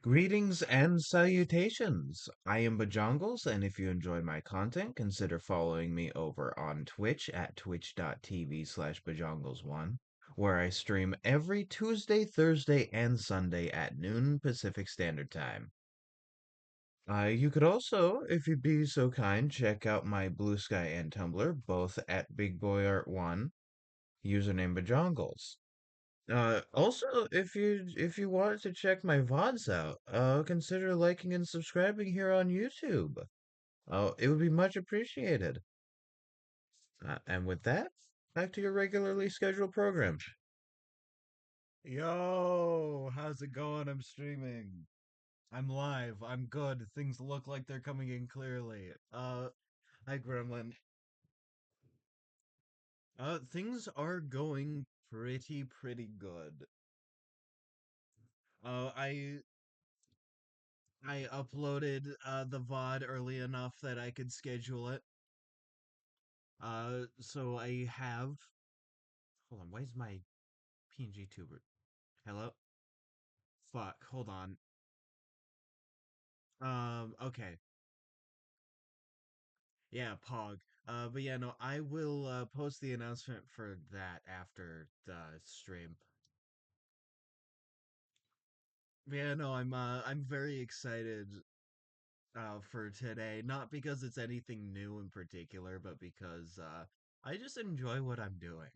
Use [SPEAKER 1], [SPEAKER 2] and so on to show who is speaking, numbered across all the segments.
[SPEAKER 1] Greetings and salutations. I am Bajongles, and if you enjoy my content, consider following me over on Twitch at twitch.tv/Bajongles1, where I stream every Tuesday, Thursday, and Sunday at noon Pacific Standard Time. You could also, if you'd be so kind, check out my Bluesky and Tumblr, both at BigBoyArt1, username Bajongles. Also, if you wanted to check my VODs out, consider liking and subscribing here on YouTube. It would be much appreciated. And with that, back to your regularly scheduled program.
[SPEAKER 2] Yo, how's it going? I'm streaming. I'm live. I'm good. Things look like they're coming in clearly. Hi Gremlin. Things are going pretty good. I uploaded the VOD early enough that I could schedule it. So I have. Hold on. Why is my PNG tuber? Hello. Fuck. Hold on. Okay. Yeah, Pog. But yeah, no, I will post the announcement for that after the stream. But yeah, no, I'm very excited for today. Not because it's anything new in particular, but because I just enjoy what I'm doing.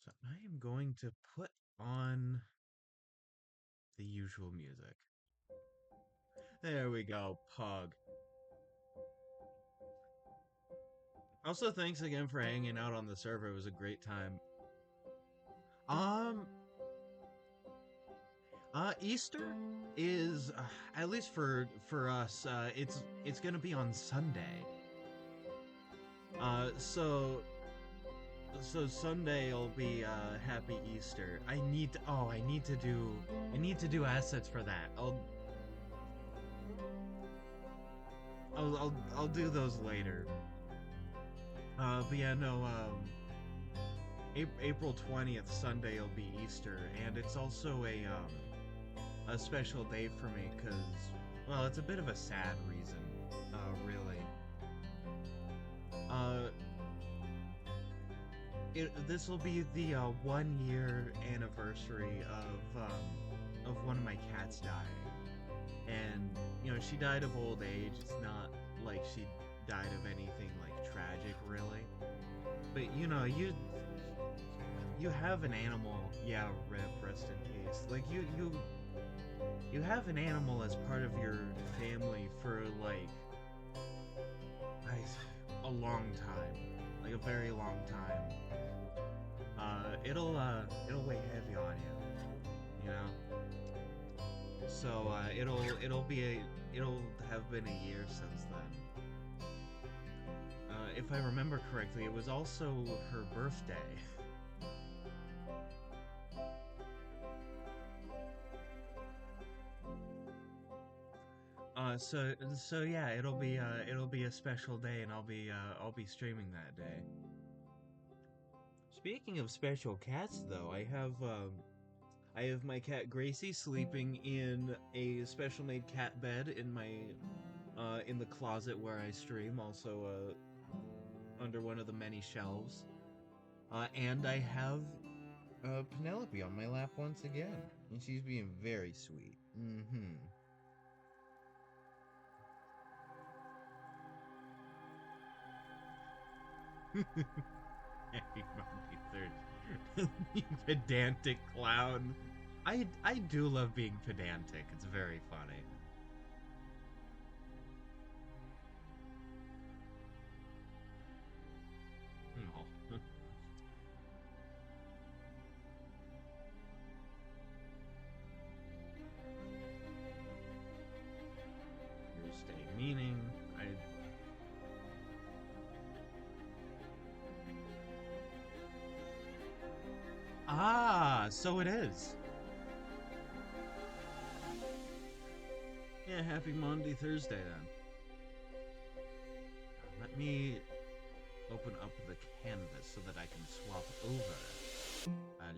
[SPEAKER 2] So I am going to put on the usual music. There we go, Pog. Also, thanks again for hanging out on the server. It was a great time. Um, Easter is at least for us. It's gonna be on Sunday. So Sunday will be Happy Easter. I need to do assets for that. I'll do those later. But yeah, no. April 20th Sunday will be Easter, and it's also a special day for me because, well, it's a bit of a sad reason, really. Uh, this will be the 1 year anniversary of one of my cats dying, and she died of old age. It's not like she died of anything like tragic, really. But you have an animal, yeah, rest in peace. Like you have an animal as part of your family for like a long time, like a very long time. It'll weigh heavy on you, you know. So it'll have been a year since then. If I remember correctly, it was also her birthday. So yeah, it'll be a special day, and I'll be streaming that day. Speaking of special cats, though, I have my cat Gracie sleeping in a special made cat bed in my in the closet where I stream, also under one of the many shelves. And I have Penelope on my lap once again, and she's being very sweet. Mm-hmm. Happy Monday, third. You pedantic clown. I do love being pedantic. It's very funny. No. You're staying meaning. I so it is. Yeah, happy Monday, Thursday then. Let me open up the canvas so that I can swap over.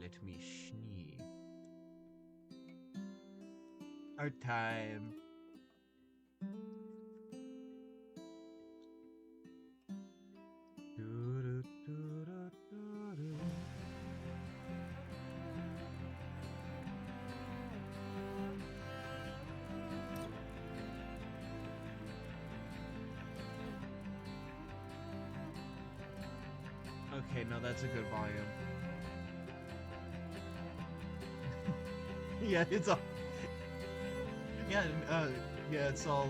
[SPEAKER 2] Let me schnee. Art time. Okay, no, that's a good volume. Yeah, yeah, yeah, it's all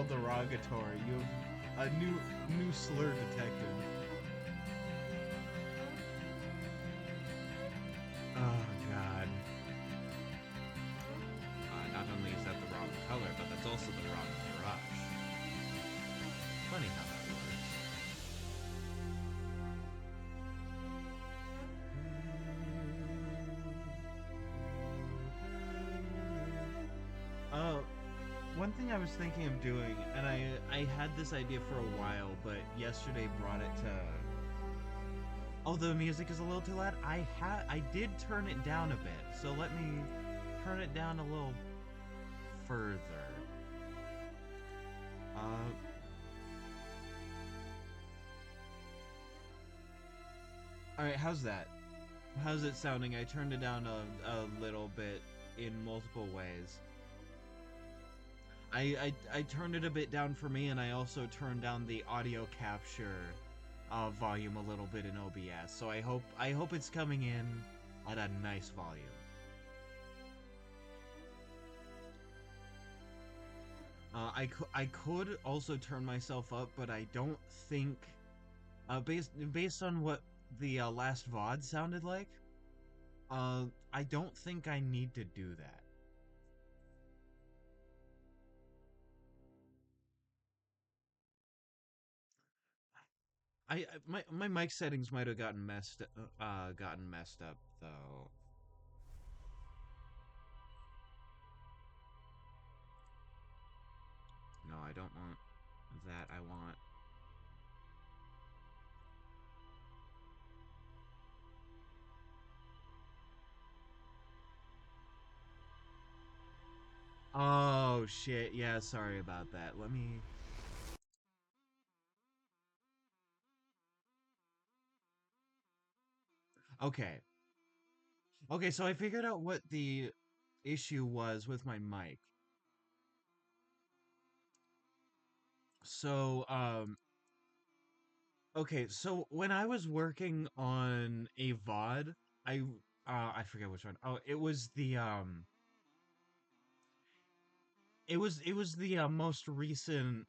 [SPEAKER 2] derogatory. You have a new slur detected. Oh God. Not only is that the wrong color, but that's also the wrong brush. Funny how that works. Uh, One thing I was thinking of doing, and I had this idea for a while, but yesterday brought it to. Oh, the music is a little too loud. I did turn it down a bit, so let me turn it down a little further. Uh, all right, how's that? How's it sounding? I turned it down a little bit in multiple ways. I turned it a bit down for me, and I also turned down the audio capture volume a little bit in OBS. So I hope it's coming in at a nice volume. I could also turn myself up, but I don't think based on what the last VOD sounded like, I don't think I need to do that. My mic settings might have gotten messed up though. No, I don't want that. I want. Oh shit. Yeah, sorry about that. Let me. Okay. Okay, so I figured out what the issue was with my mic. So, okay, so when I was working on a VOD, I forget which one. Oh, it was the most recent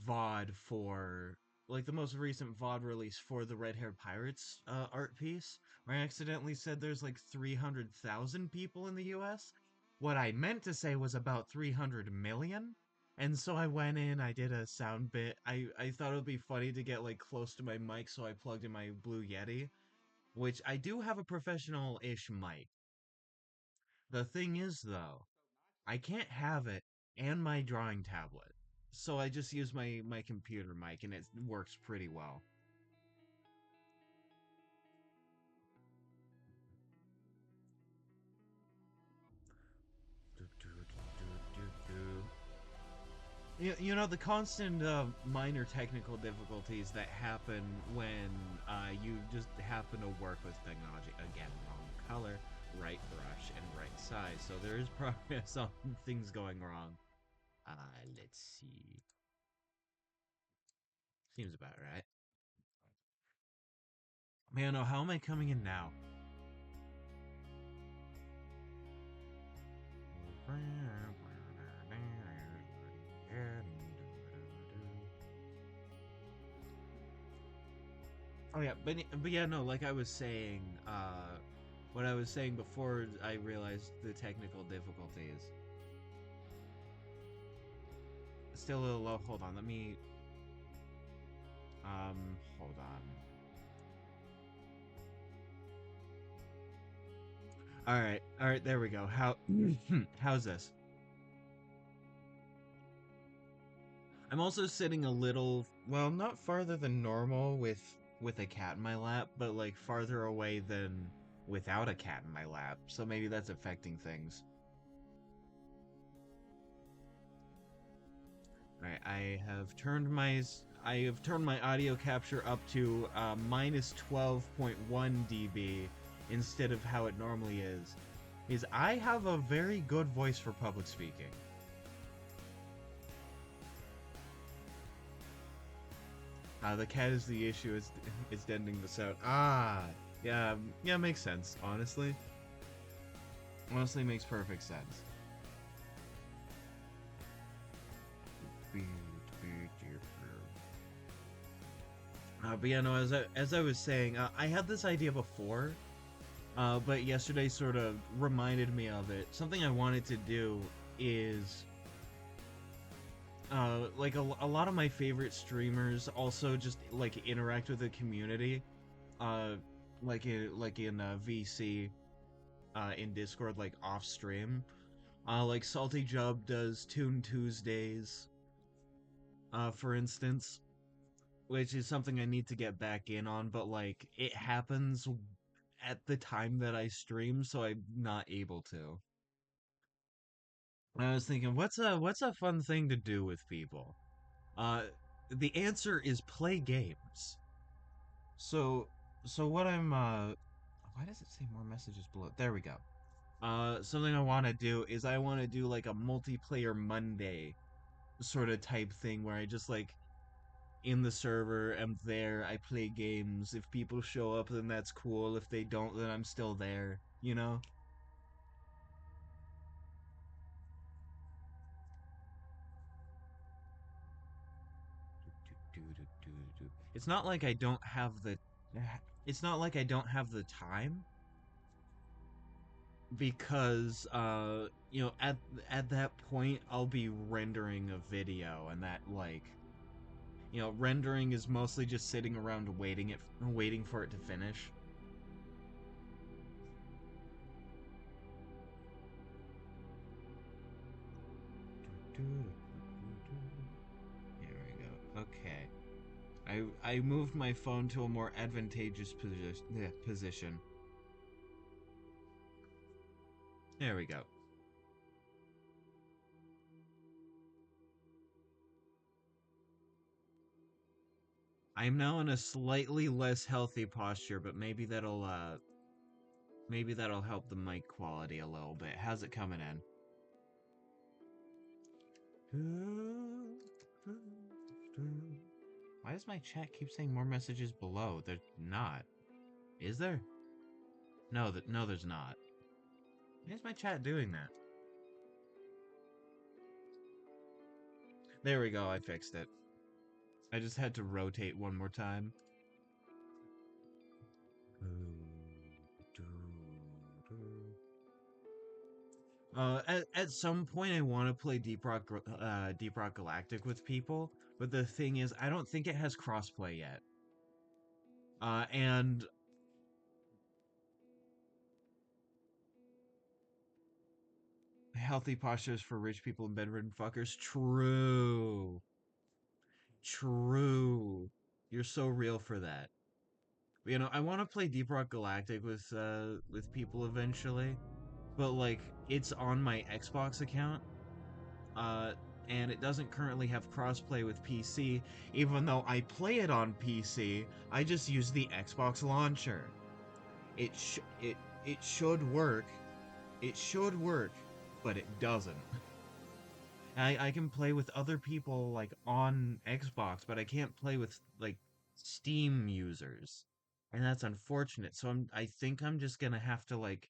[SPEAKER 2] VOD for like the most recent VOD release for the Red Haired Pirates art piece, where I accidentally said there's like 300,000 people in the US. What I meant to say was about 300 million. And so I went in, I did a sound bit. I thought it would be funny to get like close to my mic, so I plugged in my Blue Yeti, which I do have a professional-ish mic. The thing is though, I can't have it and my drawing tablet. So I just use my computer mic and it works pretty well. You know the constant minor technical difficulties that happen when you just happen to work with technology. Again, wrong color, right brush, and right size. So there is progress on things going wrong. Let's see. Seems about right. Man, oh, how am I coming in now? Oh yeah, but yeah, no, like I was saying, what I was saying before I realized the technical difficulties. Still a little low. Hold on, let me. Hold on. All right, there we go. How's this? I'm also sitting a little, well, not farther than normal with a cat in my lap, but like farther away than without a cat in my lap. So maybe that's affecting things. All right, I have turned my audio capture up to minus 12.1 dB instead of how it normally is. Is I have a very good voice for public speaking. The cat is the issue. It's deadening the sound. Yeah, yeah, makes sense. Honestly, makes perfect sense. But yeah, no, as I was saying, I had this idea before, but yesterday sort of reminded me of it. Something I wanted to do is like a lot of my favorite streamers also just like interact with the community, uh, like in VC, in Discord, like off stream. Like Salty Jub does Toon Tuesdays, for instance, which is something I need to get back in on, but like it happens at the time that I stream, so I'm not able to. I was thinking, what's a fun thing to do with people? Uh, the answer is play games. So so what I'm why does it say more messages below? There we go. Something I want to do is I want to do like a multiplayer Monday sort of type thing where I just like in the server am there, I play games. If people show up, then that's cool. If they don't, then I'm still there, you know? It's not like I don't have the it's not like I don't have the time because you know at that point I'll be rendering a video and that like you know rendering is mostly just sitting around waiting for it to finish. Here we go. Okay. I moved my phone to a more advantageous position. There we go. I'm now in a slightly less healthy posture, but maybe that'll help the mic quality a little bit. How's it coming in? Why does my chat keep saying more messages below? There's not. Is there? No, there's not. Why is my chat doing that? There we go, I fixed it. I just had to rotate one more time. At some point, I want to play Deep Rock Galactic with people, but the thing is, I don't think it has crossplay yet. And Healthy postures for rich people and bedridden fuckers. True. True. You're so real for that. You know, I want to play Deep Rock Galactic with people eventually, but like it's on my Xbox account, uh, and it doesn't currently have crossplay with PC. Even though I play it on PC, I just use the Xbox launcher. It should work. It should work, but it doesn't. I can play with other people like on Xbox, but I can't play with like Steam users. And that's unfortunate. So I think I'm just gonna have to like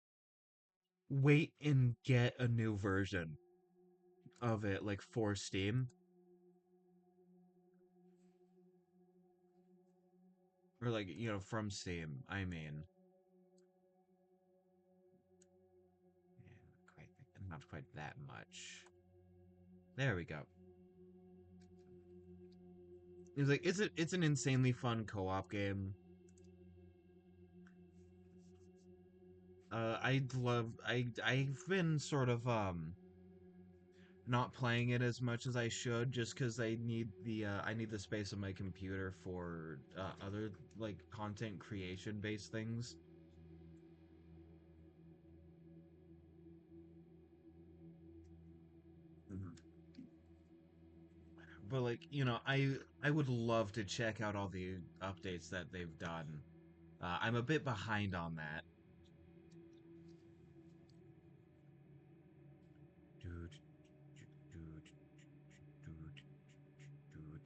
[SPEAKER 2] wait and get a new version of it like for Steam. Or like, you know, from Steam, I mean. Yeah, not quite that much. There we go. It's like it's an insanely fun co-op game. I've been sort of not playing it as much as I should just because I need the space on my computer for other like content creation based things. Mhm. But like, you know, I would love to check out all the updates that they've done. I'm a bit behind on that. Dude, dude, dude, dude.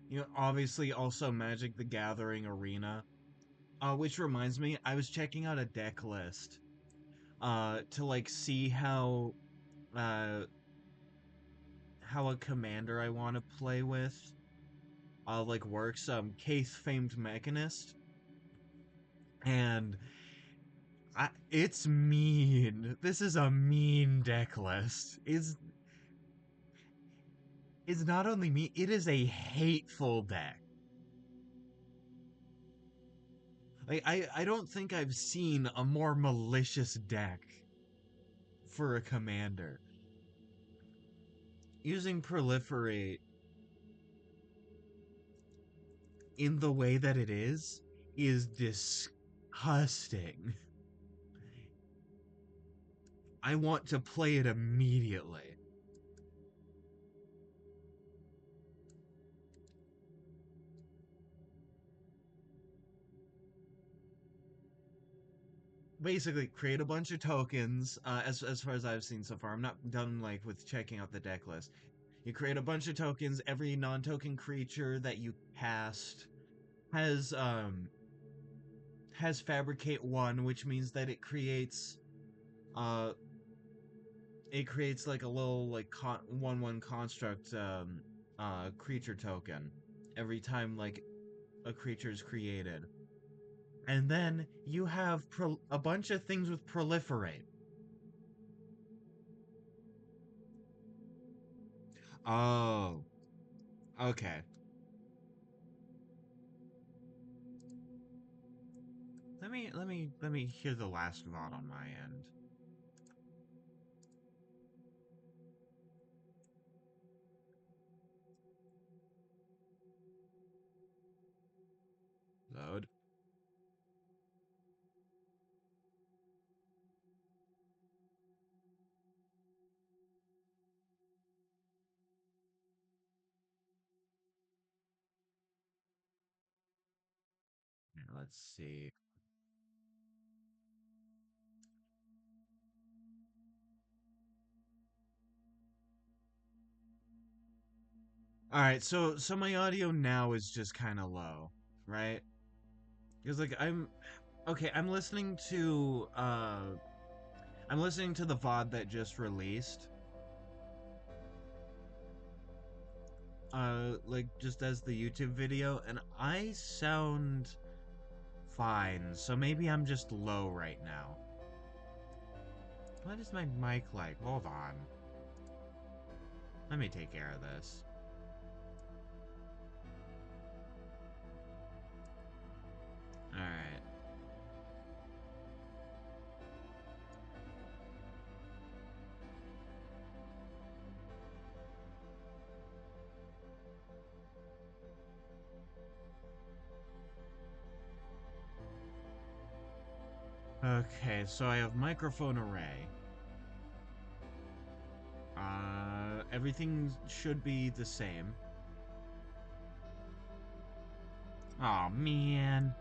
[SPEAKER 2] You know, obviously also Magic the Gathering Arena. Which reminds me, I was checking out a deck list to like see uh how a commander I want to play with like works. Kaith Famed Mechanist, and it's mean. This is a mean deck list. It's not only mean, it is a hateful deck. Like I don't think I've seen a more malicious deck for a commander. Using proliferate in the way that it is disgusting. I want to play it immediately. Basically, create a bunch of tokens. As far as I've seen so far, I'm not done like with checking out the deck list. You create a bunch of tokens. Every non-token creature that you cast has has fabricate one, which means that uh it creates like a little like 1/1 construct creature token every time like a creature is created. And then you have a bunch of things with proliferate. Oh, okay. Let me hear the last VOD on my end. Load. Let's see. All right, so my audio now is just kind of low, right? Because like I'm okay, I'm listening to the VOD that just released. Like just as the YouTube video, and I sound fine. So maybe I'm just low right now. What is my mic like? Hold on. Let me take care of this. Okay, so I have microphone array. Everything should be the same. Oh man.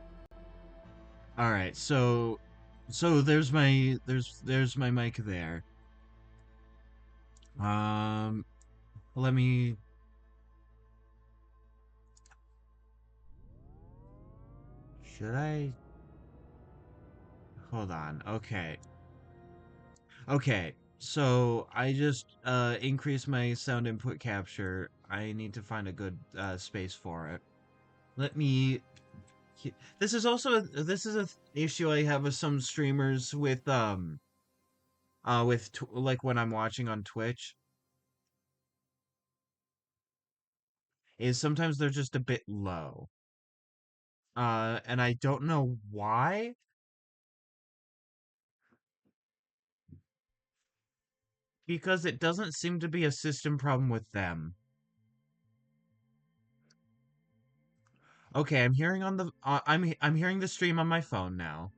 [SPEAKER 2] All right, so there's my mic there. Um, let me. Should I? Hold on. Okay. Okay. So I just increased my sound input capture. I need to find a good space for it. Let me. This is also this is a issue I have with some streamers with like when I'm watching on Twitch is sometimes they're just a bit low. And I don't know why because it doesn't seem to be a system problem with them. Okay, I'm hearing on the I'm hearing the stream on my phone now,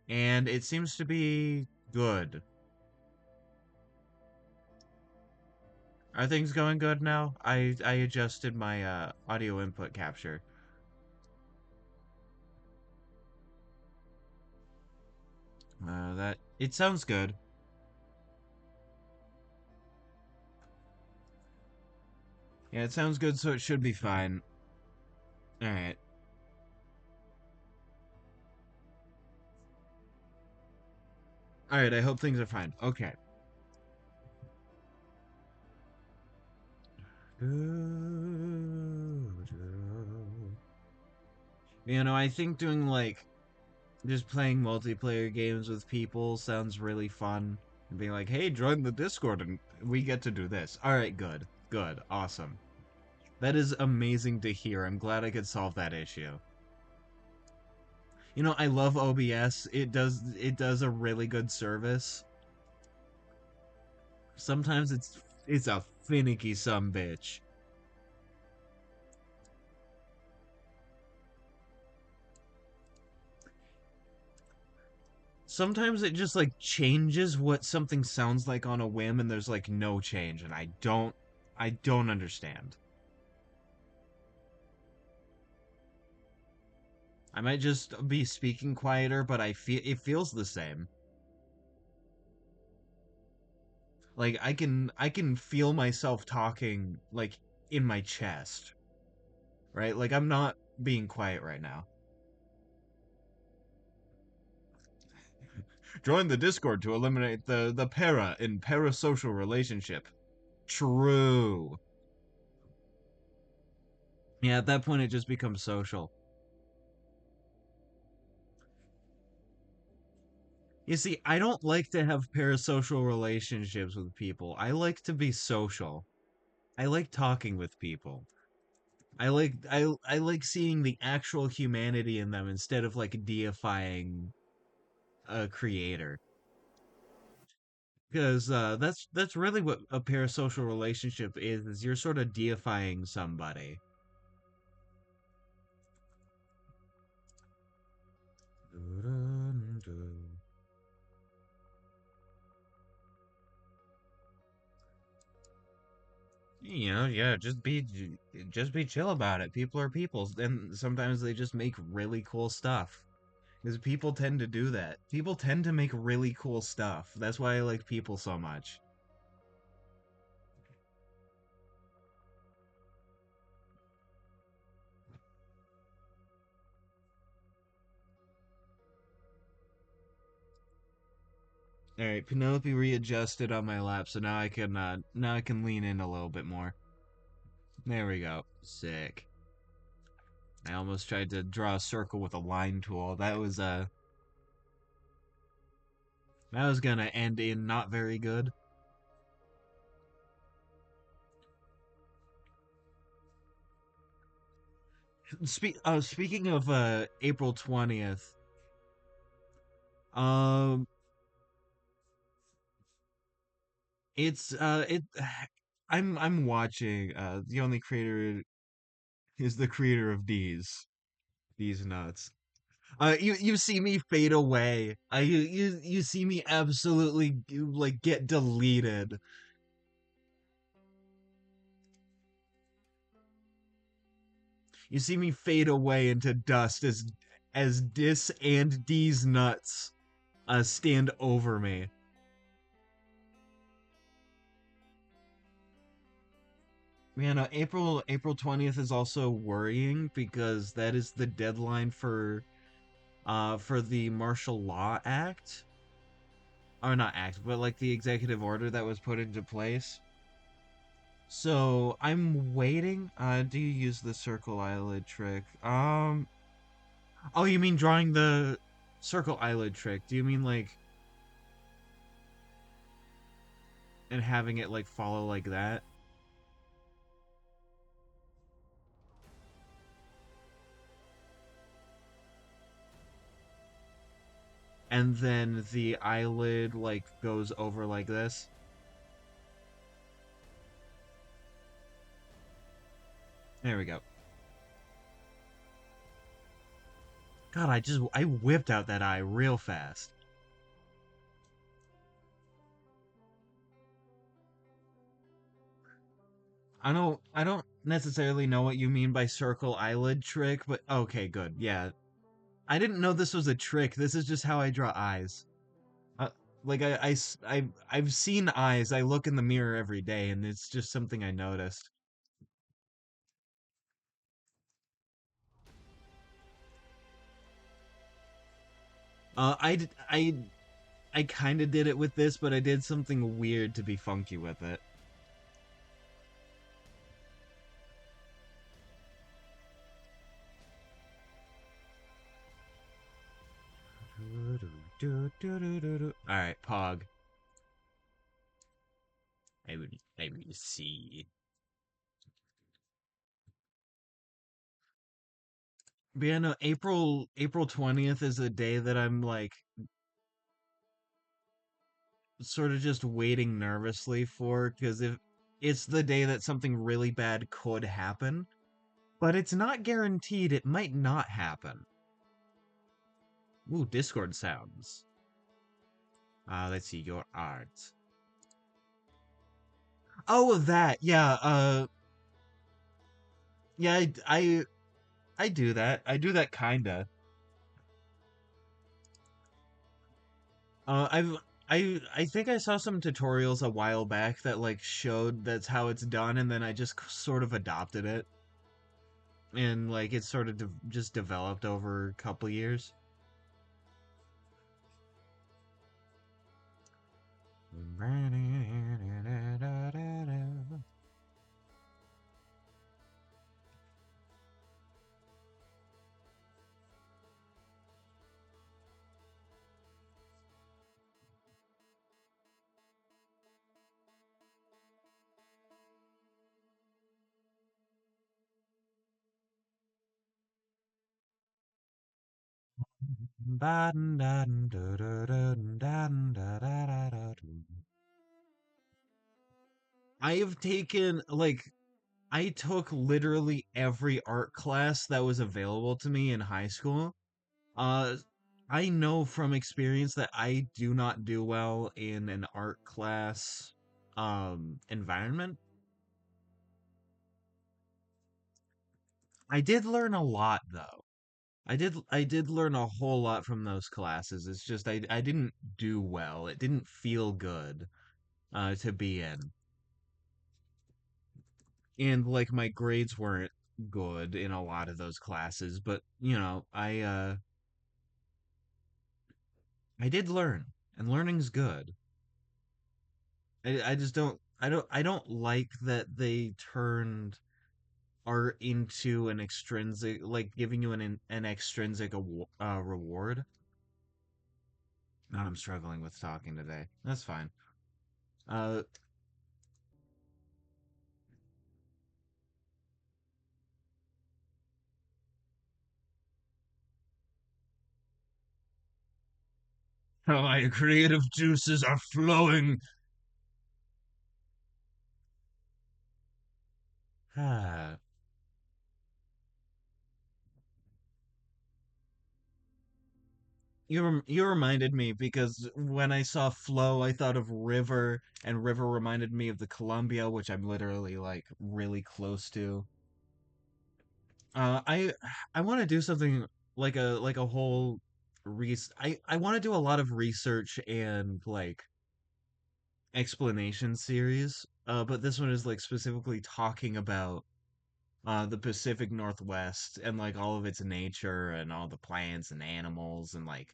[SPEAKER 2] and it seems to be good. Are things going good now? I adjusted my audio input capture. That it sounds good. Yeah, it sounds good, so it should be fine. All right. All right, I hope things are fine. Okay. I think doing like just playing multiplayer games with people sounds really fun. And being like, hey, join the Discord and we get to do this. All right, good. Good. Awesome. That is amazing to hear. I'm glad I could solve that issue. I love OBS. It does a really good service. Sometimes it's a finicky sumbitch. Sometimes it just like changes what something sounds like on a whim and there's like no change and I don't understand. I might just be speaking quieter, but I feel it feels the same. Like I can feel myself talking like in my chest, right? Like I'm not being quiet right now. Join the Discord to eliminate the para in parasocial relationship. True. Yeah, at that point it just becomes social. You see, I don't like to have parasocial relationships with people. I like to be social. I like talking with people. I like seeing the actual humanity in them instead of like deifying a creator. Because that's really what a parasocial relationship is you're sort of deifying somebody. Yeah, just be chill about it. People are people, and sometimes they just make really cool stuff. Because people tend to do that. People tend to make really cool stuff. That's why I like people so much. All right, Penelope readjusted on my lap, so now I can lean in a little bit more. There we go. Sick. I almost tried to draw a circle with a line tool. That was gonna end in not very good. Speaking of April 20th, um it I'm watching the only creator is the creator of these nuts. You see me fade away. You see me absolutely like get deleted. You see me fade away into dust as Dis and D's nuts stand over me. Man, April 20th is also worrying because that is the deadline for the Martial Law Act. Or not act, but like the executive order that was put into place. So I'm waiting. Do you use the circle eyelid trick? Oh, you mean drawing the circle eyelid trick? Do you mean like and having it like follow like that? And then the eyelid like goes over like this? There we go. God, I whipped out that eye real fast. I don't necessarily know what you mean by circle eyelid trick, but okay, good. Yeah. I didn't know this was a trick. This is just how I draw eyes. Uh, like I've seen eyes. I look in the mirror every day and it's just something I noticed. I kind of did it with this, but I did something weird to be funky with it. All right, Pog. I will see. But yeah, no, April 20th is a day that I'm like sort of just waiting nervously for because if it's the day that something really bad could happen, but it's not guaranteed it might not happen. Ooh, Discord sounds. Let's see your art. Oh, that. Yeah, yeah, I do that. I do that kinda. I think I saw some tutorials a while back that like showed that's how it's done, and then I just sort of adopted it, and like it sort of just developed over a couple years. I have taken like I took literally every art class that was available to me in high school. Uh, I know from experience that I do not do well in an art class environment. I did learn a lot though. I did learn a whole lot from those classes. It's just I didn't do well. It didn't feel good to be in. And like my grades weren't good in a lot of those classes, but you know, I did learn, and learning's good. I just don't like that they turned art into an extrinsic, like giving you an extrinsic reward. God, I'm struggling with talking today. That's fine. Uh, my creative juices are flowing. Ah, You reminded me because when I saw flow, I thought of river, and river reminded me of the Columbia, which I'm literally like really close to. I want to do something like a whole I want to do a lot of research and like explanation series. But this one is like specifically talking about the Pacific Northwest and like all of its nature and all the plants and animals and like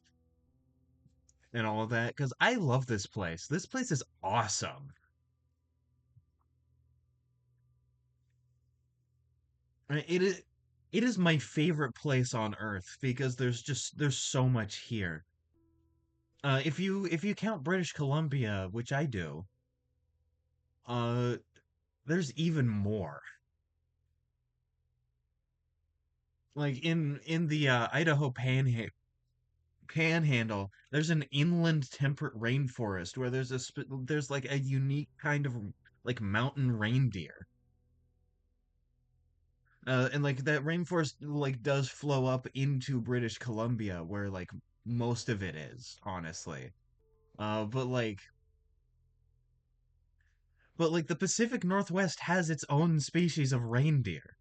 [SPEAKER 2] and all of that because I love this place. This place is awesome. It is it is my favorite place on Earth because there's so much here. If you count British Columbia, which I do, uh, there's even more. Like in the Idaho Panhandle, there's an inland temperate rainforest where there's like a unique kind of like mountain reindeer. And like that rainforest like does flow up into British Columbia where like most of it is, honestly. Uh, but like but like the Pacific Northwest has its own species of reindeer.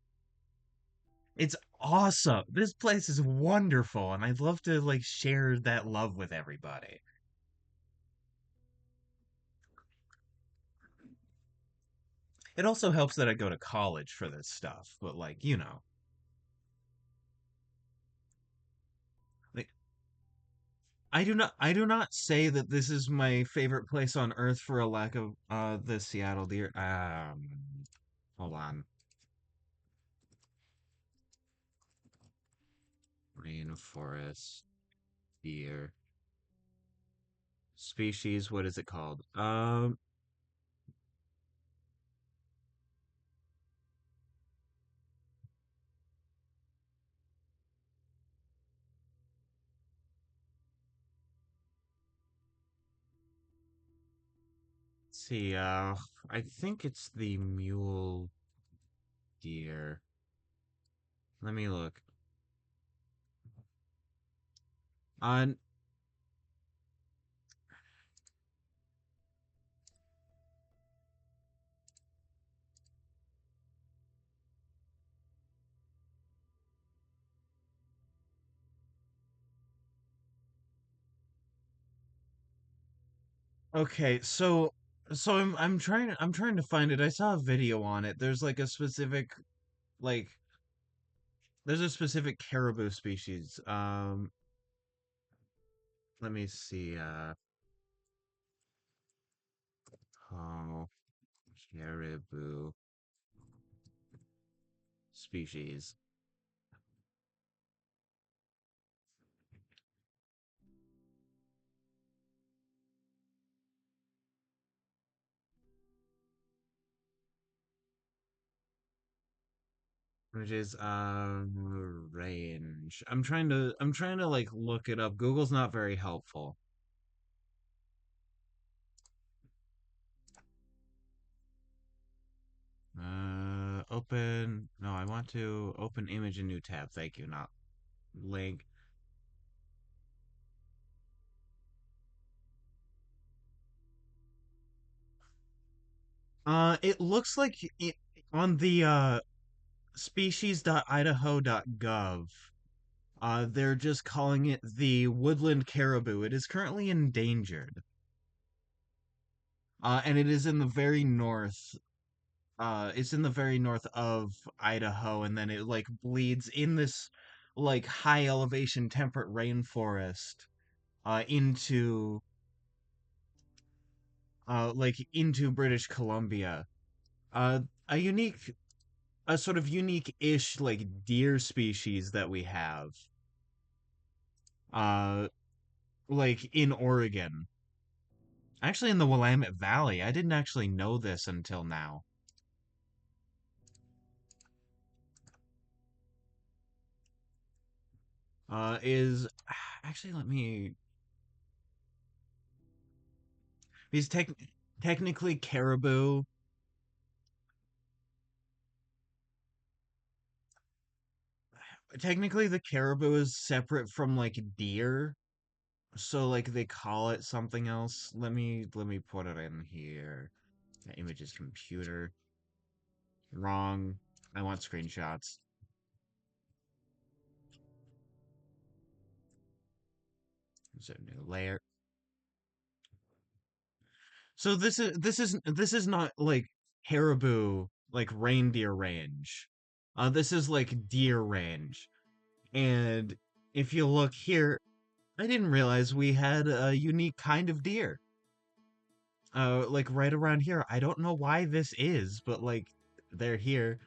[SPEAKER 2] It's awesome. This place is wonderful and I'd love to like share that love with everybody. It also helps that I go to college for this stuff, but like, you know, like I do not say that this is my favorite place on earth for a lack of the Seattle deer. Hold on. Rainforest deer species, what is it called? Let's see, I think it's the mule deer. Let me look. Uh, okay, so I'm trying to find it. I saw a video on it. There's like a specific like there's a specific caribou species. Let me see. Oh, caribou species. Which is range. I'm trying to like look it up. Google's not very helpful. Open. No, I want to open image in new tab. Thank you, not link. It looks like it on the species.idaho.gov. They're just calling it the woodland caribou. It is currently endangered. And it is in the very north. It's in the very north of Idaho, and then it like bleeds in this like high elevation temperate rainforest into like into British Columbia. Uh, a unique, a sort of unique-ish like deer species that we have. Uh, like in Oregon, actually in the Willamette Valley. I didn't actually know this until now. Is actually let me. He's technically caribou. Technically, the caribou is separate from like deer. So like they call it something else. Let me put it in here. The image is computer. Wrong. I want screenshots. Is it a new layer? So this is not like caribou like reindeer range. This is like deer range. And if you look here, I didn't realize we had a unique kind of deer. Like right around here. I don't know why this is, but like they're here.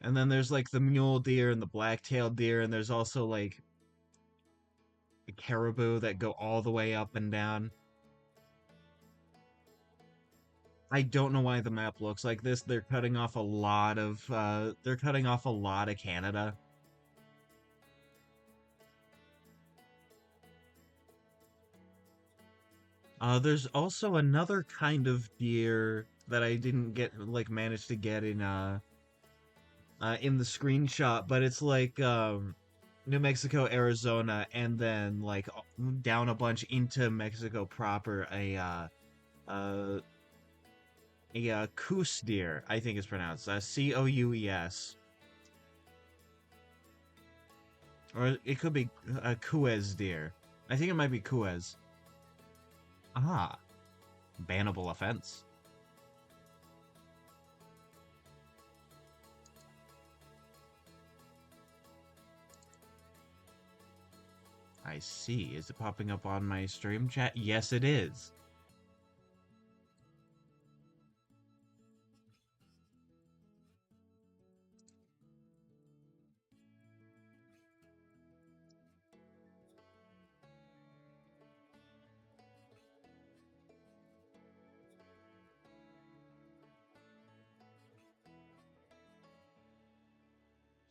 [SPEAKER 2] And then there's like the mule deer and the black-tailed deer, and there's also like the caribou that go all the way up and down. I don't know why the map looks like this. They're cutting off a lot of Canada. There's also another kind of deer that I didn't get like manage to get in the screenshot, but it's like New Mexico, Arizona, and then like down a bunch into Mexico proper, uh a coos deer, I think it's pronounced Coues, or it could be a Cues deer. I think it might be Cues. Ah, bannable offense. I see. Is it popping up on my stream chat? Yes, it is.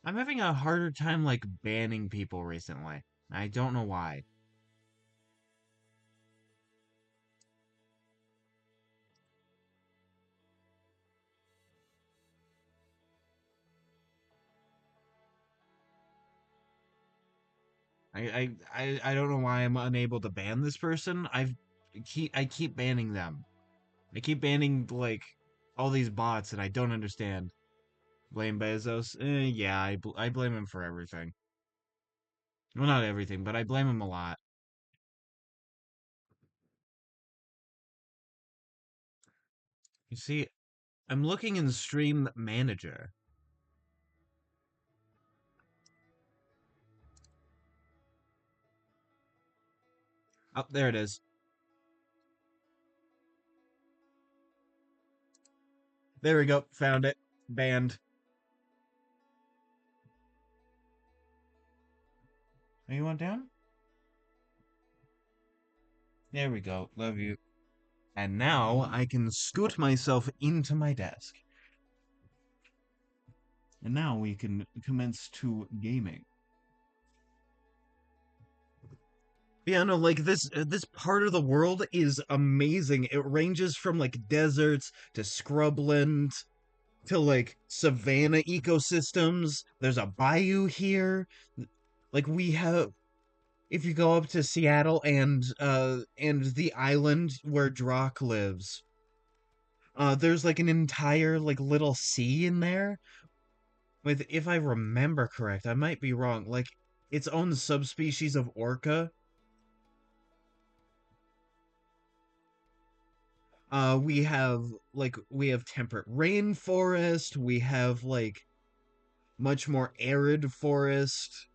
[SPEAKER 2] I'm having a harder time like banning people recently. I don't know why. I don't know why I'm unable to ban this person. I keep banning them. I keep banning like all these bots, and I don't understand. Blame Bezos? Yeah, I blame him for everything. Well, not everything, but I blame him a lot. You see, I'm looking in Stream Manager. Oh, there it is. There we go. Found it. Banned. Are you on down? There we go. Love you. And now I can scoot myself into my desk. And now we can commence to gaming. Yeah, no, like this part of the world is amazing. It ranges from like deserts to scrubland to like savanna ecosystems. There's a bayou here. Like we have if you go up to Seattle and the island where Drock lives, there's like an entire like little sea in there with, if I remember correct, I might be wrong, like its own subspecies of orca. We have temperate rainforest, we have like much more arid forest.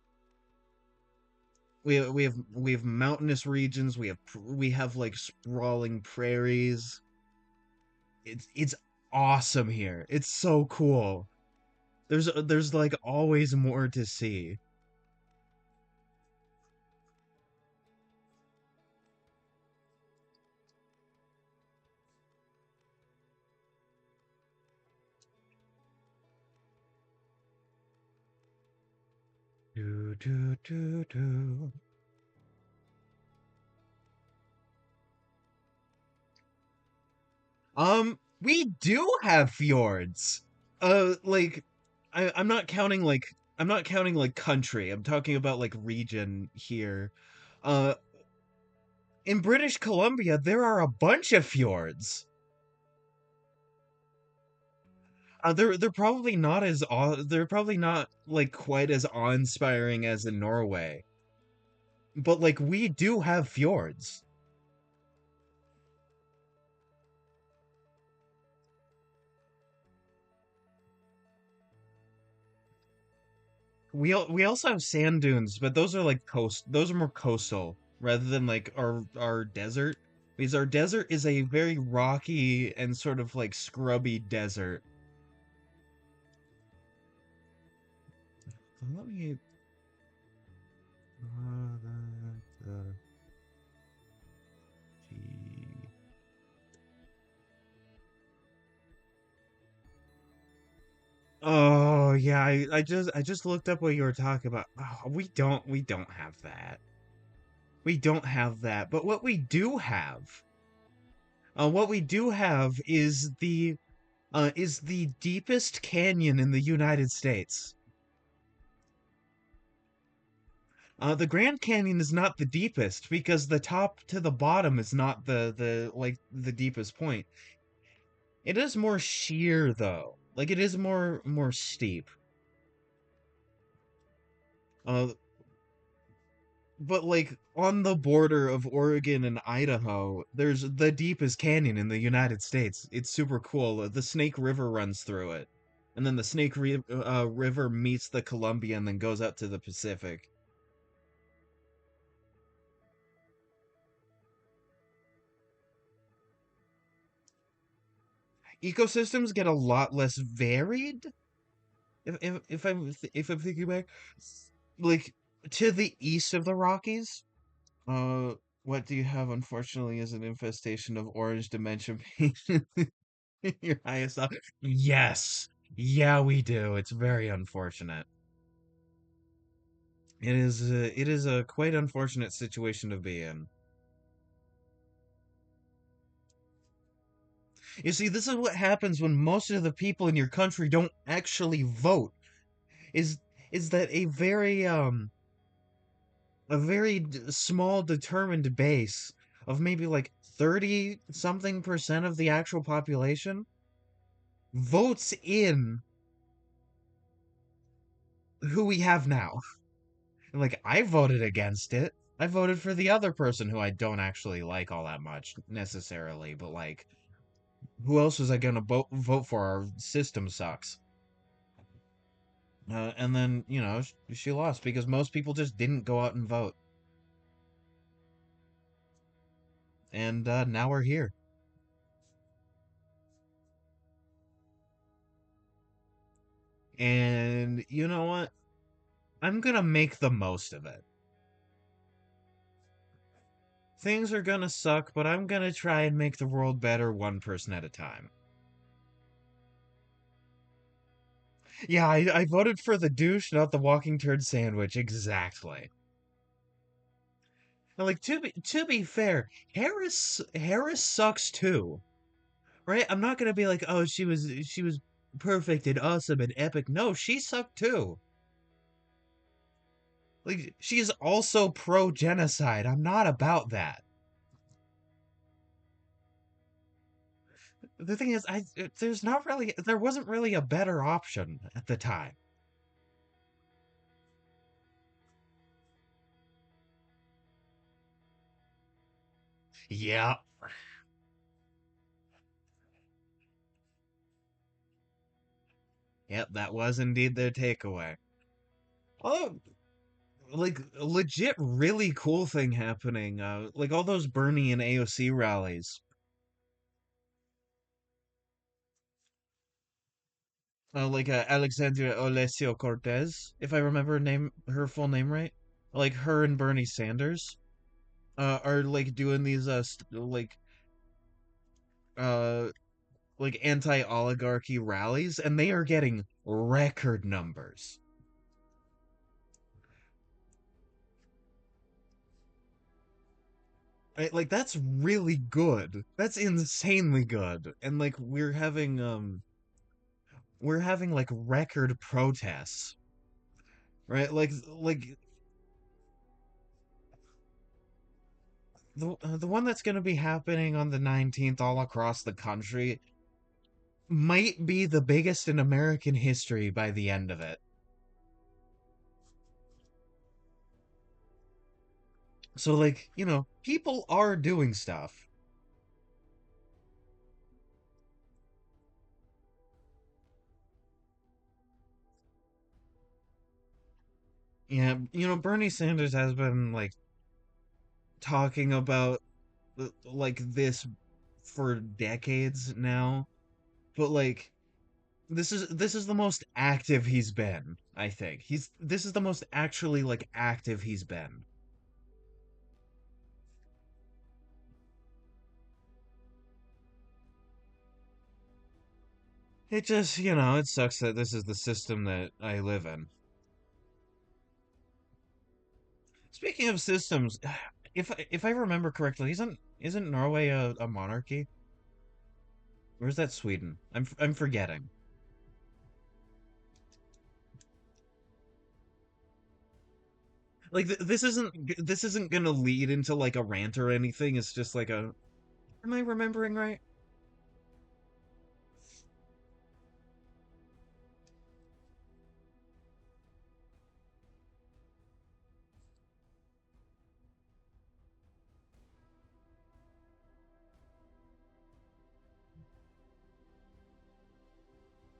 [SPEAKER 2] We have mountainous regions, we have like sprawling prairies. It's awesome here. It's so cool. There's like always more to see. Do do do do. We do have fjords. Like I'm not counting like country. I'm talking about like region here.
[SPEAKER 1] Uh, in British Columbia, there are a bunch of fjords. They're probably not as they're probably not like quite as awe-inspiring as in Norway, but like we do have fjords. We also have sand dunes, but those are like coast. Those are more coastal rather than like our desert. Because our desert is a very rocky and sort of like scrubby desert. Let me. Oh yeah, I just looked up what you were talking about. Oh, we don't have that. We don't have that. But what we do have is the deepest canyon in the United States. The Grand Canyon is not the deepest because the top to the bottom is not the like the deepest point. It is more sheer though. Like it is more steep. Uh, but like on the border of Oregon and Idaho, there's the deepest canyon in the United States. It's super cool. The Snake River runs through it, and then the River meets the Columbia and then goes out to the Pacific. Ecosystems get a lot less varied. If I'm thinking back, like to the east of the Rockies, uh, what do you have? Unfortunately, is an infestation of orange dementia patients. Your highest up. Yes. Yeah, we do. It's very unfortunate. It is a quite unfortunate situation to be in. You see, this is what happens when most of the people in your country don't actually vote. Is is that a very small determined base of maybe like 30 something percent of the actual population votes in who we have now. Like, I voted against it. I voted for the other person who I don't actually like all that much necessarily, but like, who else was I gonna vote for? Our system sucks. And then, she lost because most people just didn't go out and vote. And now we're here. And you know what? I'm gonna make the most of it. Things are gonna suck, but I'm gonna try and make the world better one person at a time. Yeah, I voted for the douche, not the walking turd sandwich. Exactly. And like to be fair, Harris sucks too, right? I'm not gonna be like, oh, she was perfect and awesome and epic. No, she sucked too. Like she is also pro genocide. I'm not about that. The thing is, there wasn't really a better option at the time. Yeah, yep, that was indeed their takeaway. Oh, like legit really cool thing happening. Like all those Bernie and AOC rallies. Like Alexandria Ocasio Cortez, if I remember her full name right. Like her and Bernie Sanders are like doing these uh like anti-oligarchy rallies, and they are getting record numbers. Right? Like that's really good. That's insanely good. And like we're having like record protests, right? Like the one that's going to be happening on the 19th all across the country might be the biggest in American history by the end of it. So like, people are doing stuff. Yeah, Bernie Sanders has been like talking about like this for decades now, but like this is the most active he's been, I think. This is the most actually like active he's been. It just, it sucks that this is the system that I live in. Speaking of systems, if I remember correctly, isn't Norway a monarchy? Or is that Sweden? I'm forgetting. Like this isn't gonna lead into like a rant or anything. It's just like a. Am I remembering right?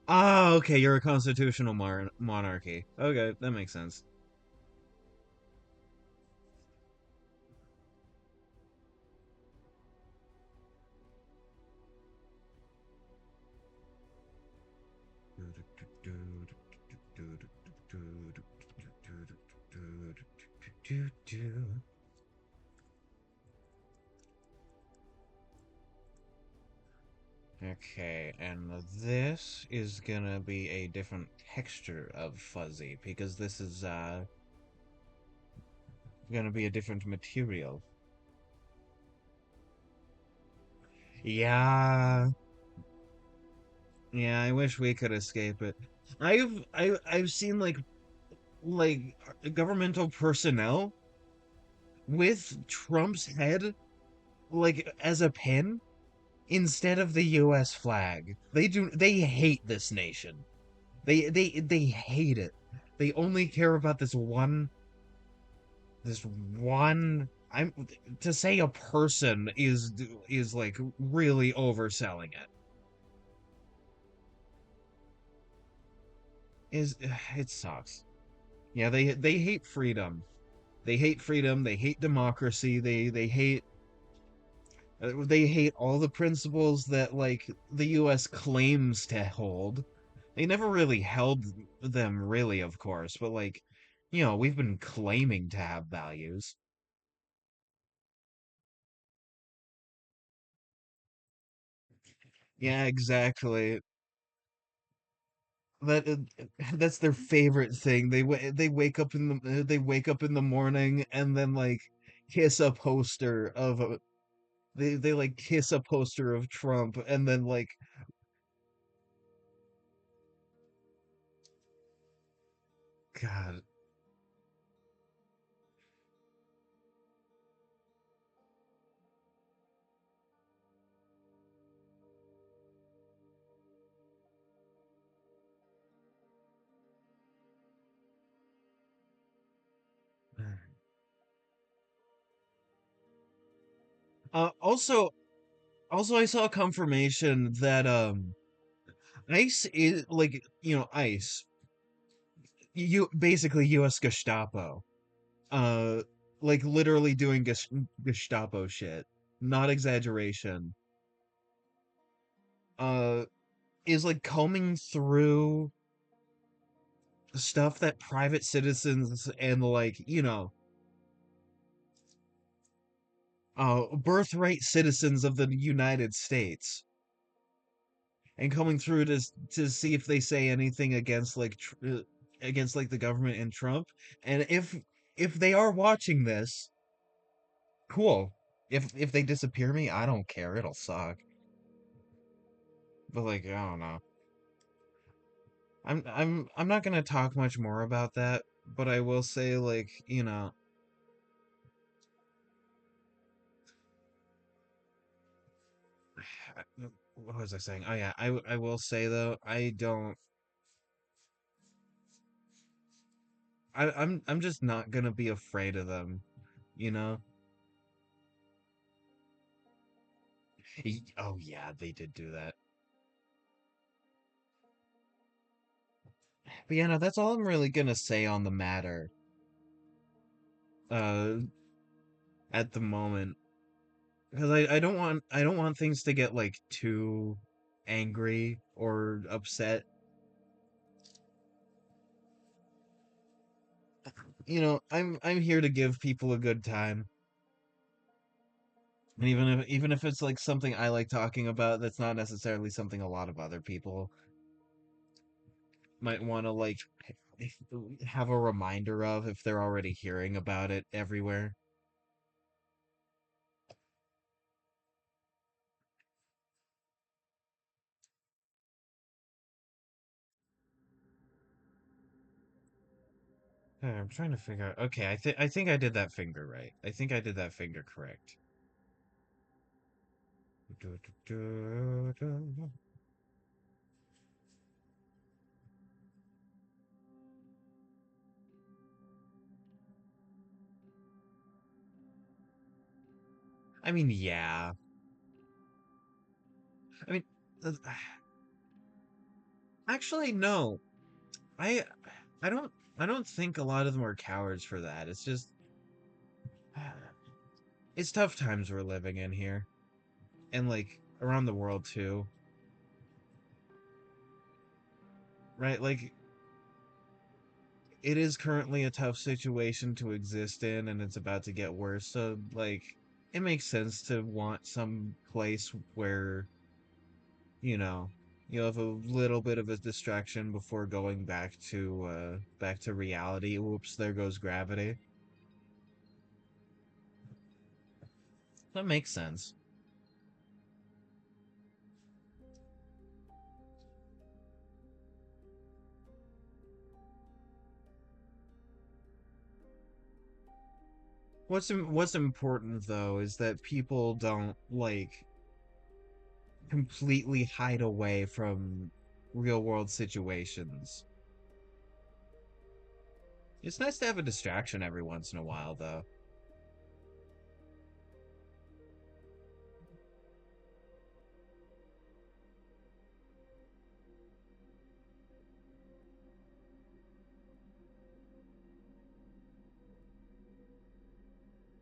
[SPEAKER 1] Ah, okay. You're a constitutional monarchy. Okay, that makes sense. Okay, and this is gonna be a different texture of fuzzy because this is gonna be a different material. Yeah, yeah, I wish we could escape it. I've seen like governmental personnel with Trump's head like as a pin instead of the US flag. They hate this nation. They hate it. They only care about this one. I'm to say a person is like really overselling it. Is it sucks. Yeah, they hate freedom. They hate freedom, they hate democracy, they hate all the principles that like the US claims to hold. They never really held them really, of course, but like we've been claiming to have values. Yeah, exactly. That that's their favorite thing. They wake up in the morning and then like kiss a poster of they like kiss a poster of Trump and then like God. Also I saw confirmation that ICE is like ICE, you basically US Gestapo, uh like literally doing Gestapo shit, not exaggeration, uh is like combing through stuff that private citizens and like birthright citizens of the United States, and coming through to see if they say anything against against like the government and Trump. And if they are watching this, cool. If they disappear me, I don't care. It'll suck. But like, I don't know. I'm not gonna talk much more about that, but I will say like, what was I saying? Oh yeah, I will say though, I'm just not gonna be afraid of them, you know? Oh yeah, they did do that. But yeah, no, that's all I'm really gonna say on the matter. Uh, at the moment, because I don't want things to get like too angry or upset. You know, I'm here to give people a good time. And even if it's like something I like talking about, that's not necessarily something a lot of other people might want to like have a reminder of if they're already hearing about it everywhere. I'm trying to figure out. Okay, I think I did that finger right. I think I did that finger correct. I mean, yeah. I mean, uh, actually, no. I I don't I don't think a lot of them are cowards for that. It's just it's tough times we're living in here, and like around the world too, right? Like it is currently a tough situation to exist in, and it's about to get worse. So like it makes sense to want some place where, you know, you have a little bit of a distraction before going back to reality. Oops, there goes gravity. That makes sense. What's important though is that people don't like completely hide away from real world situations. It's nice to have a distraction every once in a while though.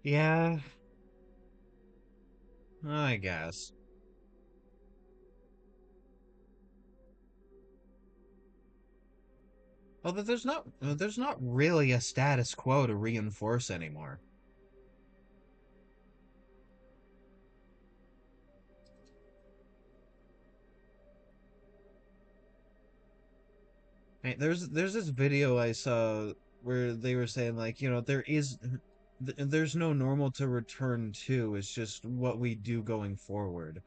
[SPEAKER 1] Yeah, I guess. Although there's not really a status quo to reinforce anymore. Hey, there's this video I saw where they were saying like, you know, there's no normal to return to. It's just what we do going forward.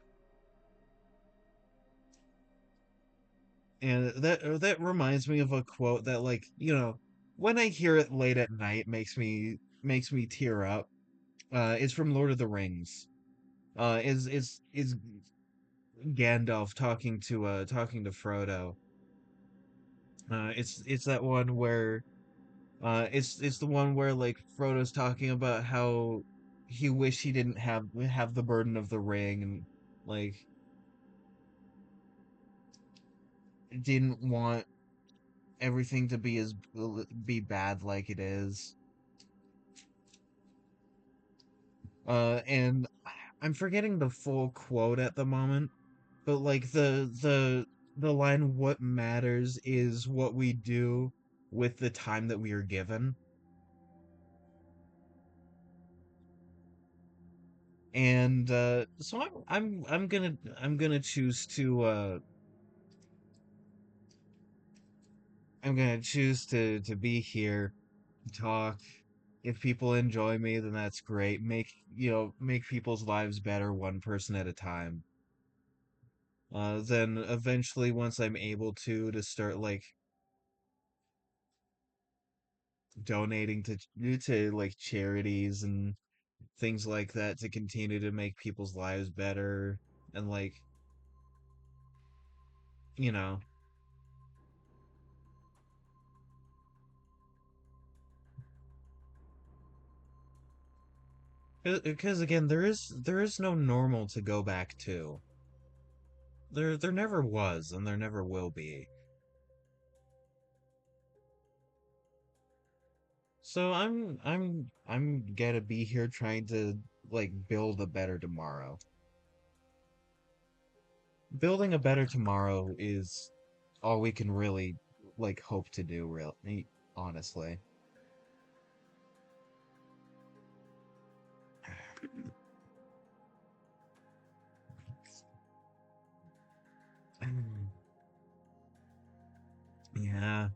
[SPEAKER 1] And that reminds me of a quote that like, you know, when I hear it late at night makes me tear up. It's from Lord of the Rings. Is Gandalf talking to Frodo. It's that one where it's the one where like Frodo's talking about how he wished he didn't have the burden of the ring and like didn't want everything to be bad like it is. And I'm forgetting the full quote at the moment, but like the line "What matters is what we do with the time that we are given." And so I'm gonna choose to I'm gonna choose to be here, talk. If people enjoy me, then that's great. Make people's lives better one person at a time. Then eventually, once I'm able to start like donating to like charities and things like that to continue to make people's lives better and like you know, because again, there is no normal to go back to. There never was, and there never will be. So I'm gonna be here trying to like build a better tomorrow. Building a better tomorrow is all we can really like hope to do, really, honestly. Yeah.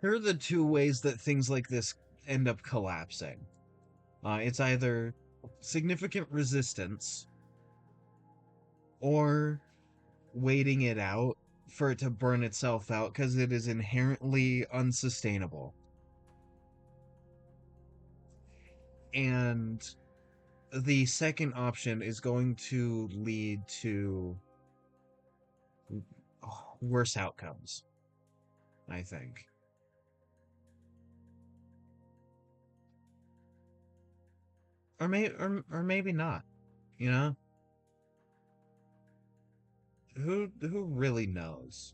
[SPEAKER 1] Here are the two ways that things like this end up collapsing. It's either significant resistance or waiting it out for it to burn itself out because it is inherently unsustainable. And the second option is going to lead to worse outcomes, I think. Or maybe not, you know? Who really knows?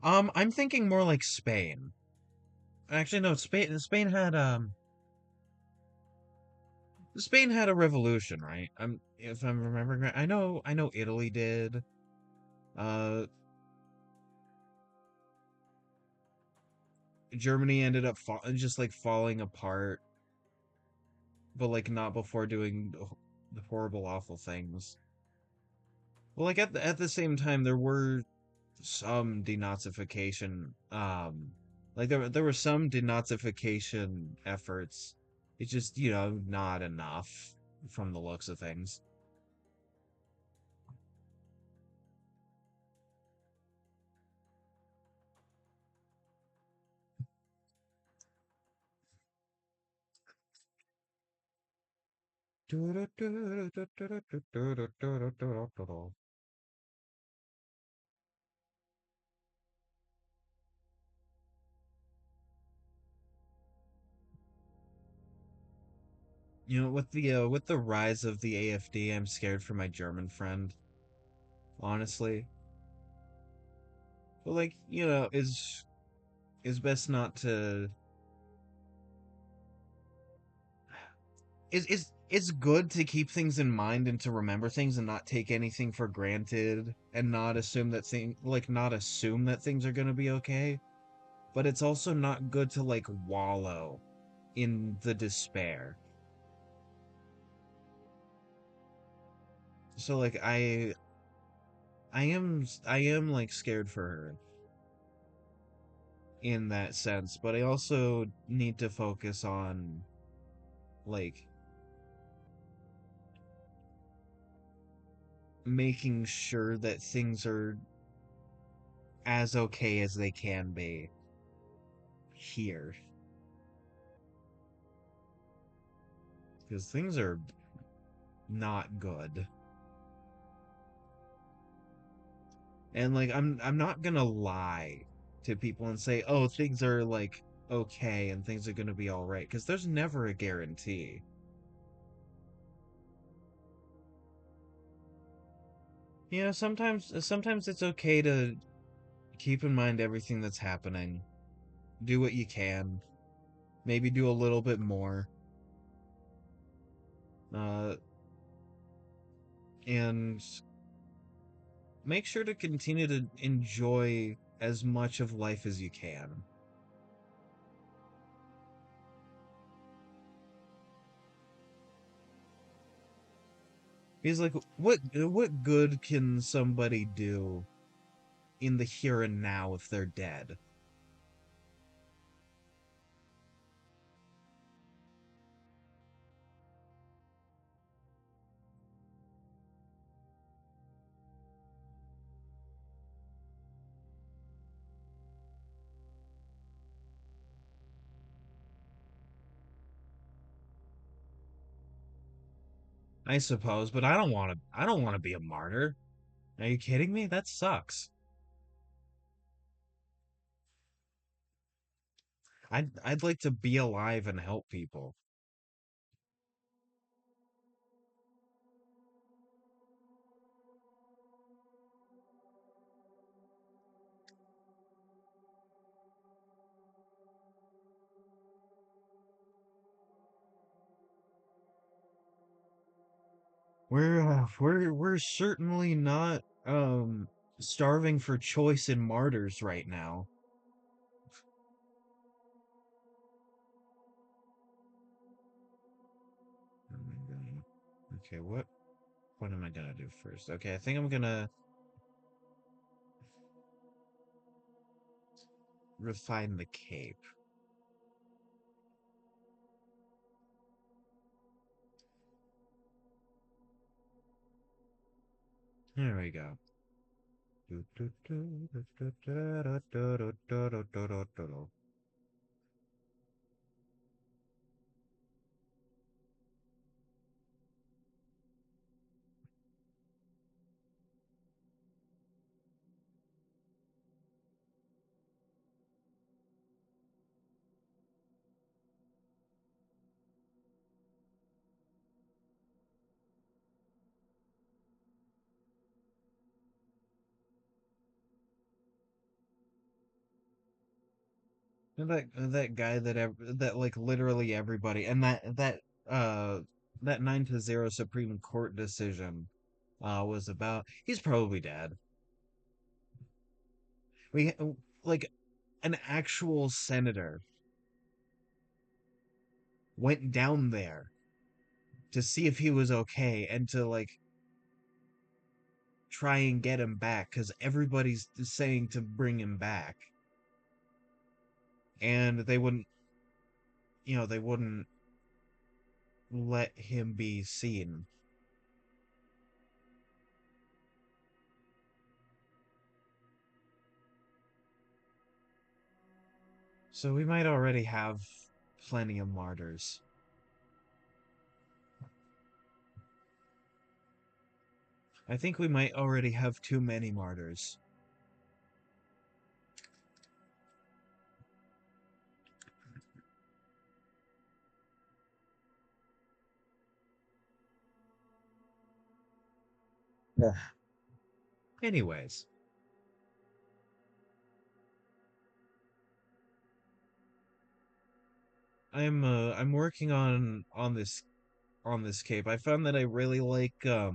[SPEAKER 1] I'm thinking more like Spain. Actually, no, Spain had a revolution, right? If I'm remembering right. I know Italy did. Uh Germany ended up just like falling apart, but like not before doing the horrible awful things. Well, like at the same time there were some denazification like there were some denazification efforts. It's just, not enough from the looks of things. With the rise of the AFD, I'm scared for my German friend, honestly. But like, is best not to it's good to keep things in mind and to remember things and not take anything for granted and not assume that things are going to be okay, but it's also not good to like wallow in the despair. So like I am like scared for her in that sense, but I also need to focus on like making sure that things are as okay as they can be here, because things are not good. And like I'm not gonna lie to people and say, "Oh, things are like okay and things are gonna be all right," because there's never a guarantee. Sometimes it's okay to keep in mind everything that's happening. Do what you can. Maybe do a little bit more. Uh, and make sure to continue to enjoy as much of life as you can. Because like what good can somebody do in the here and now if they're dead? I suppose, but I don't want to be a martyr. Are you kidding me? That sucks. I'd like to be alive and help people. We're certainly not starving for choice in martyrs right now. Okay, what am I gonna do first? Okay, I think I'm gonna refine the cape. There we go. That guy that like literally everybody and uh that 9-0 Supreme Court decision was about. He's probably dead. We like an actual senator went down there to see if he was okay and to like try and get him back because everybody's saying to bring him back, and they wouldn't let him be seen. So we might already have plenty of martyrs. I think we might already have too many martyrs. Yeah. Anyways, I'm working on this cape. I found that I really like I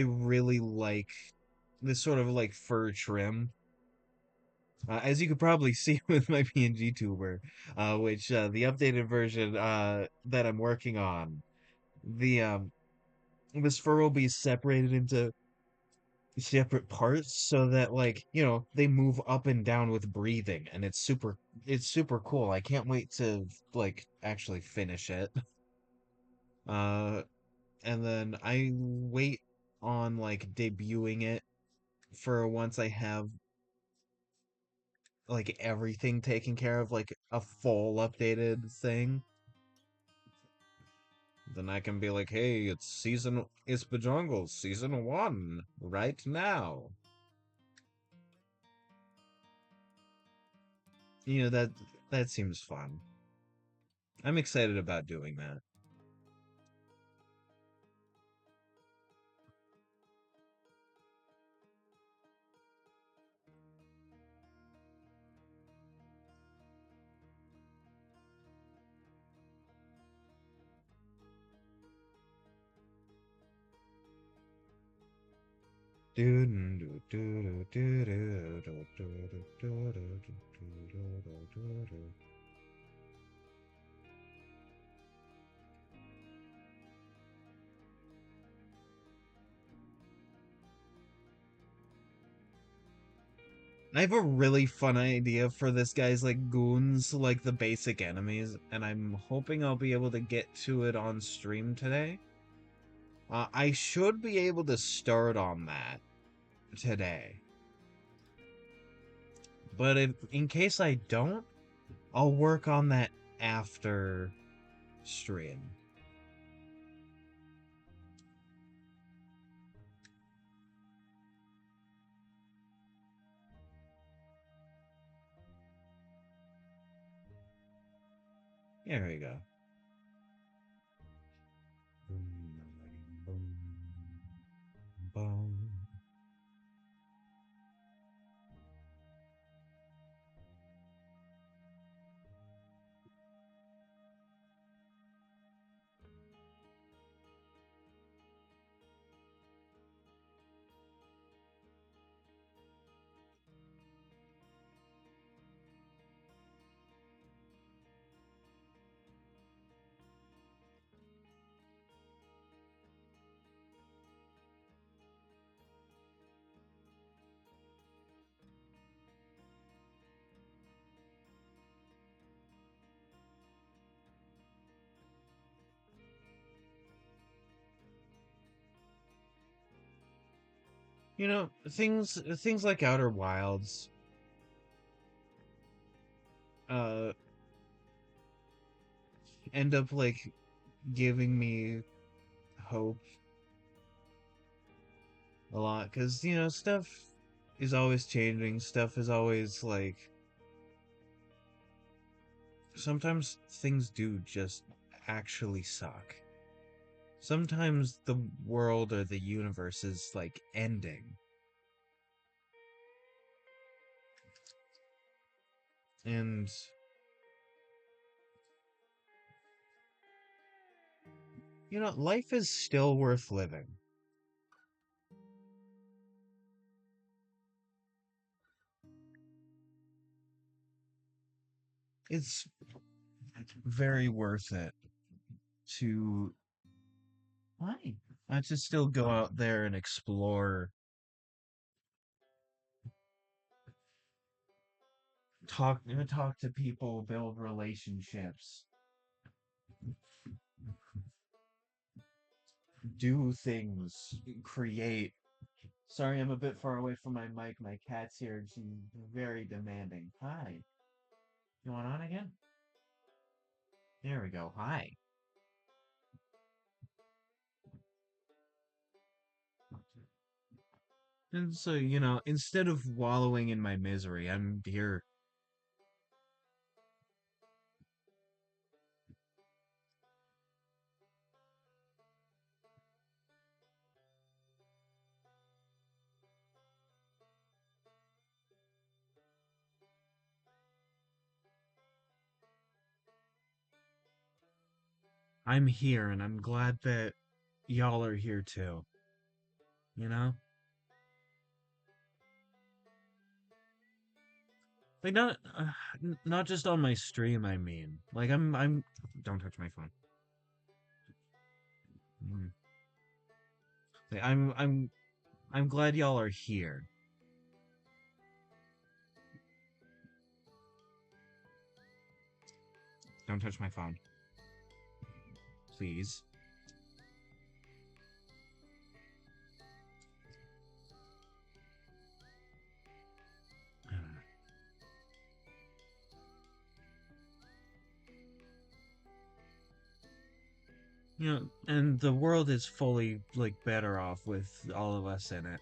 [SPEAKER 1] really like this sort of like fur trim. As you could probably see with my PNG tuber, which the updated version that I'm working on, the this fur will be separated into separate parts so that like they move up and down with breathing, and it's super cool. I can't wait to like actually finish it. Uh, and then I wait on like debuting it for once I have like everything taken care of, like a full updated thing. Then I can be like, hey, it's Bajongles season 1 right now. That seems fun. I'm excited about doing that. I have a really fun idea for this guy's like goons, like the basic enemies, and I'm hoping I'll be able to get to it on stream today. I should be able to start on that today. But if in case I don't, I'll work on that after stream. There we go. You know, things like Outer Wilds uh end up like giving me hope a lot cuz stuff is always changing, stuff is always like sometimes things do just actually suck. Sometimes the world or the universe is like ending. And life is still worth living. It's very worth it to why? To still go out there and explore, talk to people, build relationships, do things, create. Sorry, I'm a bit far away from my mic. My cat's here and she's very demanding. Hi. You want on again? There we go. Hi. And so, instead of wallowing in my misery, I'm here. I'm here and I'm glad that y'all are here too. You know? Like not just on my stream, I mean. Like I'm don't touch my phone. Mm. Like, I'm glad y'all are here. Don't touch my phone. Please. And the world is fully like better off with all of us in it.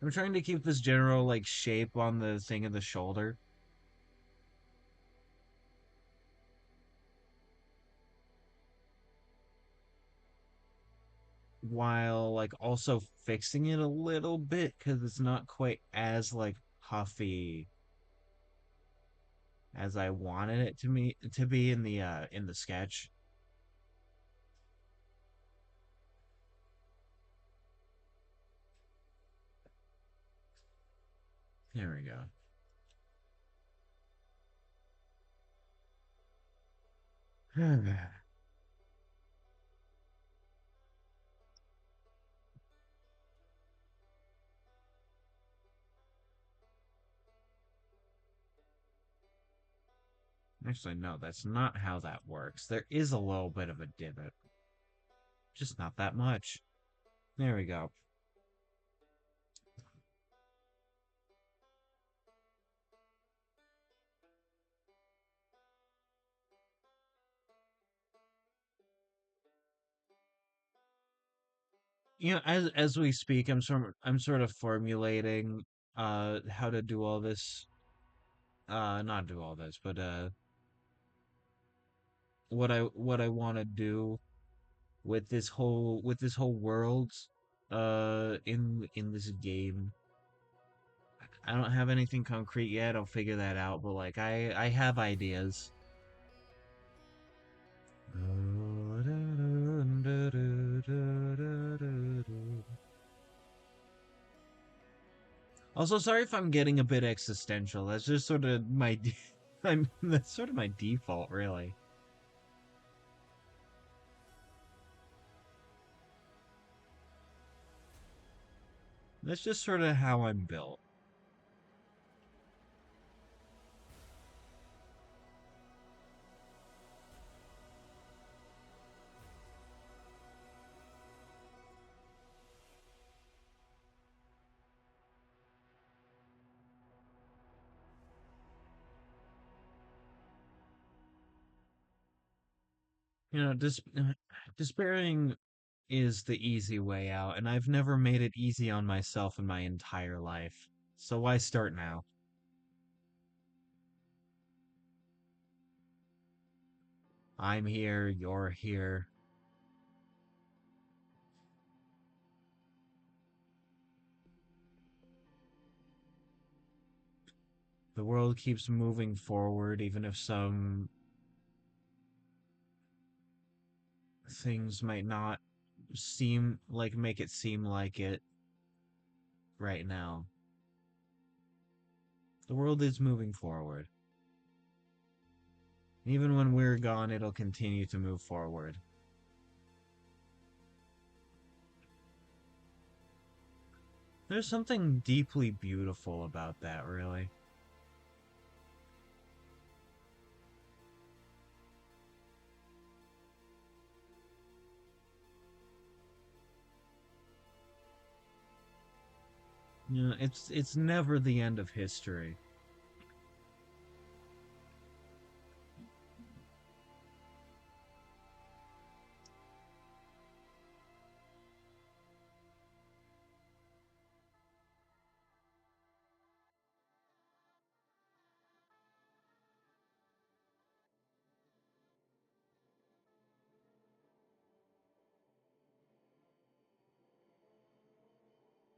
[SPEAKER 1] I'm trying to keep this general like shape on the thing of the shoulder while like also fixing it a little bit because it's not quite as like puffy as I wanted it to be in the sketch. There we go. Actually, no, that's not how that works. There is a little bit of a divot, just not that much. There we go. As we speak, I'm sort of formulating how to do all this. Not do all this, but what I want to do with this whole world in this game. I don't have anything concrete yet. I'll figure that out, but like I have ideas. Also, sorry if I'm getting a bit existential. That's just sort of my that's sort of my default, really. That's just sort of how I'm built. Despairing is the easy way out, and I've never made it easy on myself in my entire life. So why start now? I'm here, you're here. The world keeps moving forward, even if some things might not make it seem like it right now. The world is moving forward. Even when we're gone, it'll continue to move forward. There's something deeply beautiful about that, really. It's never the end of history.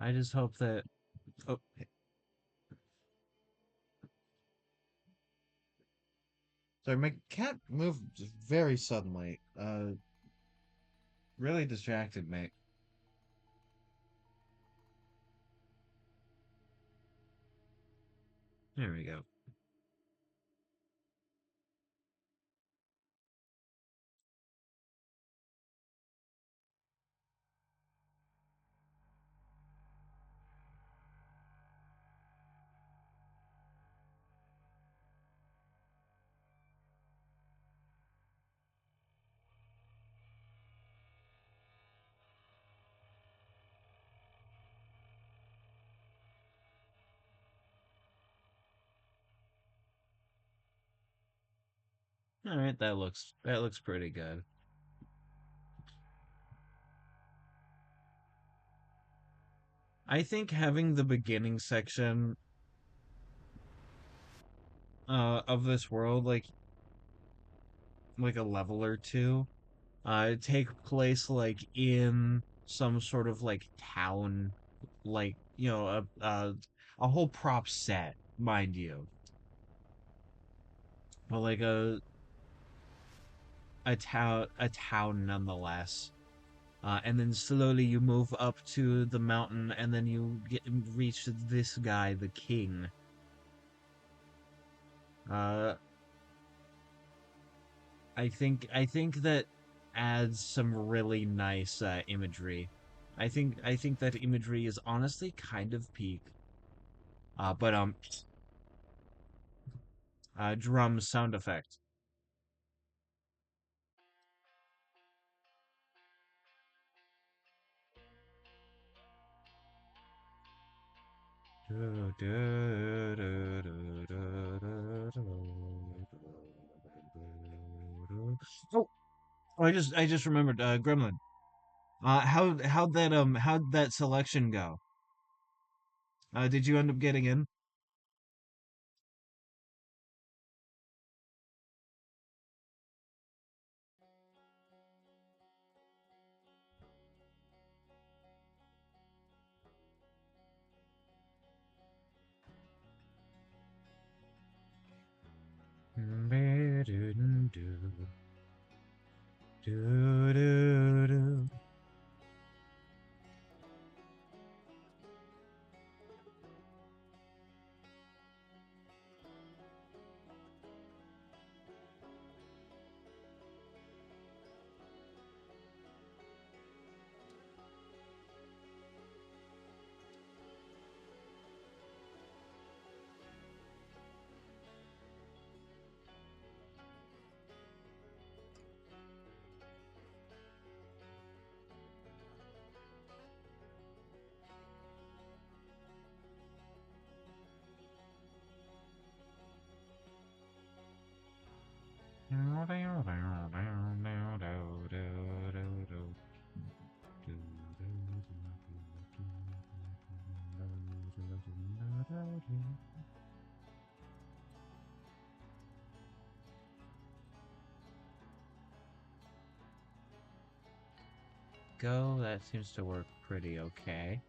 [SPEAKER 1] I just hope that. Oh, sorry, my cat moved very suddenly. Really distracted me. There we go. All right, that looks pretty good. I think having the beginning section of this world like a level or two take place like in some sort of like town, like a whole prop set, mind you, but like a town nonetheless. And then slowly you move up to the mountain, and then you reach this guy, the king. uh I think that adds some really nice imagery. I think that imagery is honestly kind of peak. But
[SPEAKER 2] drum sound effect. Oh, I just remembered Gremlin. How'd that selection go? Did you end up getting in? Go. That seems to work pretty okay.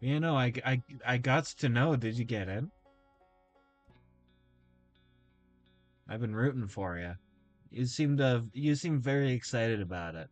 [SPEAKER 2] You know, I got to know. Did you get in? I've been rooting for you. You seem very excited about it.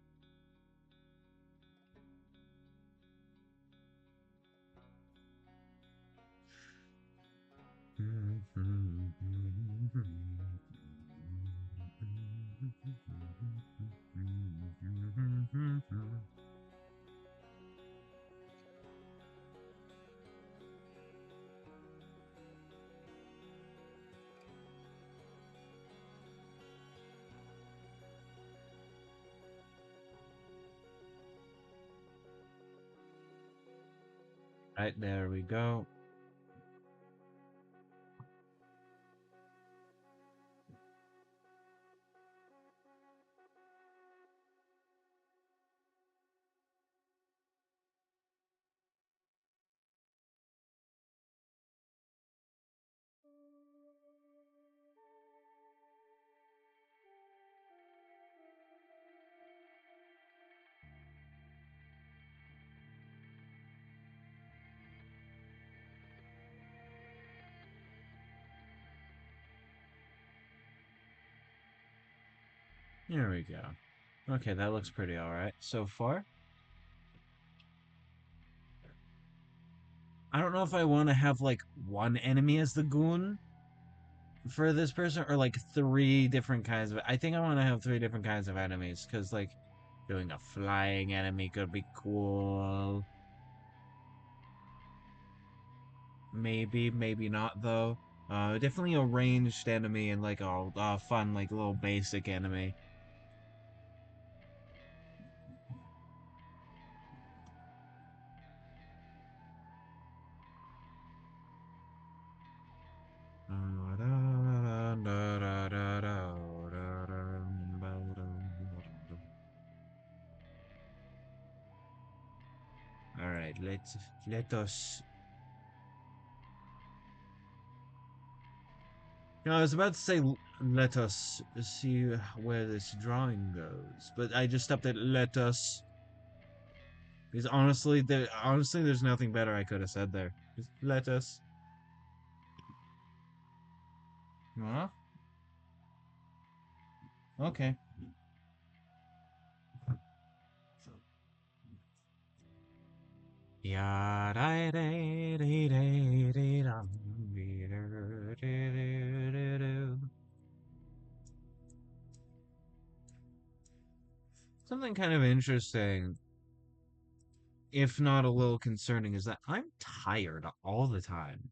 [SPEAKER 2] Right, there we go. There we go. Okay, that looks pretty alright so far. I don't know if I want to have like one enemy as the goon for this person or like three different kinds of. I think I want to have three different kinds of enemies because like doing a flying enemy could be cool. Maybe, maybe not though. Definitely a ranged enemy and like a fun like little basic enemy. All right, let us. No, I was about to say let us see where this drawing goes, but I just stopped at let us because honestly, there's nothing better I could have said there. Just let us. Huh? Okay. Yeah, something kind of interesting if not a little concerning, is that I'm tired all the time.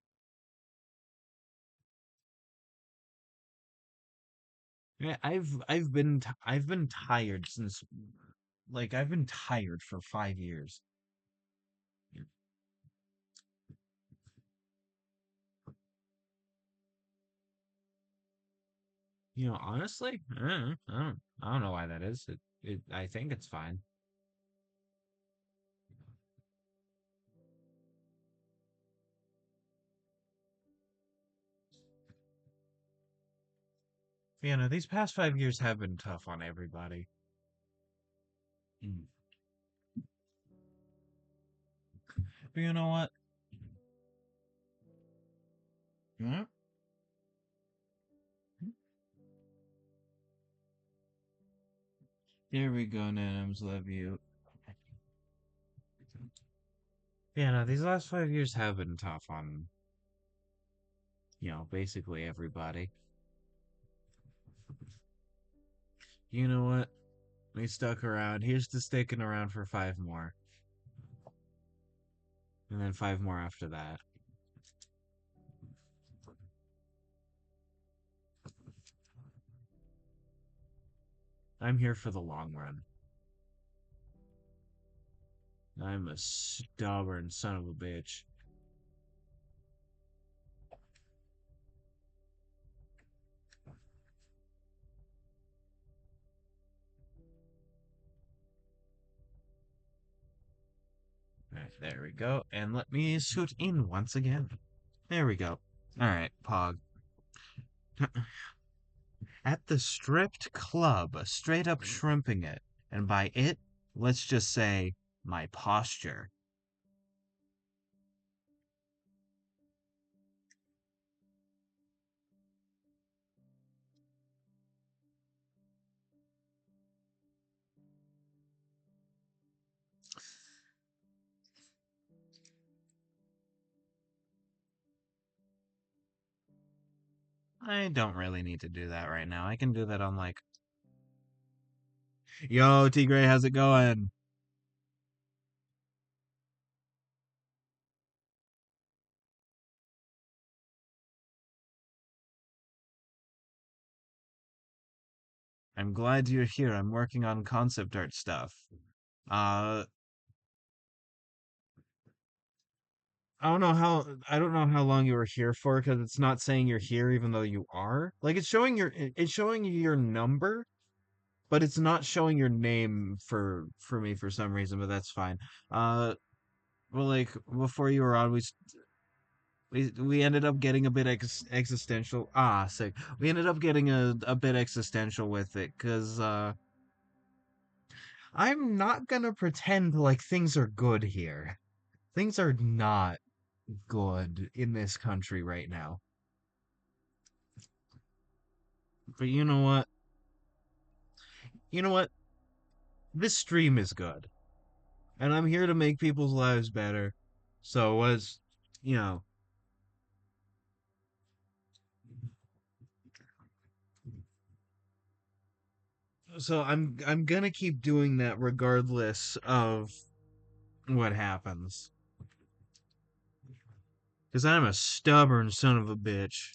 [SPEAKER 2] Yeah, I've been tired since like I've been tired for 5 years. You know, honestly, I don't know why that is. I think it's fine. You know, these past 5 years have been tough on everybody. Mm. But you know what? Yeah. There we go, Nanims. Love you. Yeah, no, these last 5 years have been tough on, basically everybody. You know what? We stuck around. Here's to sticking around for five more. And then five more after that. I'm here for the long run. I'm a stubborn son of a bitch. Alright, there we go. And let me shoot in once again. There we go. Alright, Pog. At the stripped club, straight up shrimping it. And by it, let's just say my posture. I don't really need to do that right now. I can do that on like, yo, T Gray, how's it going? I'm glad you're here. I'm working on concept art stuff. Uh, I don't know how long you were here for because it's not saying you're here even though you are. Like it's showing you your number, but it's not showing your name for me for some reason, but that's fine. Uh, well, like before you were on, we ended up getting a bit existential. Ah, sick. We ended up getting a bit existential with it because I'm not gonna pretend like things are good here. Things are not good in this country right now. But you know what? You know what? This stream is good, and I'm here to make people's lives better. So as you know, so I'm gonna keep doing that regardless of what happens. Because I'm a stubborn son of a bitch.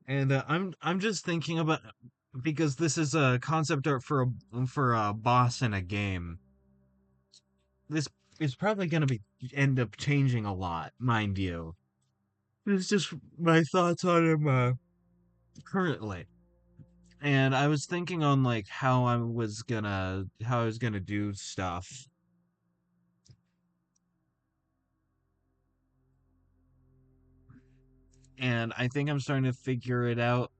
[SPEAKER 2] And I'm just thinking about because this is a concept art for a boss in a game. This is probably going to be end up changing a lot, mind you. It's just my thoughts on him currently. And I was thinking on like how I was gonna do stuff. And I think I'm starting to figure it out.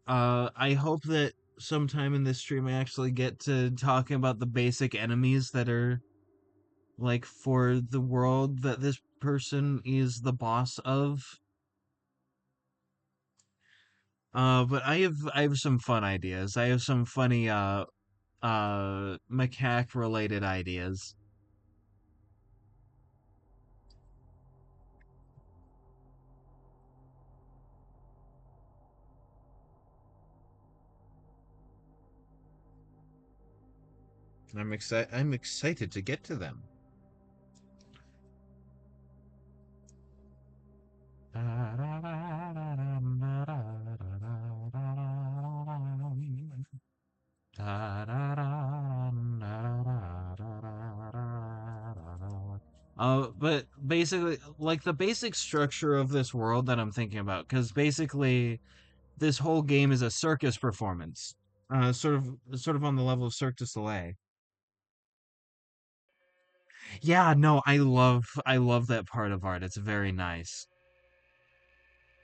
[SPEAKER 2] I hope that sometime in this stream I actually get to talking about the basic enemies that are like for the world that this person is the boss of. But I have some fun ideas. I have some funny macaque related ideas.
[SPEAKER 1] I'm excited to get to them. But basically, like the basic structure of this world that I'm thinking about, because basically this whole game is a circus performance, sort of on the level of Cirque du Soleil. Yeah, no, I love that part of art. It's very nice.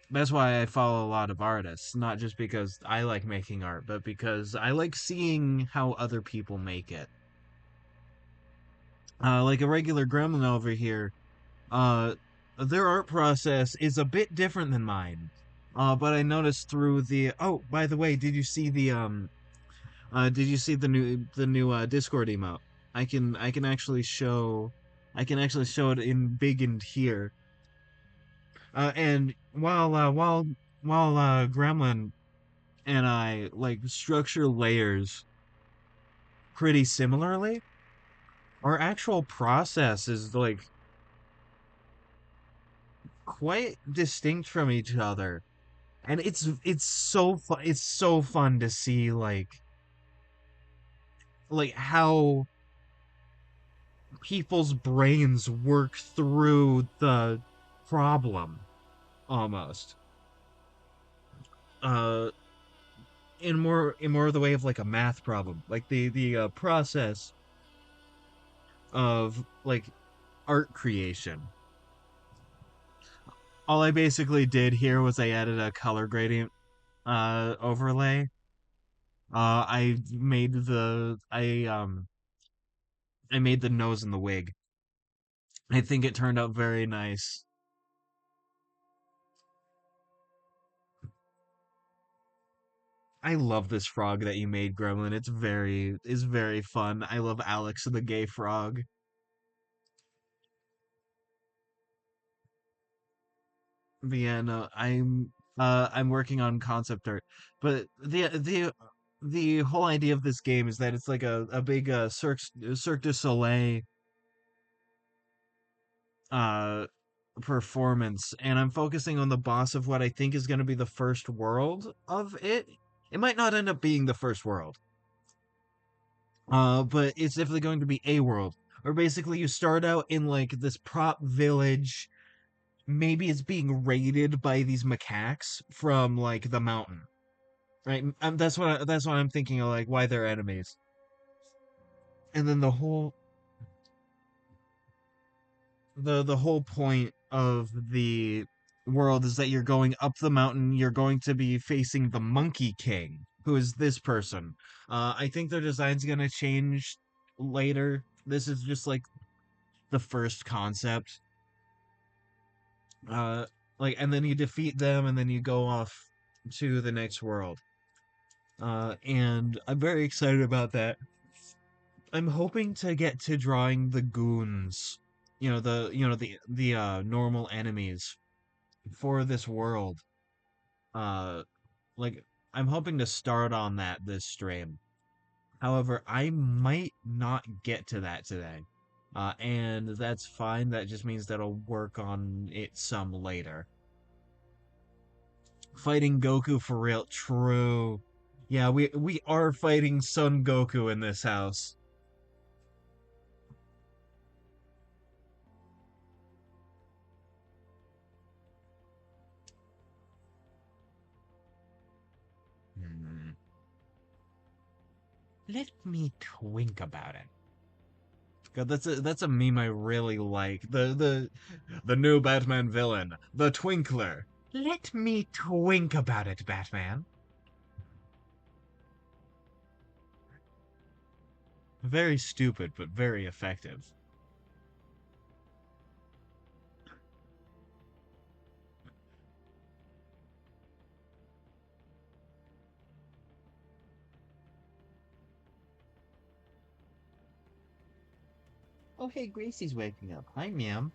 [SPEAKER 1] That's why I follow a lot of artists, not just because I like making art, but because I like seeing how other people make it. Like a regular gremlin over here, uh, their art process is a bit different than mine. But I noticed through the oh, by the way, did you see the new Discord emote? I can actually show it in big and here. And while Gremlin and I like structure layers pretty similarly, our actual process is like quite distinct from each other. And it's so fun to see like how people's brains work through the problem almost. Uh in more of the way of like a math problem. Like the process of like art creation. All I basically did here was I added a color gradient overlay. I made the nose and the wig. I think it turned out very nice. I love this frog that you made, Gremlin. It's very fun. I love Alex the gay frog. But yeah, no, I'm working on concept art. But the whole idea of this game is that it's like a big Cirque du Soleil uh performance, and I'm focusing on the boss of what I think is going to be the first world of it. It might not end up being the first world, but it's definitely going to be a world. Or basically, you start out in like this prop village. Maybe it's being raided by these macaques from like the mountain, right? That's what I'm thinking of, like why they're enemies. And then the whole point of the world is that you're going up the mountain. You're going to be facing the Monkey King, who is this person. I think their design's gonna change later. This is just like the first concept. Uh, and then you defeat them, and then you go off to the next world. And I'm very excited about that. I'm hoping to get to drawing the goons, the normal enemies for this world. Uh, like I'm hoping to start on that this stream. However, I might not get to that today. And that's fine. That just means that I'll work on it some later. Fighting Goku for real. True. Yeah, we are fighting Son Goku in this house. Hmm. Let me twink about it. God, that's a meme I really like. The new Batman villain, the Twinkler. Let me twink about it, Batman. Very stupid, but very effective. Oh, hey, Gracie's waking up. Hi, ma'am.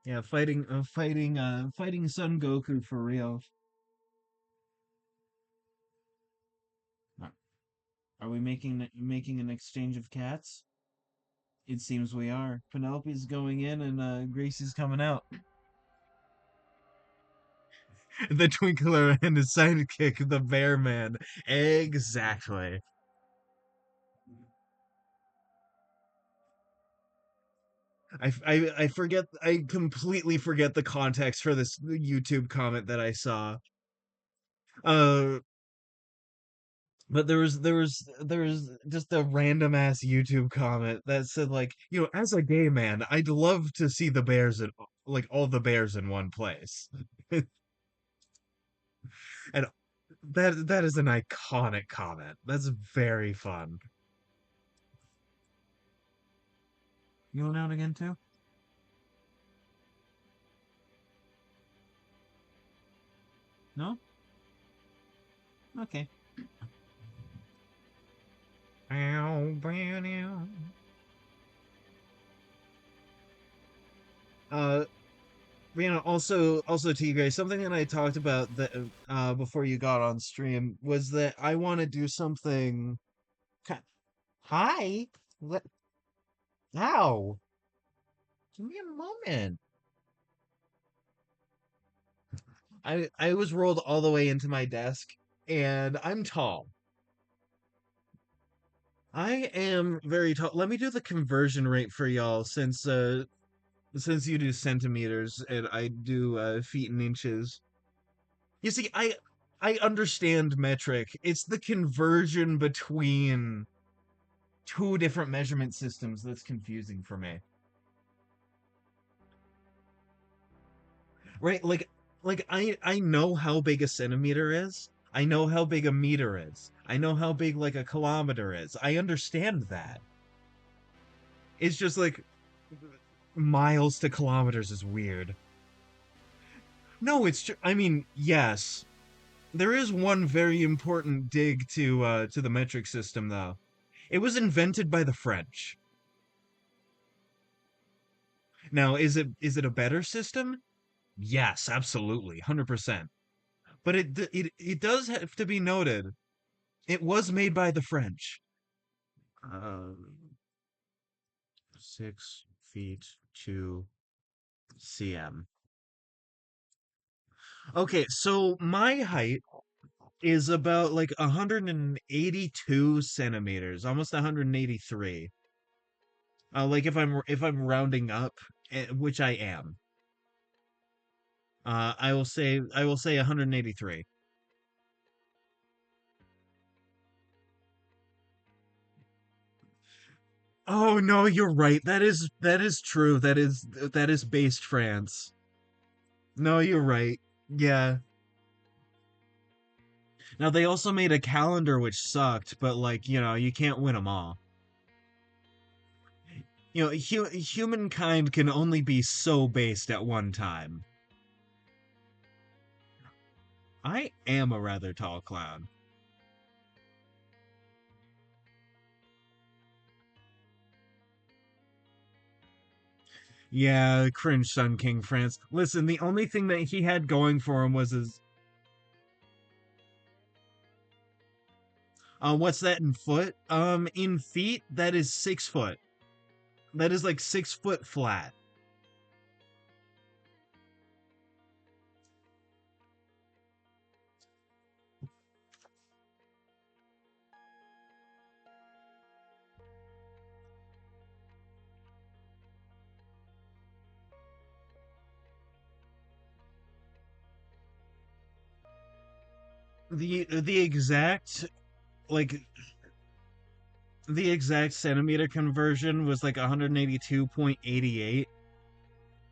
[SPEAKER 2] Yeah, fighting Son Goku for real. Are are we making an exchange of cats? It seems we are. Penelope's going in and Gracie's coming out. The Twinkler and his sidekick, the Bear Man. Exactly. I forget. I completely forget the context for this YouTube comment that I saw. Uh, but there was just a random ass YouTube comment that said like, as a gay man, I'd love to see the bears in like all the bears in one place. And that is an iconic comment. That's very fun. You going out again too? No? Okay. Uh, also Tigray, something that I talked about that before you got on stream was that I want to do something. ki- Hi, what? Ow! Give me a moment. I was rolled all the way into my desk, and I'm tall. I am very tall. Let me do the conversion rate for y'all, since you do centimeters and I do feet and inches. You see, I understand metric. It's the conversion between two different measurement systems that's confusing for me. Right? Like I know how big a centimeter is. I know how big a meter is. I know how big like a kilometer is. I understand that. It's just like miles to kilometers is weird. No, I mean, yes. There is one very important dig to the metric system though. It was invented by the French. Now, is it a better system? Yes, absolutely, 100%. But it does have to be noted, it was made by the French. 6 feet 2 cm. Okay, so my height is about like 182 centimeters, almost 183. Like if I'm rounding up, which I am. I will say 183. Oh no, you're right. That is true. That is based France. No, you're right. Yeah. Now they also made a calendar which sucked, but like, you can't win them all. Humankind can only be so based at one time. I am a rather tall clown. Yeah, cringe Sun King France. Listen, the only thing that he had going for him was his what's that in foot? In feet, that is 6 foot. That is like 6 foot flat. The exact like the exact centimeter conversion was like 182.88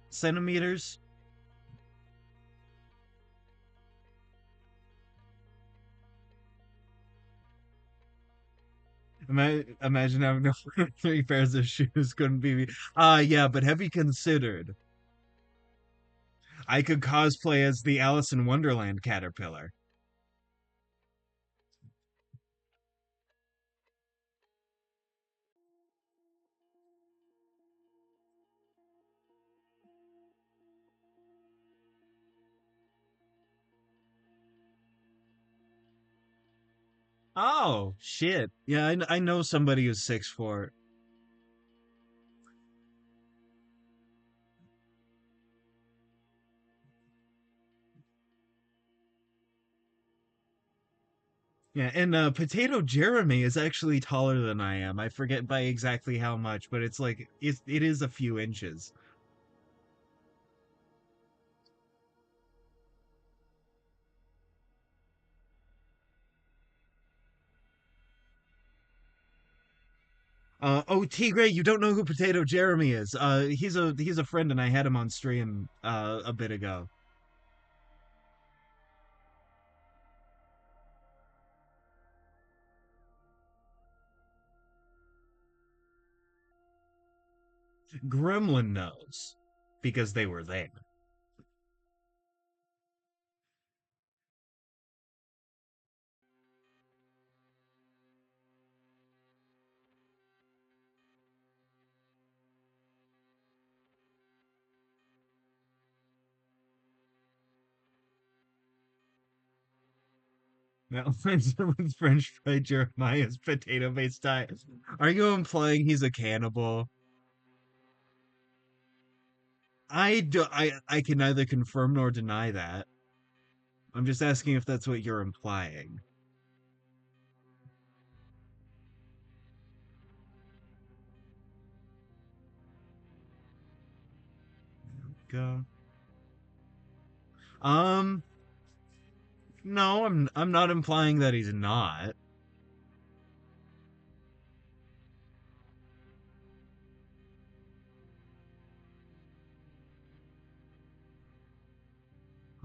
[SPEAKER 2] centimeters. Imagine having no 3 pairs of shoes couldn't be me. Yeah, but have you considered I could cosplay as the Alice in Wonderland caterpillar? Oh, shit. Yeah, I know somebody who's 6'4". Yeah, and Potato Jeremy is actually taller than I am. I forget by exactly how much, but it's like it is a few inches. Oh, Tigray, you don't know who Potato Jeremy is. He's a friend and I had him on stream a bit ago. Gremlin knows because they were there. Now, with French fried Jeremiah's potato-based diet. Are you implying he's a cannibal? I can neither confirm nor deny that. I'm just asking if that's what you're implying. Go. Um, no, I'm not implying that he's not.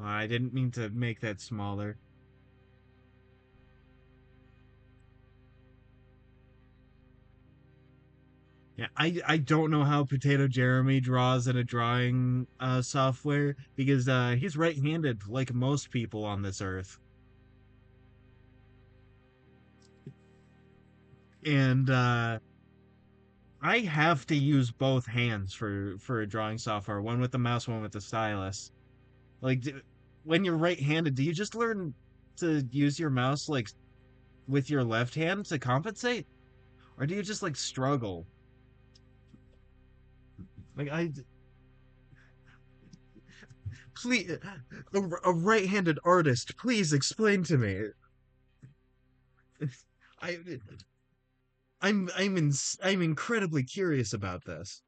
[SPEAKER 2] I didn't mean to make that smaller. Yeah, I don't know how Potato Jeremy draws in a drawing software because he's right-handed like most people on this earth. And I have to use both hands for a drawing software, one with the mouse, one with the stylus. Like when you're right-handed, do you just learn to use your mouse like with your left hand to compensate, or do you just like struggle? Like I please, a right-handed artist, please explain to me. I I'm incredibly curious about this.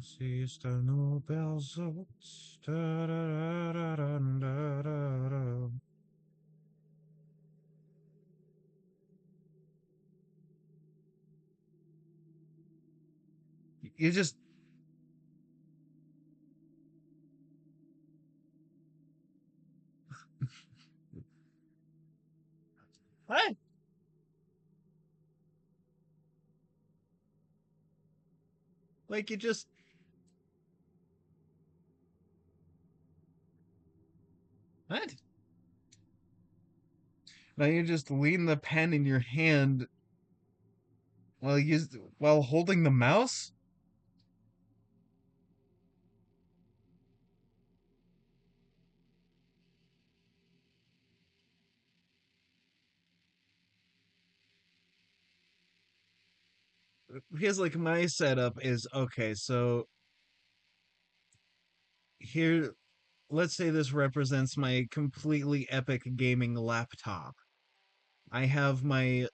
[SPEAKER 2] Siehst du nur Bells, da, da, da, da, da, da, da. You just what? Like you just what? Now you just lean the pen in your hand while holding the mouse? Because like my setup is okay, so here let's say this represents my completely epic gaming laptop. I have my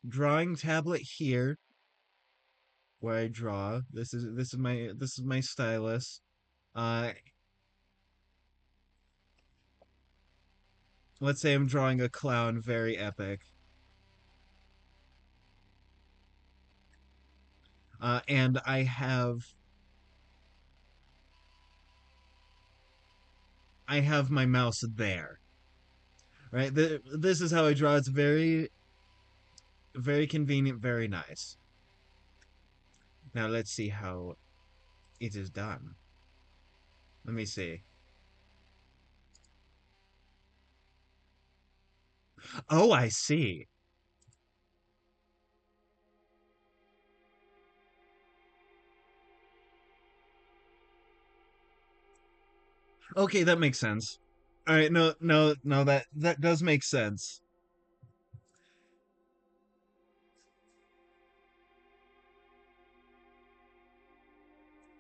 [SPEAKER 2] drawing tablet here where I draw. This is my stylus. Uh let's say I'm drawing a clown very epic. And I have my mouse there. Right? This is how I draw. It's very convenient, very nice. Now let's see how it is done. Let me see. Oh, I see. Okay, that makes sense. All right, no, no, no, that does make sense.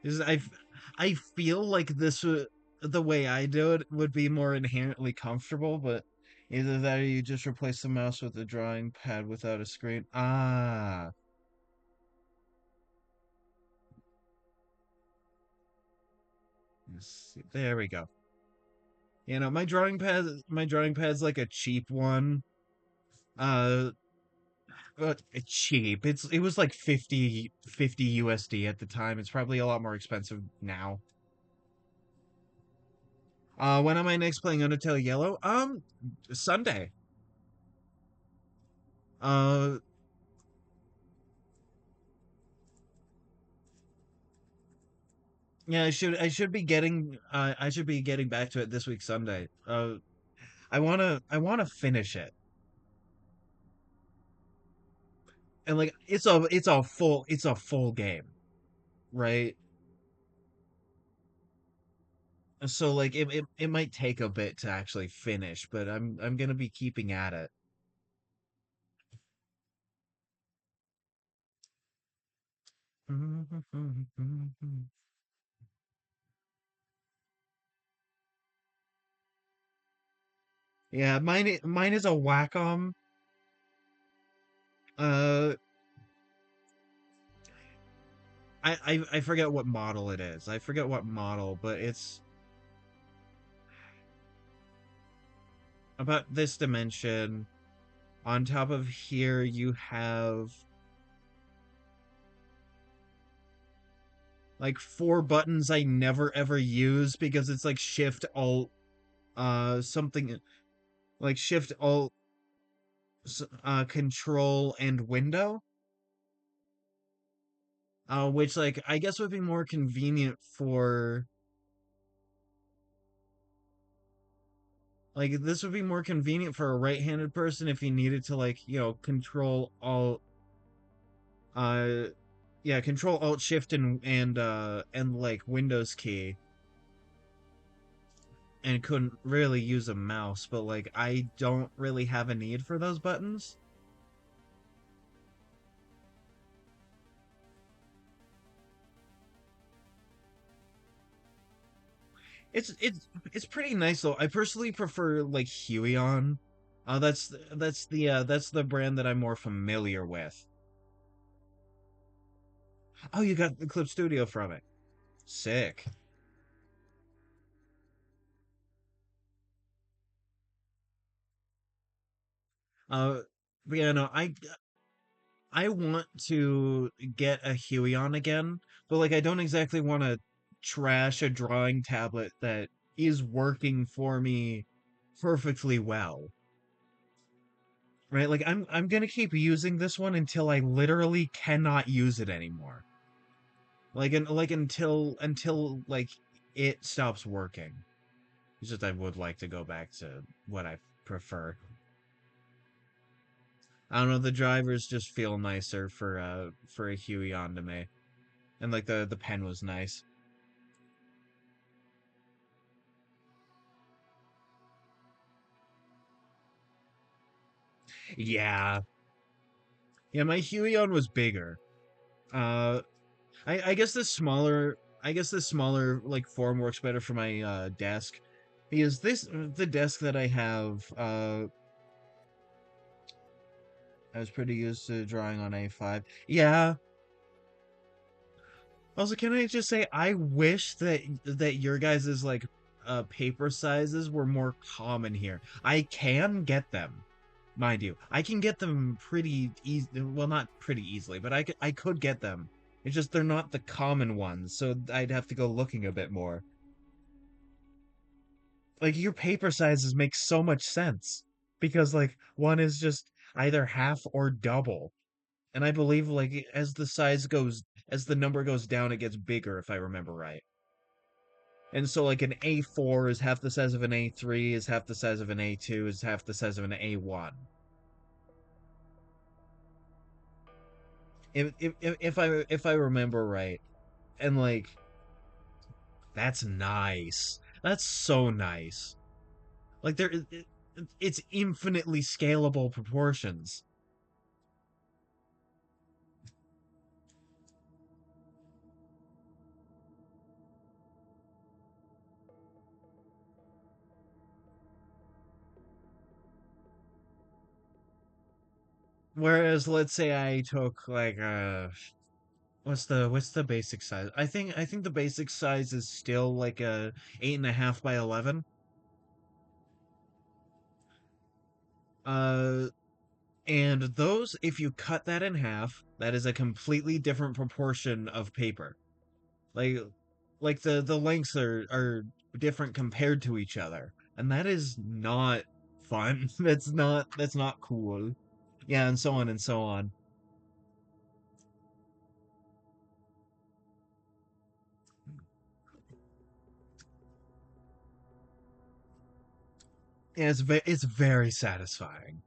[SPEAKER 2] 'Cause I feel like this would the way I do it would be more inherently comfortable, but either that or you just replace the mouse with a drawing pad without a screen. Ah, let's see. There we go. You know, my drawing pad's like a cheap one. Uh, but it's cheap. It was like 50 USD at the time. It's probably a lot more expensive now. When am I next playing Undertale Yellow? Sunday. Uh, yeah, I should be getting back to it this week Sunday. I wanna finish it. And like it's a full game, right? So like it might take a bit to actually finish, but I'm gonna be keeping at it. Yeah, mine is a Wacom. Uh, I forget what model it is. I forget what model, but it's about this dimension. On top of here, you have like four buttons I never ever use because it's like Shift Alt something like Shift Alt Control and Window, which like I guess would be more convenient for like this would be more convenient for a right-handed person if you needed to like, you know, Control Alt uh yeah, Control Alt Shift and like Windows key and couldn't really use a mouse, but like I don't really have a need for those buttons. It's pretty nice though. I personally prefer like Huion. That's the brand that I'm more familiar with. Oh, you got the Clip Studio from it. Sick. Uh, but yeah, no, I want to get a Huion again, but like I don't exactly want to trash a drawing tablet that is working for me perfectly well. Right? Like I'm gonna keep using this one until I literally cannot use it anymore. Like until like it stops working. It's just I would like to go back to what I prefer. I don't know, the drivers just feel nicer for a Huion to me. And like the pen was nice. Yeah. Yeah, my Huion was bigger. Uh I guess this smaller like form works better for my desk. Because this the desk that I have I was pretty used to drawing on A5. Yeah. Also, can I just say I wish that your guys's like paper sizes were more common here. I can get them, mind you. I can get them pretty easy. Well, not pretty easily, but I could get them. It's just they're not the common ones, so I'd have to go looking a bit more. Like your paper sizes make so much sense because like one is just either half or double. And I believe like as the number goes down, it gets bigger if I remember right. And so like an A4 is half the size of an A3, is half the size of an A2, is half the size of an A1. If I remember right. And like that's nice. That's so nice. Like it's infinitely scalable proportions. Whereas let's say I took like what's the basic size? I think the basic size is still like a 8.5 by 11. Uh and those, if you cut that in half, that is a completely different proportion of paper. Like the lengths are different compared to each other. And that is not fun. That's not cool. Yeah, and so on and so on. Yeah, it's very satisfying.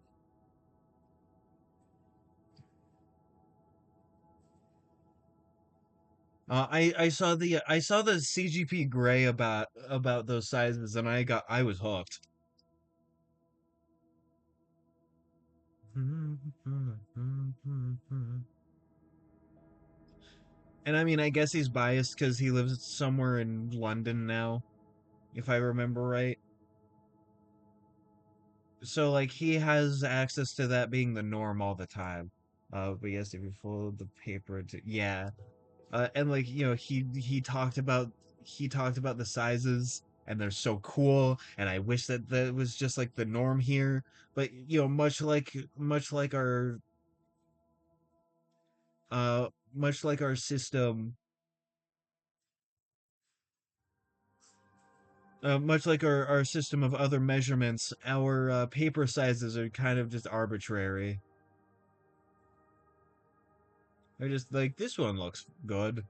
[SPEAKER 2] I saw the CGP gray about those sizes, and I was hooked. And I mean, I guess he's biased because he lives somewhere in London now, if I remember right. So like he has access to that being the norm all the time. But yes, if you fold the paper to yeah, and like he talked about the sizes and they're so cool, and I wish that was just like the norm here. But uh much like our system, much like our system of other measurements, our paper sizes are kind of just arbitrary. They're just like this one looks good,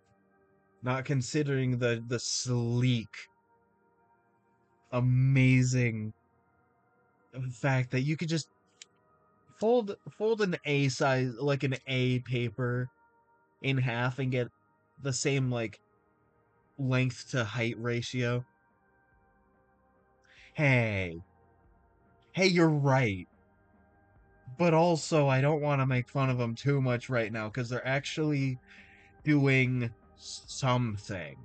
[SPEAKER 2] not considering the sleek, amazing fact that you could just fold an A size, like an A paper, in half and get the same like length to height ratio. Hey, hey, you're right. But also, I don't want to make fun of them too much right now because they're actually doing something.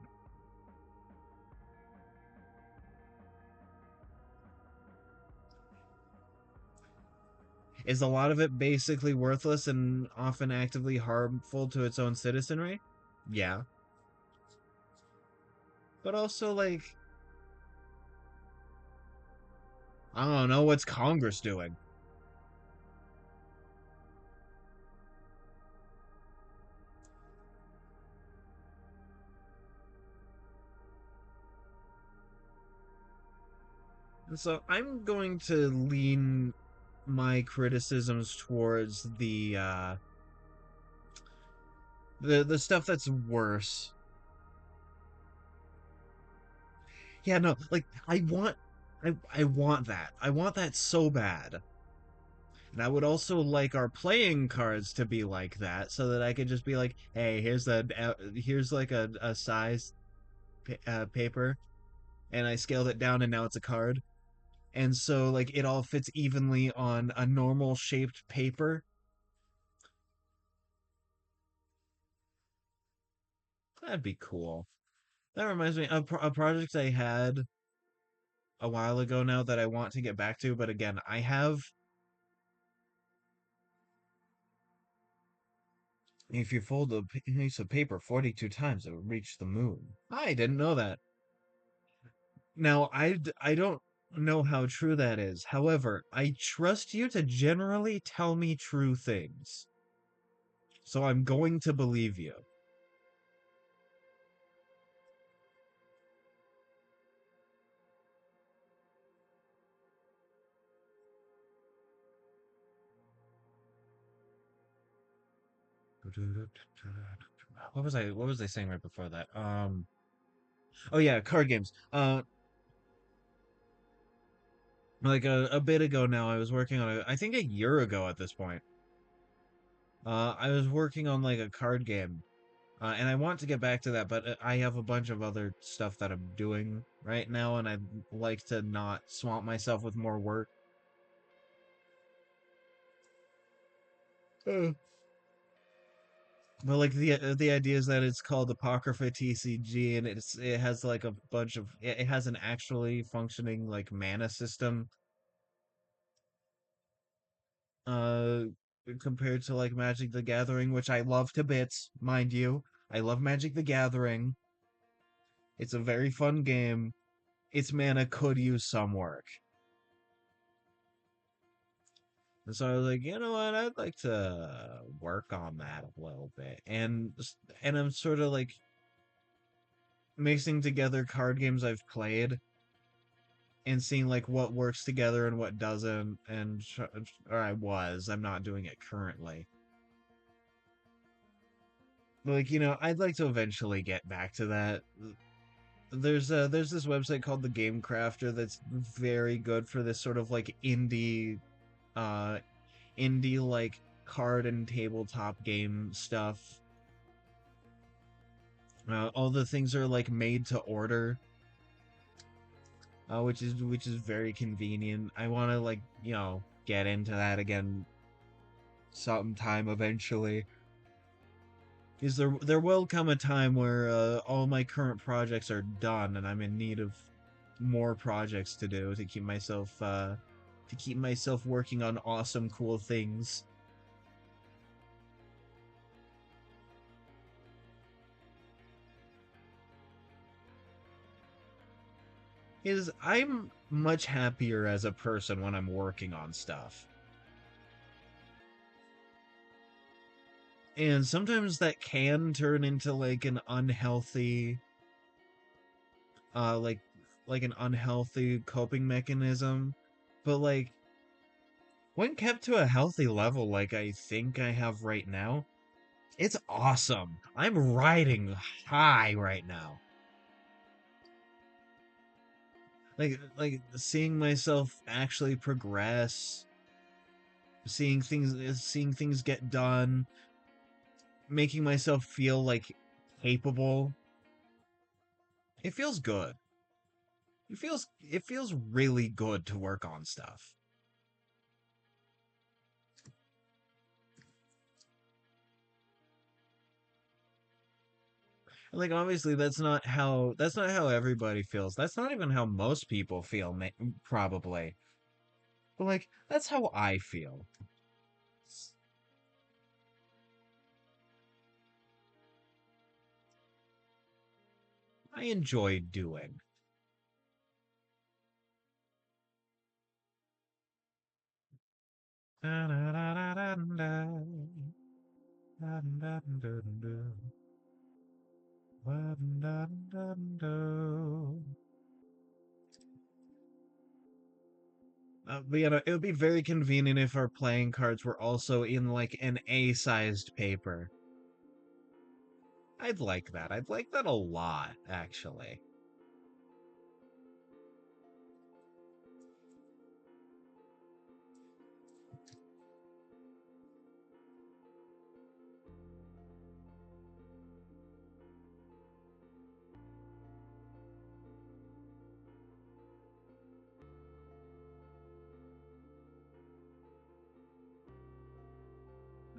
[SPEAKER 2] Is a lot of it basically worthless and often actively harmful to its own citizenry? Yeah. But also, like, I don't know, what's Congress doing? And so I'm going to lean my criticisms towards the stuff that's worse. Yeah, no, like I want that. I want that so bad. And I would also like our playing cards to be like that, so that I could just be like, "Hey, here's like a size paper, and I scaled it down, and now it's a card." And so like it all fits evenly on a normal shaped paper. That'd be cool. That reminds me of a project I had a while ago now that I want to get back to, but again, I have. If you fold a piece of paper 42 times, it will reach the moon. I didn't know that. Now, I don't know how true that is. However, I trust you to generally tell me true things. So I'm going to believe you. What was I saying right before that? Oh yeah, card games. Like a bit ago now, I was working on I think a year ago at this point. I was working on like a card game, and I want to get back to that, but I have a bunch of other stuff that I'm doing right now, and I'd like to not swamp myself with more work. Uh, But like the idea is that it's called Apocrypha TCG, and it has like a bunch of it has an actually functioning like mana system, uh, compared to like Magic the Gathering, which I love to bits, mind you. I love Magic the Gathering. It's a very fun game. Its mana could use some work. And so I was like, you know what? I'd like to work on that a little bit. And I'm sort of like mixing together card games I've played and seeing like what works together and what doesn't. Or I'm not doing it currently. But like, I'd like to eventually get back to that. There's this website called the Game Crafter that's very good for this sort of like uh indie like card and tabletop game stuff. All the things are like made to order, which is very convenient. I want to like get into that again sometime eventually. Is there will come a time where all my current projects are done and I'm in need of more projects to do to keep myself working on awesome cool things. Is I'm much happier as a person when I'm working on stuff. And sometimes that can turn into like an unhealthy uh like like an unhealthy coping mechanism. But like when kept to a healthy level like I think I have right now, it's awesome. I'm riding high right now. Like seeing myself actually progress, seeing things get done, making myself feel like capable. It feels good. It feels really good to work on stuff. Like obviously that's not how everybody feels. That's not even how most people feel probably. But like that's how I feel. I enjoy doing. But it would be very convenient if our playing cards were also in like an A-sized paper. I'd like that. I'd like that a lot, actually.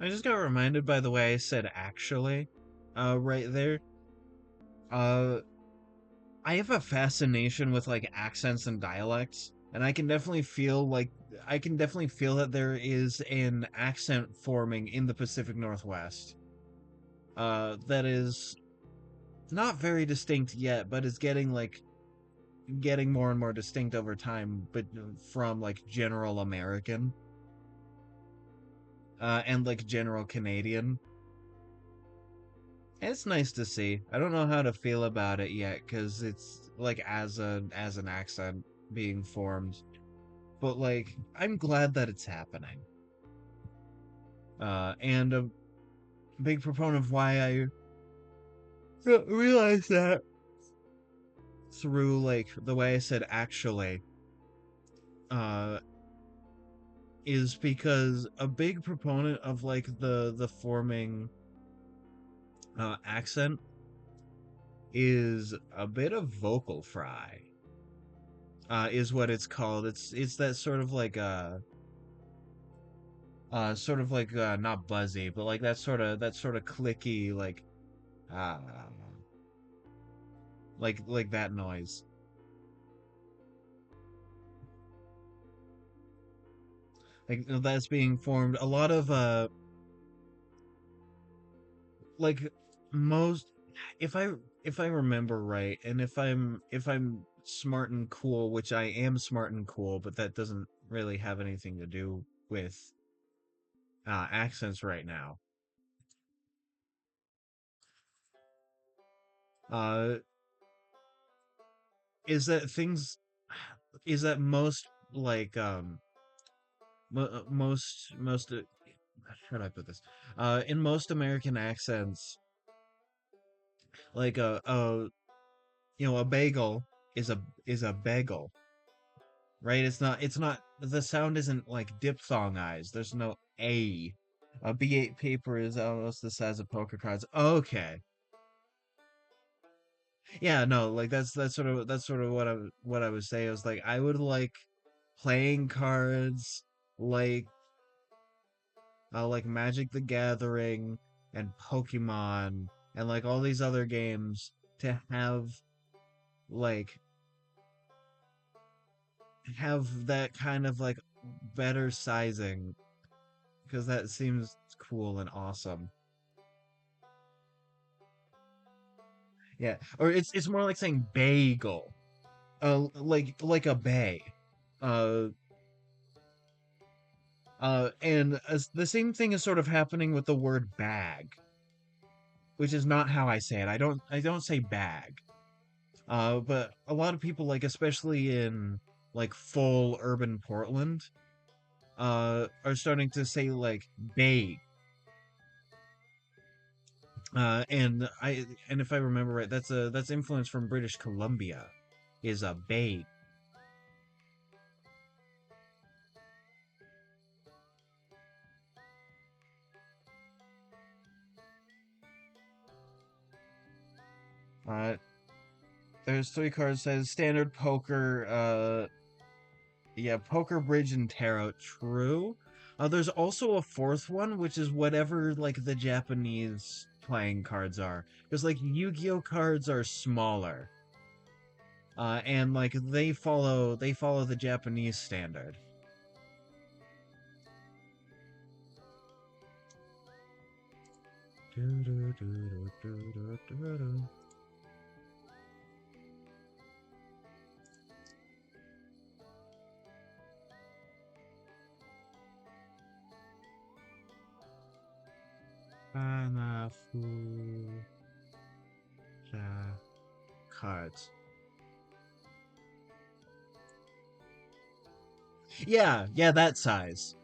[SPEAKER 2] I just got reminded by the way I said actually, right there. Uh, I have a fascination with like accents and dialects, and I can definitely feel that there is an accent forming in the Pacific Northwest. That is not very distinct yet, but is getting more and more distinct over time, but from like general American, and like general Canadian. It's nice to see. I don't know how to feel about it yet because it's like as an accent being formed, but like I'm glad that it's happening. And a big proponent of why I realize that.
[SPEAKER 1] through like the way I said actually uh is because a big proponent of like the forming accent is a bit of vocal fry. Is what it's called. It's that sort of like not buzzy, but like that sort of clicky uh like that noise. Like that's being formed. A lot of like most if I if I remember right, and if I'm smart and cool, which I am smart and cool, but that doesn't really have anything to do with accents right now. Uh, is that things is that most like most how do I put this? In most American accents, like a bagel is a bagel, right? It's not the sound isn't like diphthong eyes. There's no a. A B8 paper is almost the size of poker cards. Okay. Yeah, no, like that's sort of what I was saying. I was like I would like playing cards like like Magic the Gathering and Pokemon and like all these other games to like have that kind of like better sizing because that seems cool and awesome. Yeah, or it's more like saying bagel, like a bay, uh, and as the same thing is sort of happening with the word bag, which is not how I say it. I don't say bag. But a lot of people like, especially in like full urban Portland, are starting to say like bay. And if I remember right, that's influence from British Columbia, is a bay. Uh, there's three cards says standard poker, yeah, poker, bridge, and tarot. True. There's also a fourth one, which is whatever like the Japanese playing cards are. Because like Yu-Gi-Oh cards are smaller, and like they follow the Japanese standard. Hanafuda cards. Yeah, yeah, that size.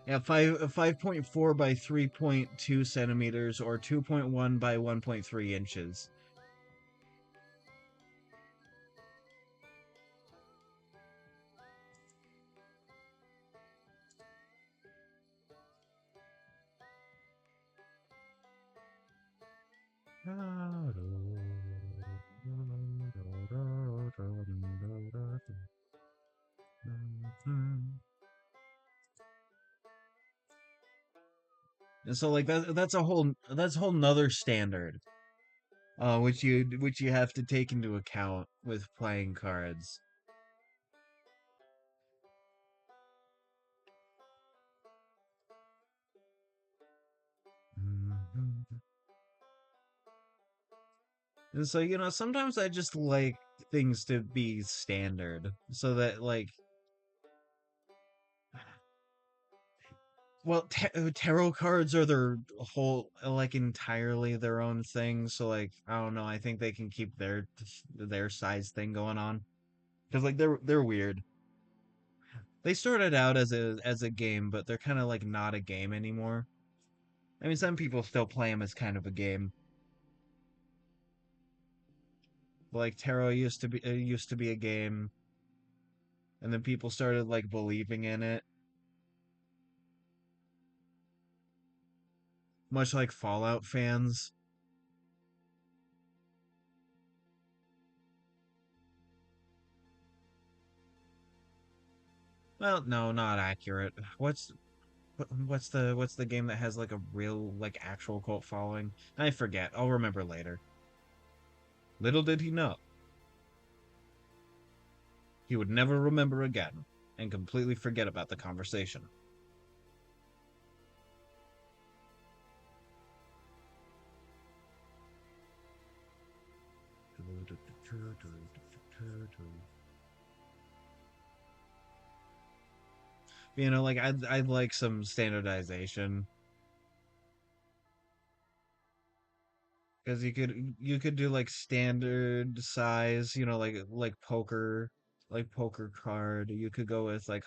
[SPEAKER 1] Yeah, 5.4 by 3.2 centimeters or 2.1 by 1.3 inches. And so like that's a whole nother standard, which you have to take into account with playing cards. And so, sometimes I just like things to be standard so that like well, tarot cards are their whole like entirely their own thing, so like I don't know, I think they can keep their size thing going on because like they're weird.
[SPEAKER 2] They started out as a game, but they're kind of like not a game anymore. I mean, some people still play them as kind of a game. Like tarot used to be a game, and then people started like believing in it, much like Fallout fans. Well, no, not accurate. What's the game that has like a real like actual cult following? I forget. I'll remember later. Little did he know, he would never remember again and completely forget about the conversation. You know, like I'd like some standardization because you could do like standard size, you know, like poker card. You could go with like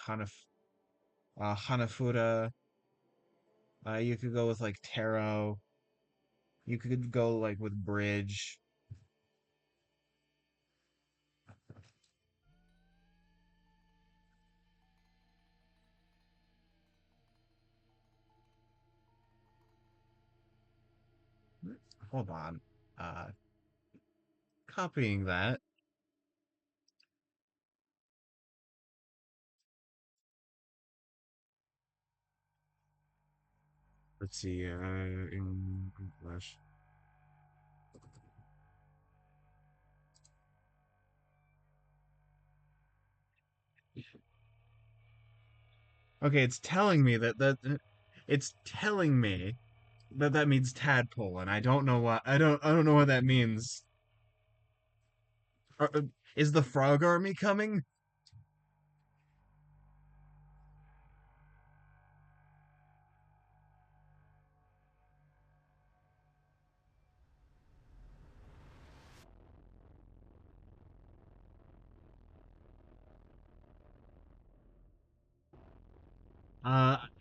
[SPEAKER 2] Hanafuda. You could go with like tarot. You could go like with bridge. Hold on. Uh, copying that. Let's see. In English. Okay, it's telling me that that means tadpole, and I don't know what I don't know what that means. Are, is the frog army coming?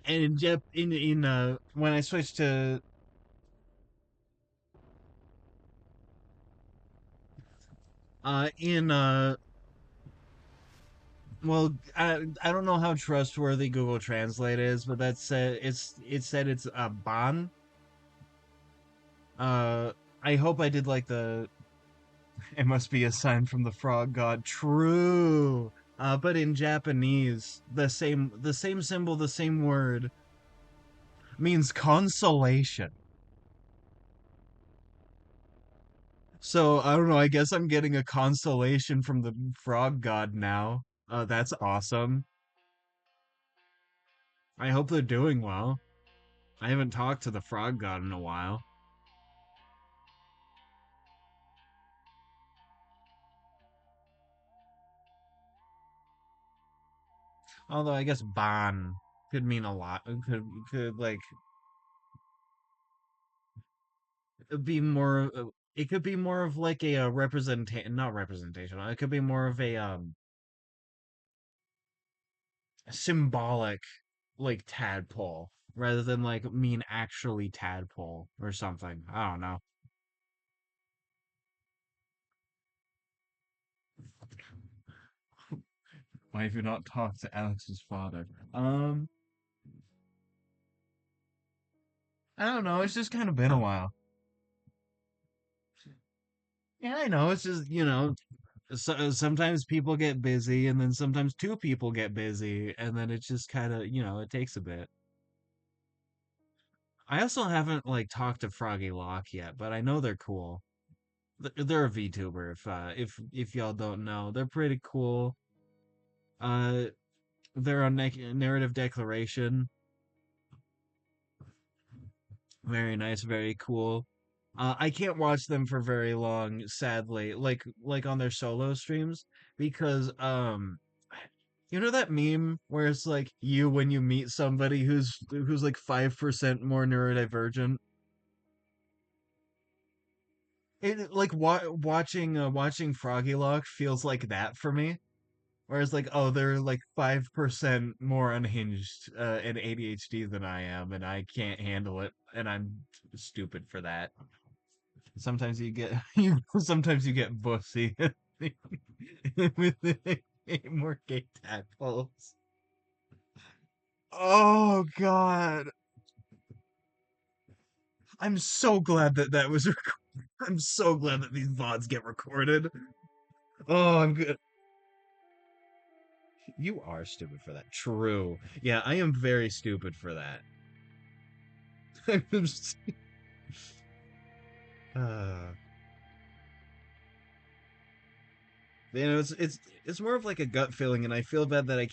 [SPEAKER 2] And in when I switched to in well, I don't know how trustworthy Google Translate is, but that said it said it's a ban. Uh, I hope I did like the. It must be a sign from the frog god. True. But in Japanese, the same symbol, the same word means consolation. So I don't know. I guess I'm getting a consolation from the frog god now. That's awesome. I hope they're doing well. I haven't talked to the frog god in a while. Although I guess ban could mean a lot. Could like be more. It could be more of like a, representation, not representation. It could be more of a symbolic, like tadpole, rather than like mean actually tadpole or something. I don't know. Why have you not talked to Alex's father? Um, I don't know. It's just kind of been a while. Yeah, I know. It's just, sometimes people get busy, and then sometimes two people get busy, and then it's just kind of, it takes a bit. I also haven't like talked to Froggy Lock yet, but I know they're cool. They're a VTuber. If y'all don't know, they're pretty cool. Uh, they're on Narrative Declaration. Very nice, very cool. I can't watch them for very long, sadly. Like on their solo streams, because you know that meme where it's like you when you meet somebody who's like 5% more neurodivergent. It like watching Froggy Lock feels like that for me, Whereas like, oh, they're like 5% more unhinged and ADHD than I am, and I can't handle it, and I'm stupid for that. Sometimes you get sometimes you get bussy with more gay tadpoles. Oh God. I'm so glad that that was I'm so glad that these VODs get recorded. Oh, I'm good. You are stupid for that. True. Yeah, I am very stupid for that. I'm just- uh, it's more of like a gut feeling, and I feel bad that I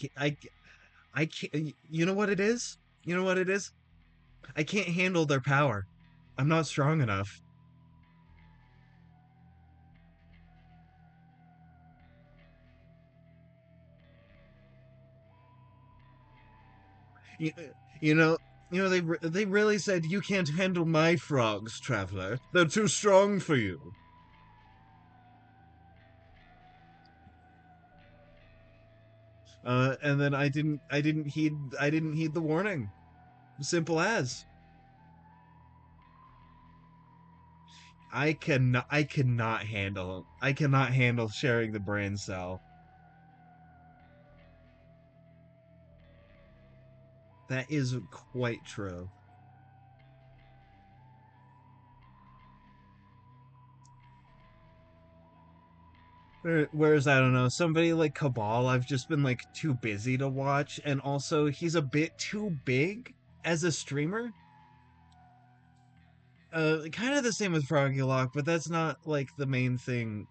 [SPEAKER 2] can't. You know what it is? You know what it is? I can't handle their power. I'm not strong enough. You, you know, they really said you can't handle my frogs, traveler. They're too strong for you. And then I didn't heed the warning. Simple as. I cannot handle sharing the brain cell. That is quite true. Whereas I don't know, somebody like Cabal, I've just been like too busy to watch, and also he's a bit too big as a streamer. Kind of the same with Froggy Lock, but that's not like the main thing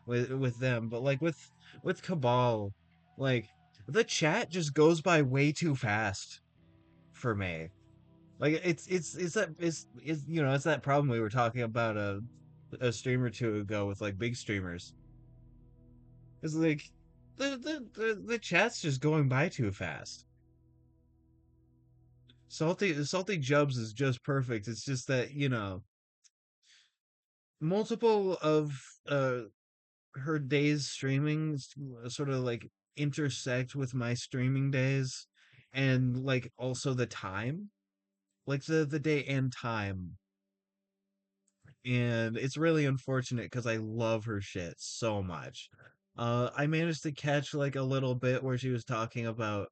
[SPEAKER 2] with them. But like with Cabal, like the chat just goes by way too fast for me. Like it's that it's you know it's that problem we were talking about a stream or two ago with like big streamers. It's like the chat's just going by too fast. Salty Jubs is just perfect. It's just that multiple of uh her days streaming sort of like intersect with my streaming days, and like also the time, like the day and time, and it's really unfortunate because I love her shit so much. I managed to catch like a little bit where she was talking about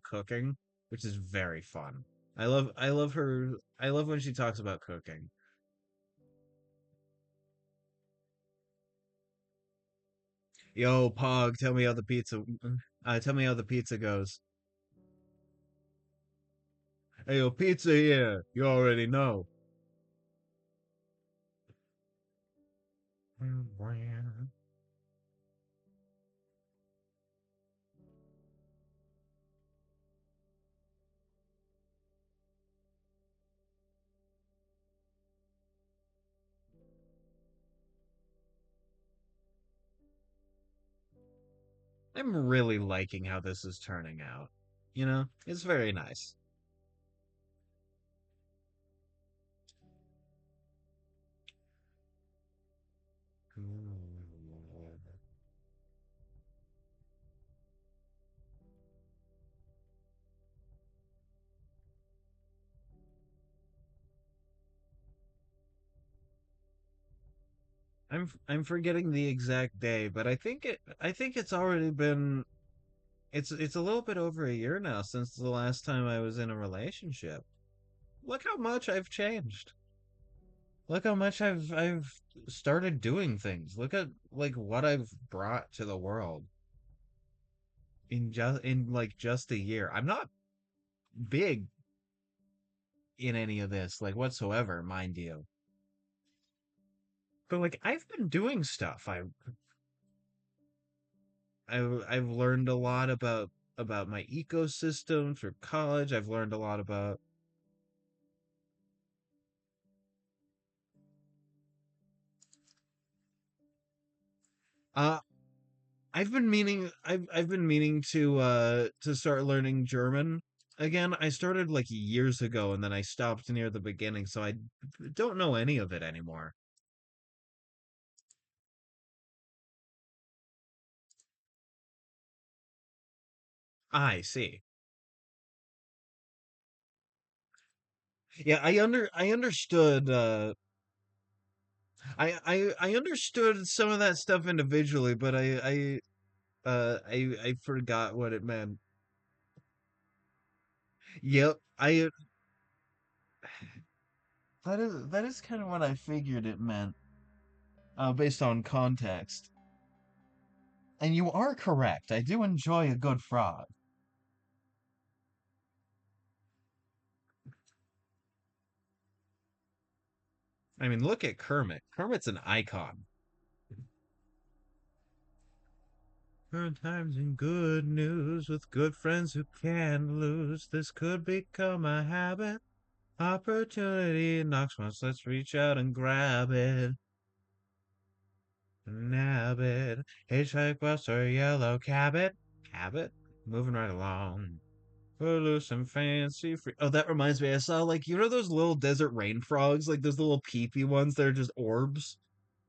[SPEAKER 2] cooking, which is very fun. I love when she talks about cooking. Yo, Pog, tell me how the pizza goes. Hey, yo, pizza here. You already know. I'm really liking how this is turning out. It's very nice. I'm forgetting the exact day, but I think it's already been it's a little bit over a year now since the last time I was in a relationship. Look how much I've changed. Look how much I've started doing things. Look at like what I've brought to the world in like just a year. I'm not big in any of this like whatsoever, mind you. But like I've been doing stuff. I've learned a lot about my ecosystem through college. I've learned a lot about uh I've been meaning to start learning German again. I started like years ago and then I stopped near the beginning, so I don't know any of it anymore.
[SPEAKER 1] I see. Yeah, I understood I understood some of that stuff individually, but I forgot what it meant. Yep, I that is kind of what I figured it meant, based on context. And you are correct. I do enjoy a good frog. I mean, look at Kermit. Kermit's an icon. Good times and good news with good friends who can lose. This could become a habit. Opportunity knocks once. Let's reach out and grab it. Nab it. Hitchhike bus or yellow cabot. Cabot? Moving right along. Footloose and fancy free. Oh, that reminds me. I saw, like, you know those little desert rain frogs? Like those little peepee ones that are just orbs?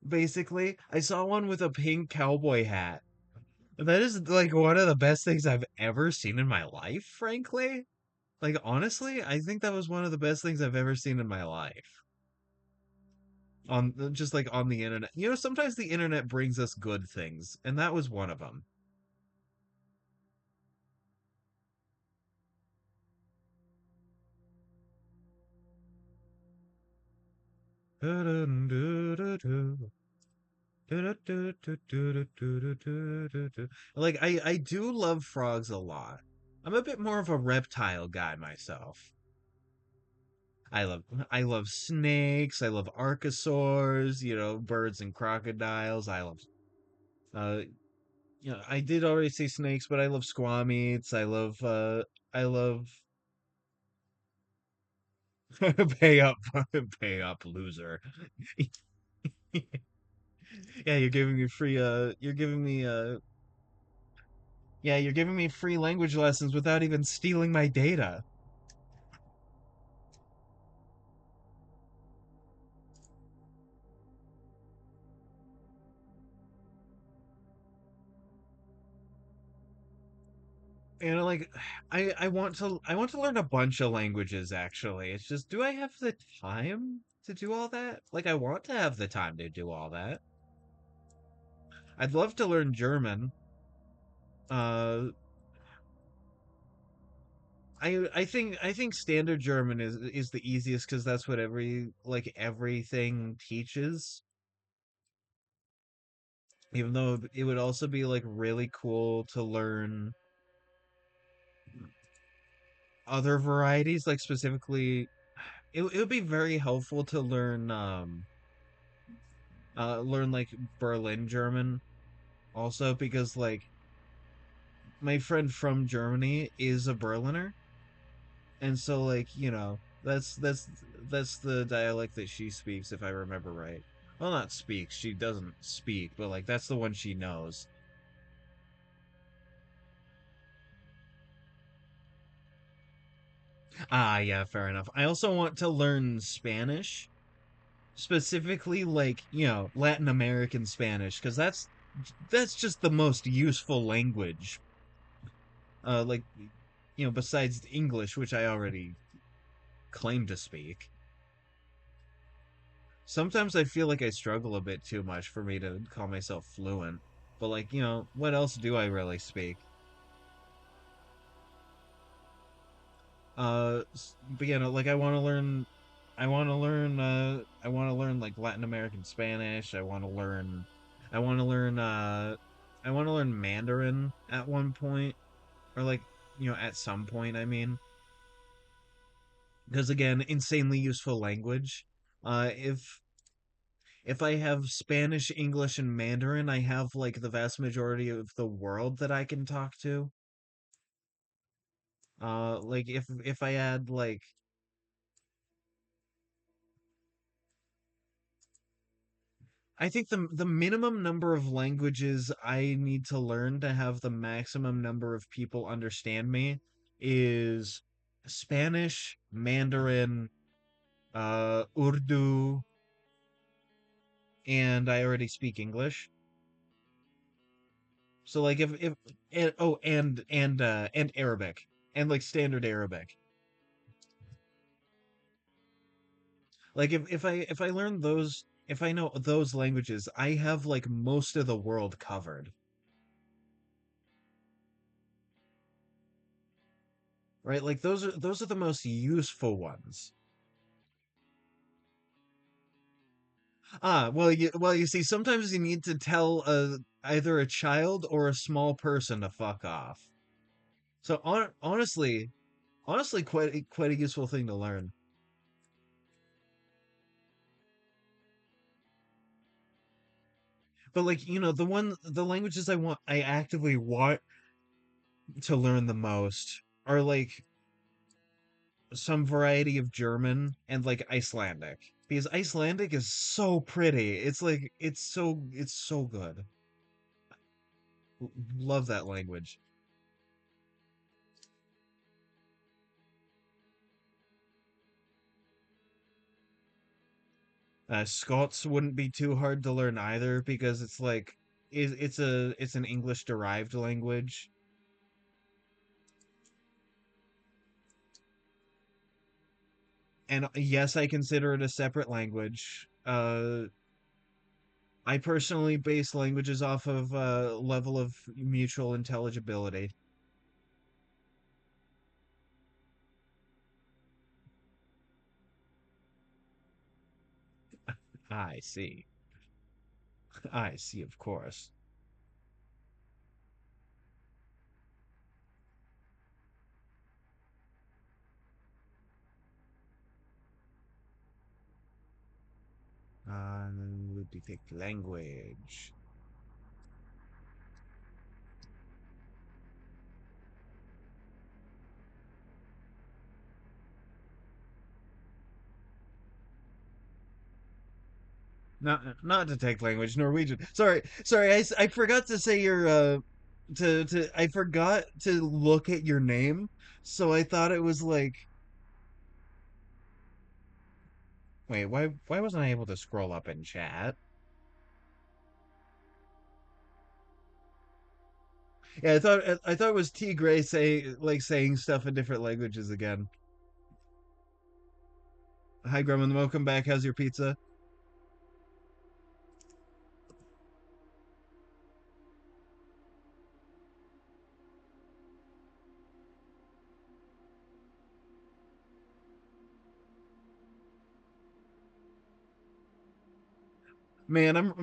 [SPEAKER 1] Basically. I saw one with a pink cowboy hat. That is like one of the best things I've ever seen in my life, frankly. Like, honestly, I think that was one of the best things I've ever seen in my life. On just like on the internet. You know, sometimes the internet brings us good things, and that was one of them. Like I do love frogs a lot. I'm a bit more of a reptile guy myself. I love I love snakes, I love archosaurs, you know, birds and crocodiles. I love uh you know, I did already say snakes, but I love squamates. I love pay up pay up loser. Yeah, you're giving me free you're giving me yeah, you're giving me free language lessons without even stealing my data. You know, like I want to learn a bunch of languages actually. It's just, do I have the time to do all that? Like, I want to have the time to do all that. I'd love to learn German. Uh I think standard German is the easiest because that's what everything teaches. Even though it would also be like really cool to learn other varieties, like specifically it would be very helpful to learn like Berlin German also, because like my friend from Germany is a Berliner, and so like, you know, that's the dialect that she speaks, if I remember right. Well, not speaks, she doesn't speak, but like that's the one she knows. Ah, yeah, fair enough. I also want to learn Spanish, specifically like, you know, Latin American Spanish, because that's just the most useful language. Like, you know, besides English, which I already claim to speak. Sometimes I feel like I struggle a bit too much for me to call myself fluent. But like, you know, what else do I really speak? But you know, like I want to learn like Latin American Spanish. I want to learn I want to learn Mandarin at one point, or like, you know, at some point, I mean, because again, insanely useful language. If I have Spanish, English, and Mandarin, I have like the vast majority of the world that I can talk to. Like if I add like, I think the minimum number of languages I need to learn to have the maximum number of people understand me is Spanish, Mandarin, Urdu, and I already speak English.
[SPEAKER 2] So like if and oh and Arabic and like standard Arabic. Like if I learn those, if I know those languages, I have like most of the world covered. Right? Like those are the most useful ones. Well you see sometimes you need to tell either a child or a small person to fuck off. So honestly quite a useful thing to learn. But like, the languages I actively want to learn the most are like some variety of German and like Icelandic. Because Icelandic is so pretty. It's like it's so good. Love that language. Scots wouldn't be too hard to learn either because it's like it's an English derived language. And yes, I consider it a separate language. I personally base languages off of level of mutual intelligibility. I see. I see, of course. Would detect language. Not detect language. Norwegian. Sorry. I forgot to say your to I forgot to look at your name, so I thought it was like wait why wasn't I able to scroll up in chat? Yeah, I thought it was T Gray saying stuff in different languages again. Hi Grumman, welcome back. How's your pizza? I'm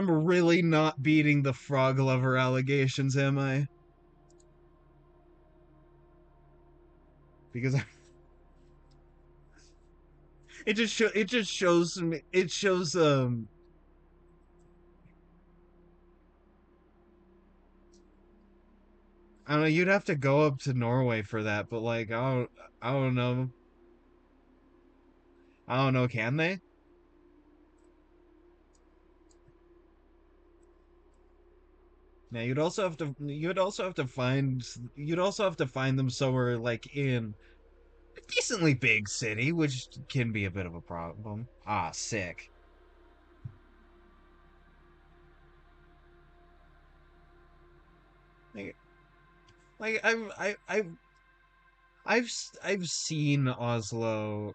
[SPEAKER 2] really not beating the frog lover allegations, am I? Because it just shows me it shows I don't know, you'd have to go up to Norway for that, but like I don't know. I don't know, can they? Yeah, you'd also have to find them somewhere like in a decently big city, which can be a bit of a problem. Ah, sick. Like, like I've seen Oslo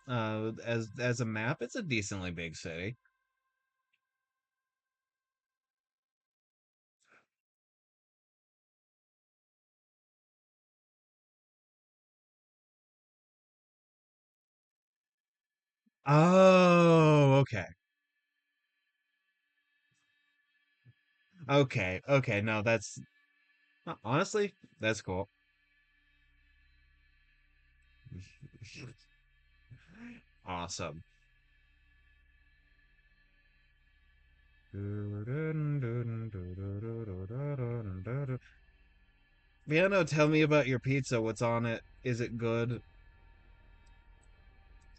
[SPEAKER 2] as a map. It's a decently big city. Oh, okay. Okay. No, that's honestly, that's cool. Awesome. Piano, tell me about your pizza. What's on it? Is it good?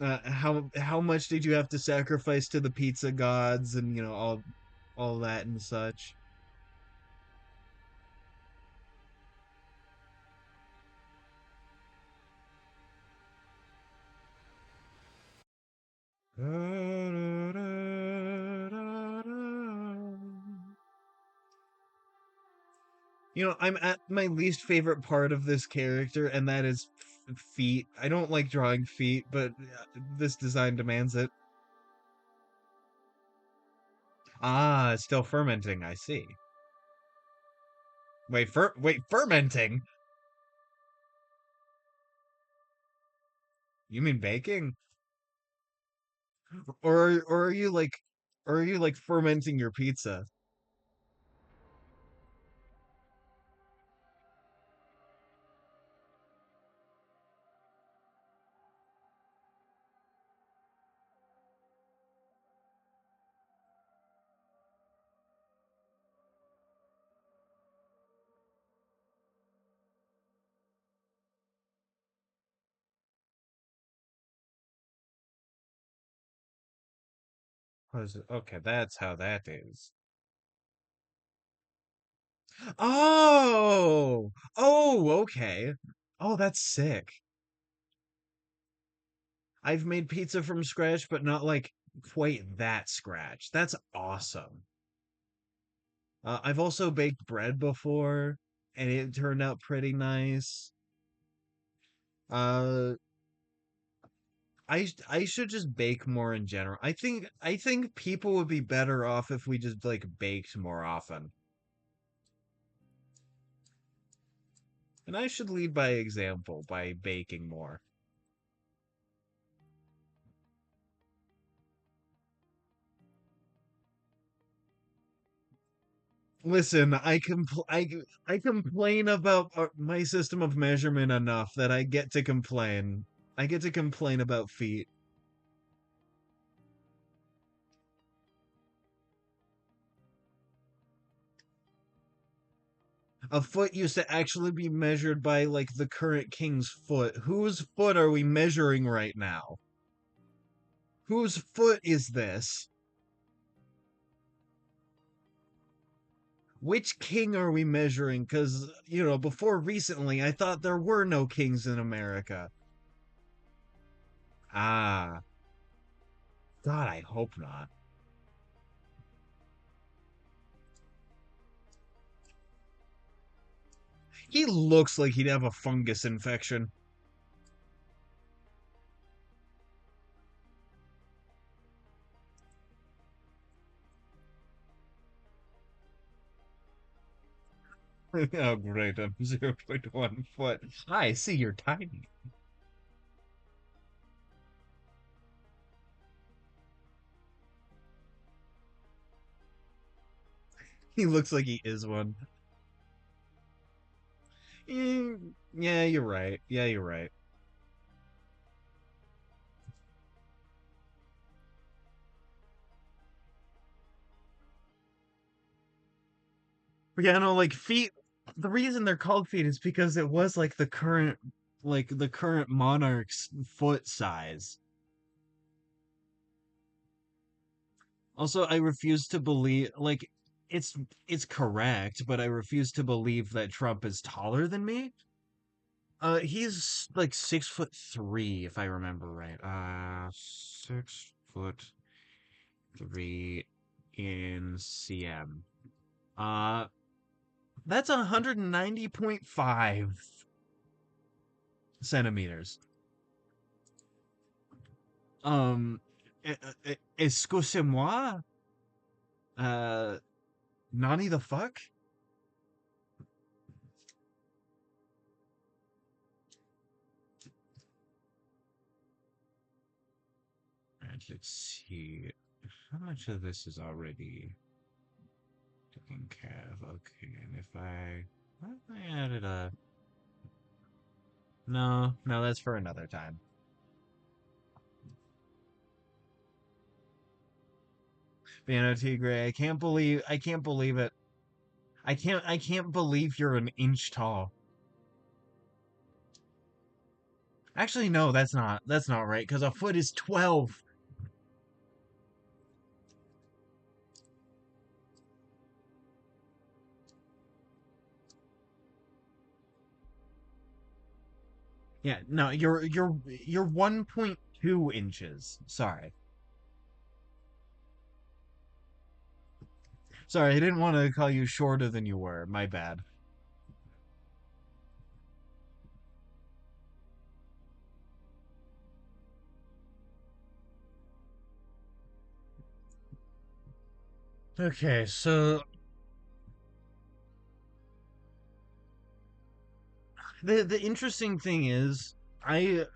[SPEAKER 2] How much did you have to sacrifice to the pizza gods and all that and such?
[SPEAKER 1] I'm at my least favorite part of this character, and that is feet. I don't like drawing feet, but this design demands it. Ah, it's still fermenting. I see. Wait, fermenting? You mean baking? Or are you like fermenting your pizza? Okay, that's how that is. Oh, okay. Oh, that's sick. I've made pizza from scratch, but not like quite that scratch. That's awesome. I've also baked bread before, and it turned out pretty nice. Uh, I should just bake more in general. I think people would be better off if we just like baked more often. And I should lead by example by baking more. Listen, I complain about my system of measurement enough that I get to complain. I get to complain about feet. A foot used to actually be measured by like the current king's foot. Whose foot are we measuring right now? Whose foot is this? Which king are we measuring? Because, before recently, I thought there were no kings in America. Ah, God, I hope not. He looks like he'd have a fungus infection. Oh, great. I'm 0.1 foot. I see you're tiny. He looks like he is one. Yeah, you're right. Yeah, you're right. But yeah, no, like feet. The reason they're called feet is because it was like the current monarch's foot size. Also, I refuse to believe it's it's correct, but I refuse to believe that Trump is taller than me. He's like 6'3", if I remember right. 6'3" in cm. Uh, that's 190.5 centimeters. Um, excusez-moi. Uh, Nani the fuck? Right, let's see. How much of this is already taken care of? Okay, and if what if I added a, no, no, that's for another time. Piano Tigre, I can't believe it. I can't believe you're an inch tall. Actually, no, that's not right, because a foot is 12. Yeah, no, you're 1.2 inches. Sorry. Sorry, I didn't want to call you shorter than you were. My bad.
[SPEAKER 2] Okay, so the interesting thing is, I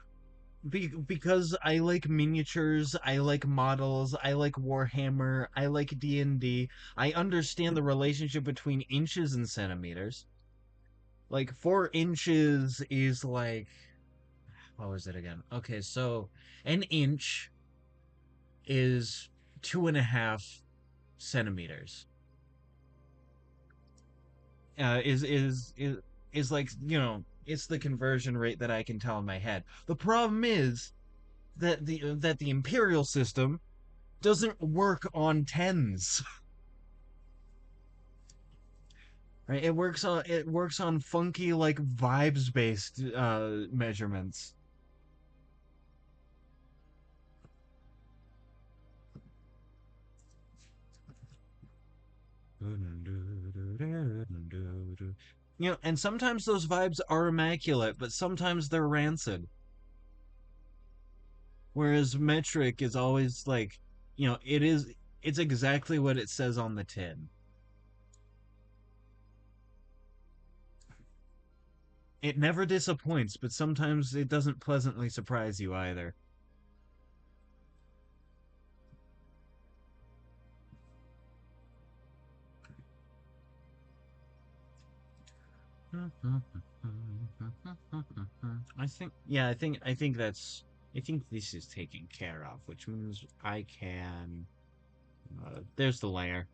[SPEAKER 2] because I like miniatures, I like models, I like Warhammer, I like D&D. I understand the relationship between inches and centimeters. Like 4 inches is like, what was it again? Okay, so an inch is 2.5 centimeters. Is like, it's the conversion rate that I can tell in my head. The problem is that the imperial system doesn't work on tens. Right? It works on funky, like, vibes based measurements. And sometimes those vibes are immaculate, but sometimes they're rancid. Whereas metric is always like, it's exactly what it says on the tin. It never disappoints, but sometimes it doesn't pleasantly surprise you either. I think this is taken care of, which means I can. There's the layer.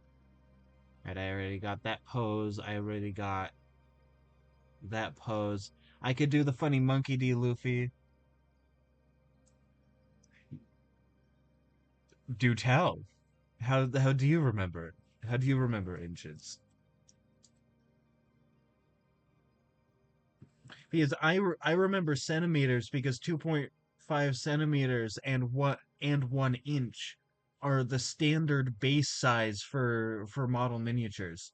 [SPEAKER 2] Right, I already got that pose. I already got that pose. I could do the funny monkey D. Luffy. Do tell. How do you remember it? How do you remember inches? Because I remember centimeters because 2.5 centimeters and 1 inch are the standard base size for model miniatures.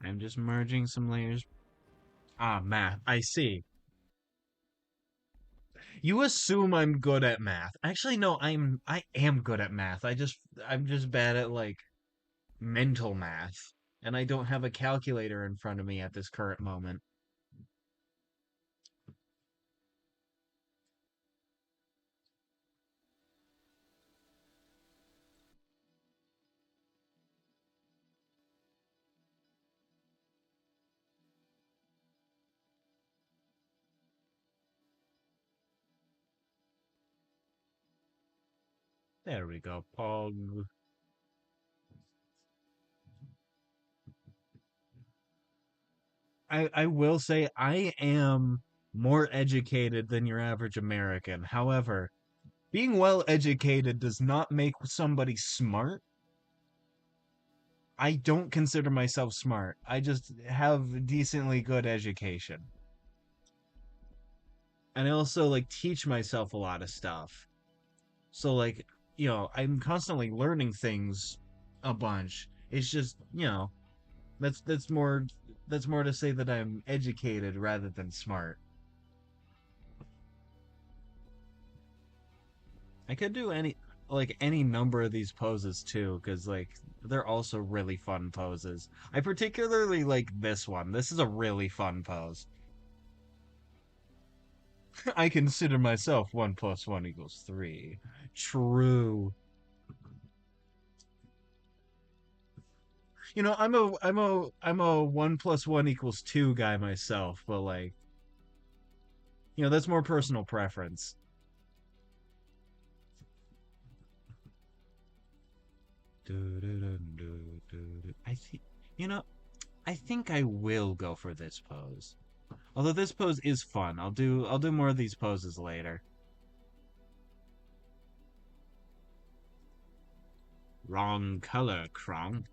[SPEAKER 2] I'm just merging some layers. Ah, math. I see. You assume I'm good at math. Actually, no, I am good at math. I'm just bad at, like, mental math, and I don't have a calculator in front of me at this current moment. There we go, Paul. I will say I am more educated than your average American. However, being well educated does not make somebody smart. I don't consider myself smart. I just have decently good education. And I also, like, teach myself a lot of stuff. So, like, I'm constantly learning things a bunch. It's just, that's more to say that I'm educated rather than smart. I could do any number of these poses too, because, like, they're also really fun poses. I particularly like this one. This is a really fun pose. I consider myself 1 plus 1 equals 3. True. I'm a 1 plus 1 equals 2 guy myself, but, like, that's more personal preference. I think you know I think I will go for this pose. Although this pose is fun. I'll do more of these poses later. Wrong color, Kronk.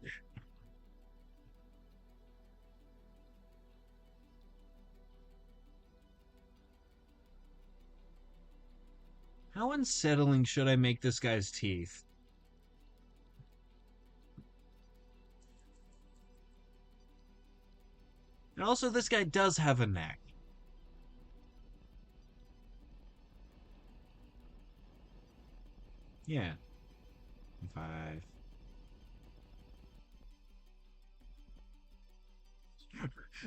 [SPEAKER 2] How unsettling should I make this guy's teeth? And also, this guy does have a neck. Yeah. Five.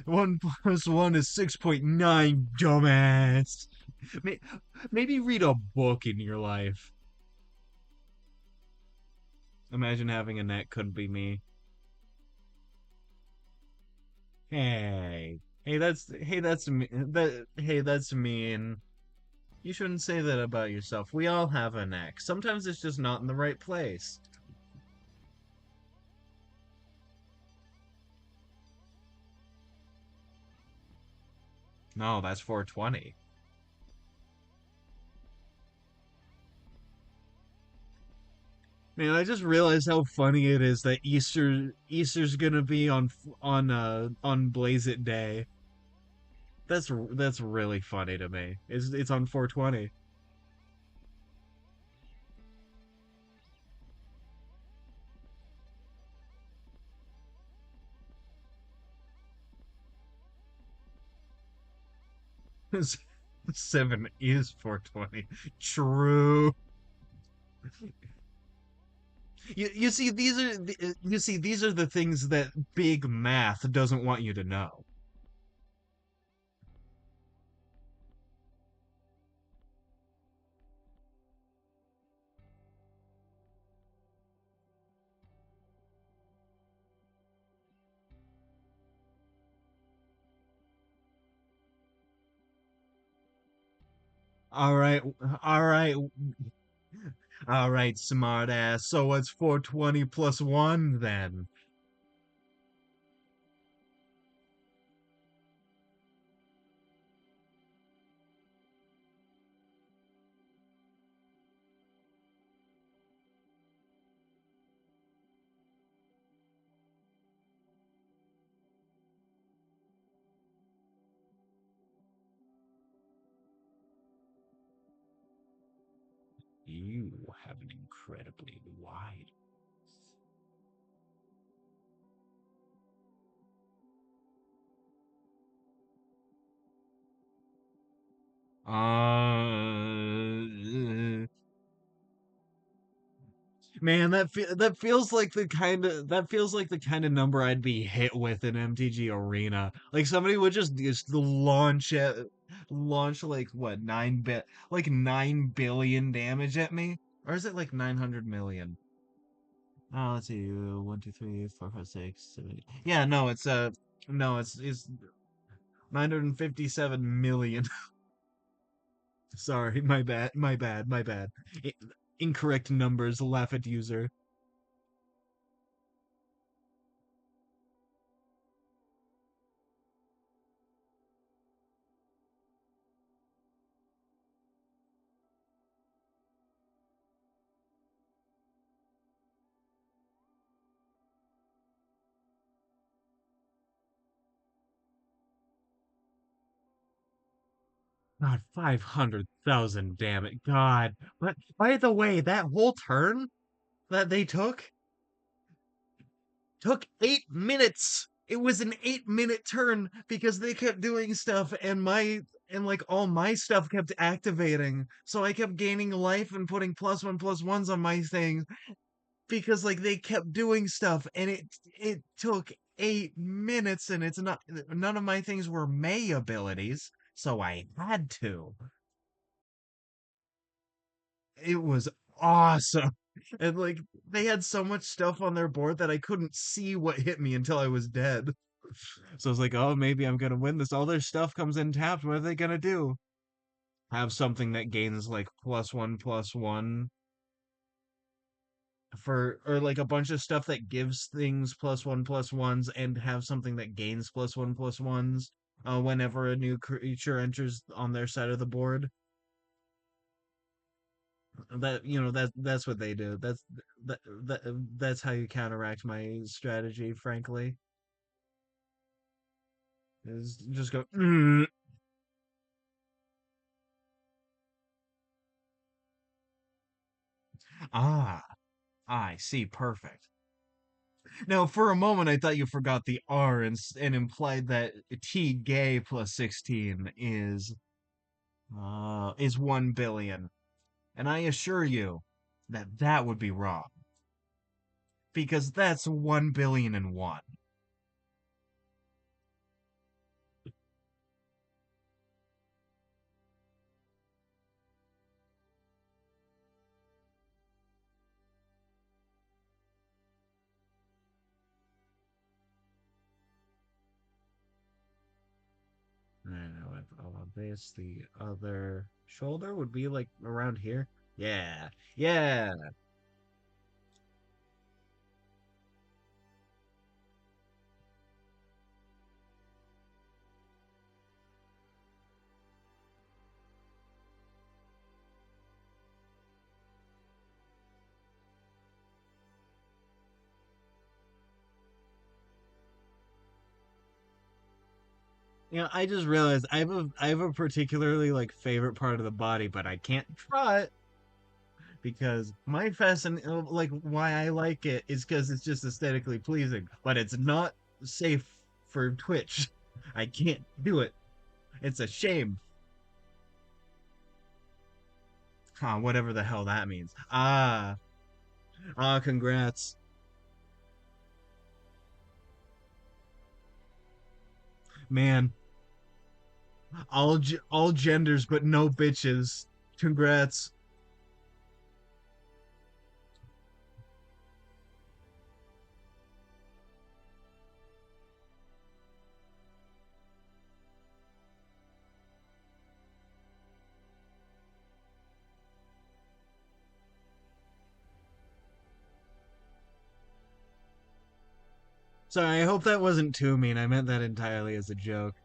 [SPEAKER 2] 1 plus 1 is 6.9, dumbass. Maybe read a book in your life. Imagine having a neck couldn't be me. That's mean. You shouldn't say that about yourself. We all have a neck. Sometimes it's just not in the right place. No, that's 420. Man, I just realized how funny it is that Easter's gonna be on Blaze It Day. That's really funny to me. It's on 420. 7 is 420. True. You see these are the things that big math doesn't want you to know. All right, all right, all right, smart ass. So what's 420 plus 1 then? You have an incredibly wide. Uh, Man, that feels like the kind of number I'd be hit with in MTG Arena. Like somebody would just launch like what 9 billion damage at me, or is it like 900 million? Oh, let's see, 1, 2, 3, 4, 5, 6, 7. Yeah, no, it's 957 million. Sorry, my bad. Incorrect numbers. Laugh at user. God, 500,000, damn it. God. But by the way, that whole turn that they took 8 minutes. It was an 8 minute turn because they kept doing stuff and like all my stuff kept activating. So I kept gaining life and putting +1 +1s on my thing because like they kept doing stuff and it took 8 minutes and it's not none of my things were May abilities, so I had to. It was awesome. And like they had so much stuff on their board that I couldn't see what hit me until I was dead. So I was like, oh, maybe I'm gonna win this. All their stuff comes in tapped. What are they gonna do? Have something that gains like +1 +1 or like a bunch of stuff that gives things +1 +1s and have something that gains +1 +1s whenever a new creature enters on their side of the board. That's what they do. That, that that's how you counteract my strategy, frankly. Is just go ah, I see, perfect. Now, for a moment, I thought you forgot the R and implied that T gay plus 16 is 1 billion. And I assure you that that would be wrong because that's 1 billion and one. And with all of this, the other shoulder would be like around here. Yeah, yeah. I just realized I have a particularly like favorite part of the body, but I can't draw it because my fascin like why I like it is because it's just aesthetically pleasing, but it's not safe for Twitch. I can't do it. It's a shame. Whatever the hell that means. Congrats, man. All genders, but no bitches. Congrats. Sorry, I hope that wasn't too mean. I meant that entirely as a joke.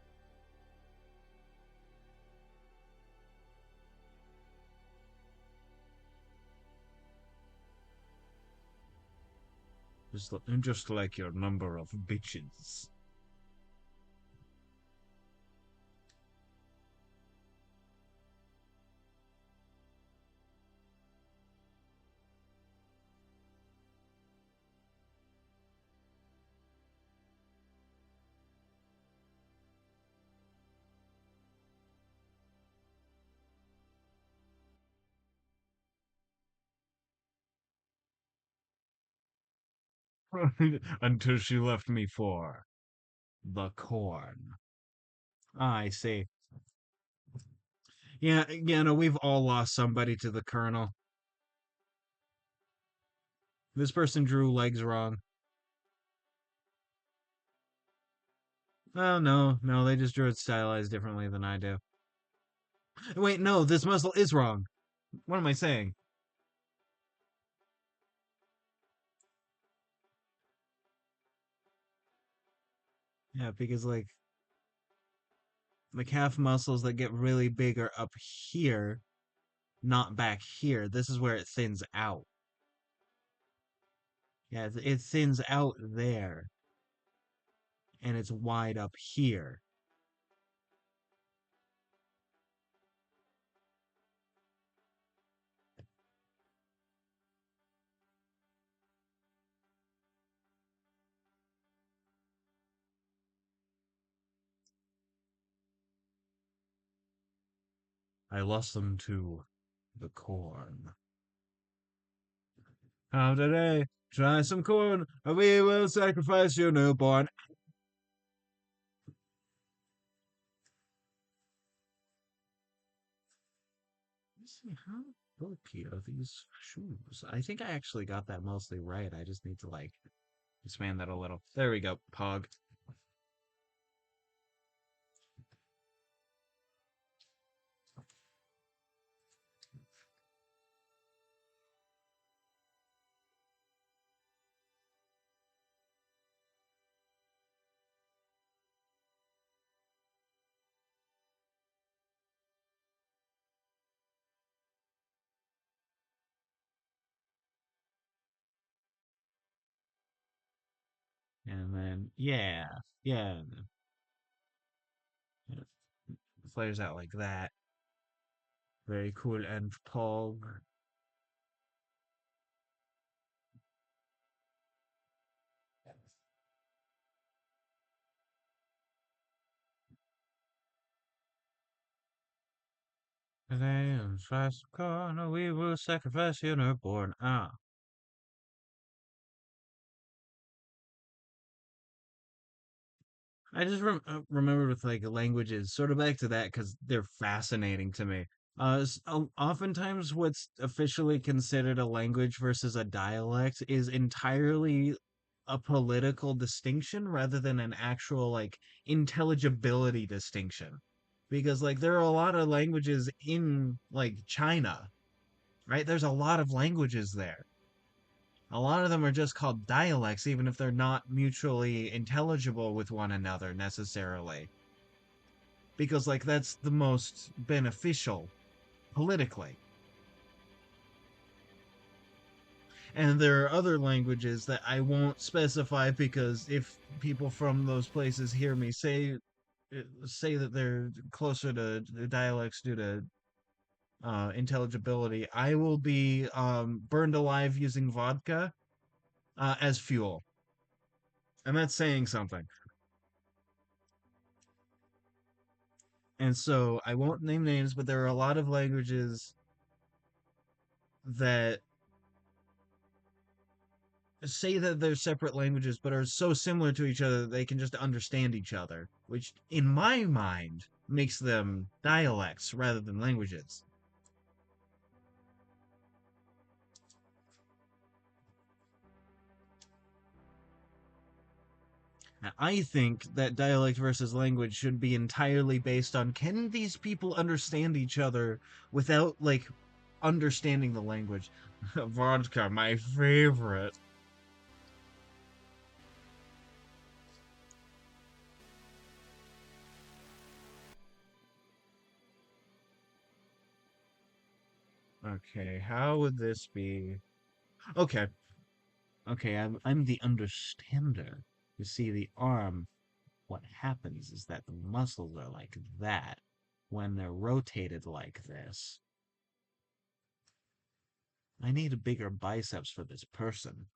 [SPEAKER 2] Just like your number of bitches. Until she left me for the corn. I see. Yeah, no, we've all lost somebody to the colonel. This person drew legs wrong. Oh, no, no, they just drew it stylized differently than I do. Wait, no, this muscle is wrong. What am I saying? Yeah, because like the calf muscles that get really big are up here, not back here. This is where it thins out. Yeah, it thins out there, and it's wide up here. I lost them to the corn. How today? Try some corn, and we will sacrifice your newborn. Let's see, how bulky are these shoes? I think I actually got that mostly right. I just need to like expand that a little. There we go. Pog. then yeah, yeah, yeah. Flares out like that. Very cool and pog. Today in fast corner, we will sacrifice your newborn. Ah. I just remembered with like languages, sort of back to that because they're fascinating to me. Oftentimes, what's officially considered a language versus a dialect is entirely a political distinction rather than an actual like intelligibility distinction. Because like there are a lot of languages in like China, right? There's a lot of languages there. A lot of them are just called dialects, even if they're not mutually intelligible with one another necessarily. Because, like, that's the most beneficial politically. And there are other languages that I won't specify because if people from those places hear me say that they're closer to the dialects due to intelligibility, I will be burned alive using vodka as fuel. And that's saying something. And so I won't name names, but there are a lot of languages that say that they're separate languages, but are so similar to each other that they can just understand each other, which in my mind makes them dialects rather than languages. I think that dialect versus language should be entirely based on can these people understand each other without, like, understanding the language? Vodka, my favorite. Okay, how would this be? Okay, okay, I'm the understander. You see, the arm, what happens is that the muscles are like that when they're rotated like this. I need a bigger biceps for this person.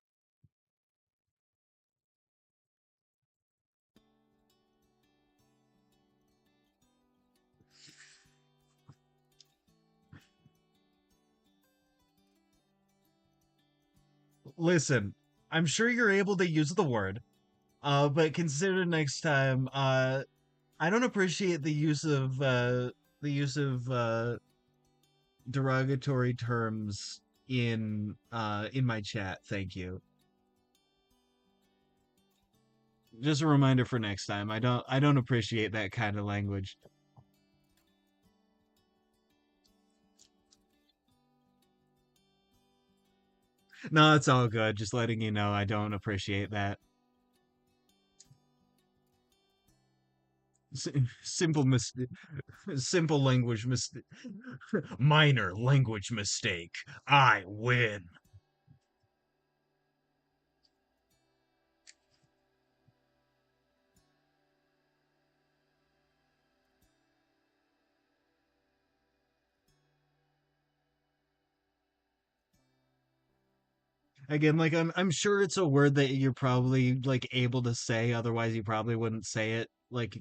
[SPEAKER 2] Listen, I'm sure you're able to use the word, but consider next time. I don't appreciate the use of derogatory terms in my chat. Thank you. Just a reminder for next time. I don't appreciate that kind of language. No, it's all good. Just letting you know I don't appreciate that. S- simple mis simple language mistake. Minor language mistake. I win. Again, like I'm sure it's a word that you're probably like able to say, otherwise you probably wouldn't say it. Like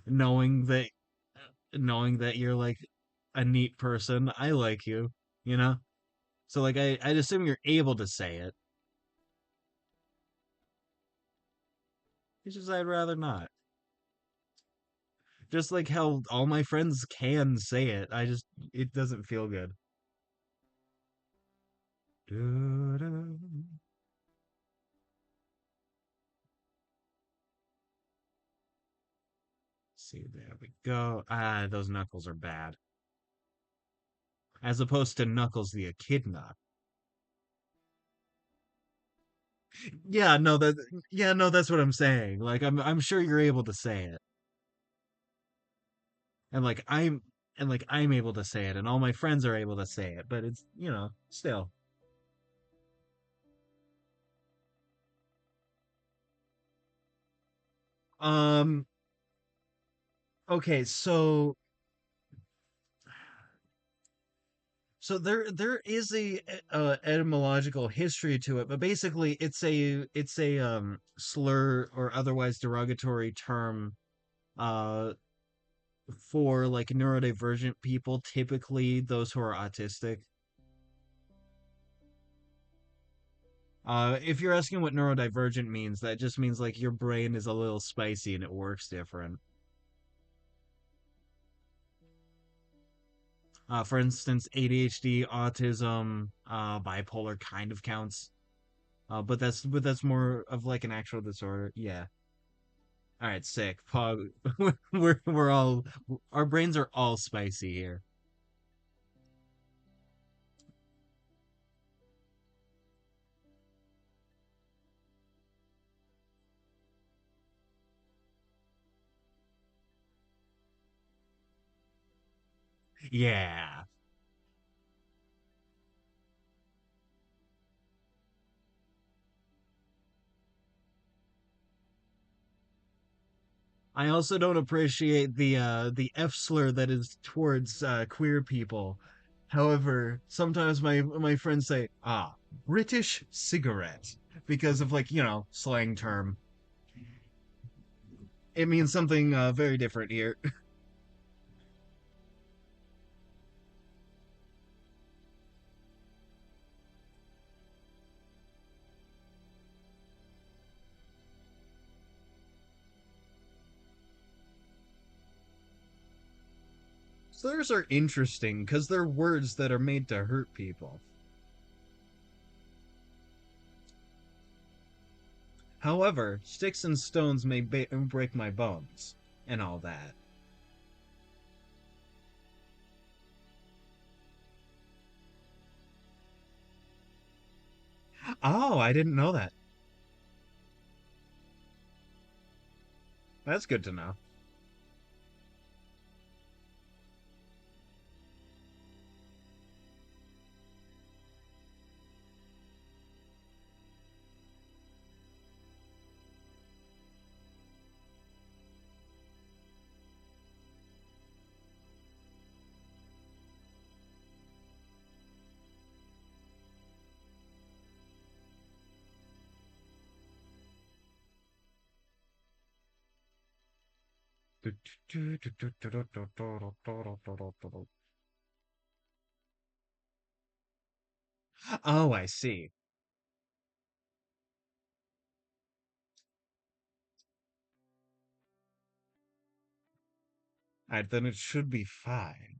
[SPEAKER 2] knowing that knowing that you're like a neat person. I like you, you know? So like I'd assume you're able to say it. It's just I'd rather not. Just like how all my friends can say it. It doesn't feel good. Doo-doo. See, there we go. Ah, those knuckles are bad. As opposed to Knuckles the Echidna. Yeah, no, that's what I'm saying. Like I'm sure you're able to say it. And like I'm able to say it and all my friends are able to say it, but it's, still. Um. Okay. So there is a etymological history to it, but basically it's a slur or otherwise derogatory term uh for like neurodivergent people, typically those who are autistic. If you're asking what neurodivergent means, that just means like your brain is a little spicy and it works different. For instance, ADHD, autism, bipolar kind of counts. But that's more of like an actual disorder. Yeah. All right, sick. Pog. We're all our brains are all spicy here. Yeah. I also don't appreciate the F slur that is towards queer people. However, sometimes my friends say, "Ah, British cigarette," because of like, slang term. It means something very different here. Slurs are interesting because they're words that are made to hurt people. However, sticks and stones may break my bones and all that. Oh, I didn't know that. That's good to know. Oh, I see. All right, then it should be fine.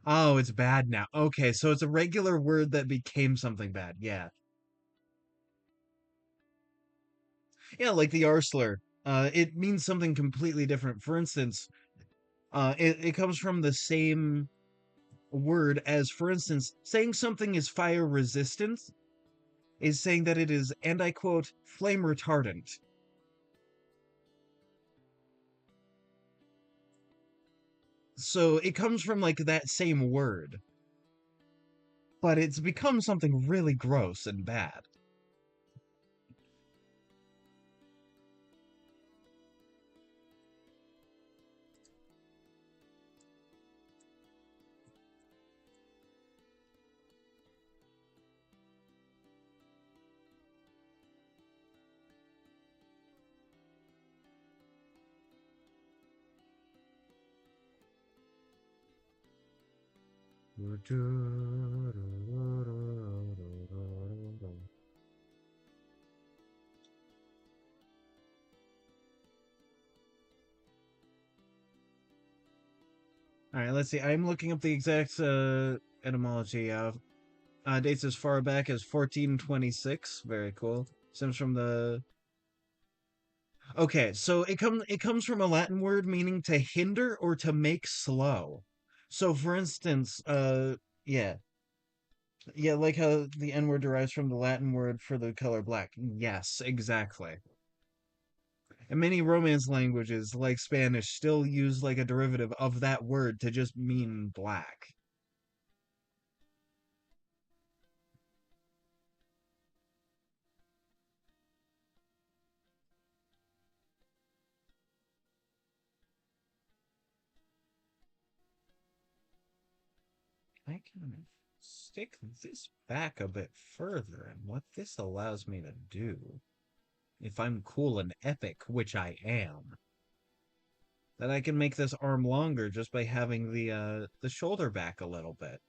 [SPEAKER 2] Oh, it's bad now. Okay, so it's a regular word that became something bad. Yeah. Yeah, like the arsler. It means something completely different. For instance, it comes from the same word as, for instance, saying something is fire resistant is saying that it is, and I quote, flame retardant. So it comes from like that same word, but it's become something really gross and bad. All right, let's see. I'm looking up the exact etymology of dates as far back as 1426. Very cool. Stems from the Okay, so it comes from a Latin word meaning to hinder or to make slow. So for instance, yeah. Yeah, like how the N word derives from the Latin word for the color black. Yes, exactly. And many Romance languages, like Spanish, still use like a derivative of that word to just mean black.
[SPEAKER 1] I can stick this back a bit further, and what this allows me to do, if I'm cool and epic, which I am, that I can make this arm longer just by having the shoulder back a little bit.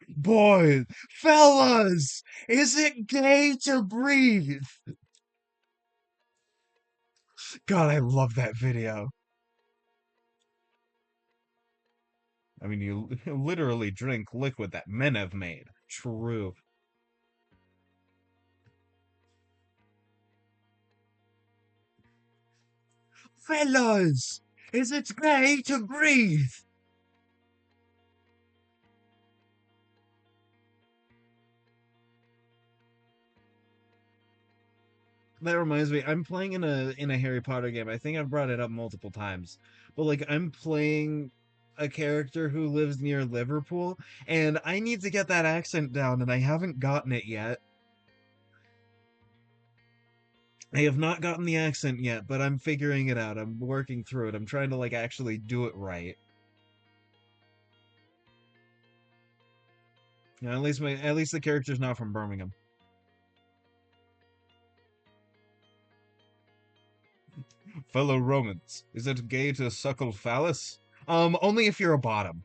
[SPEAKER 1] Boys, fellas, is it gay to breathe? God, I love that video. I mean, you literally drink liquid that men have made. True. Fellas, is it gay to breathe? That reminds me, I'm playing in a Harry Potter game. I think I've brought it up multiple times. But like I'm playing a character who lives near Liverpool, and I need to get that accent down, and I haven't gotten it yet. I have not gotten the accent yet, but I'm figuring it out. I'm working through it. I'm trying to like actually do it right. You know, at least the character's not from Birmingham. Fellow Romans, is it gay to suckle phallus? Only if you're a bottom.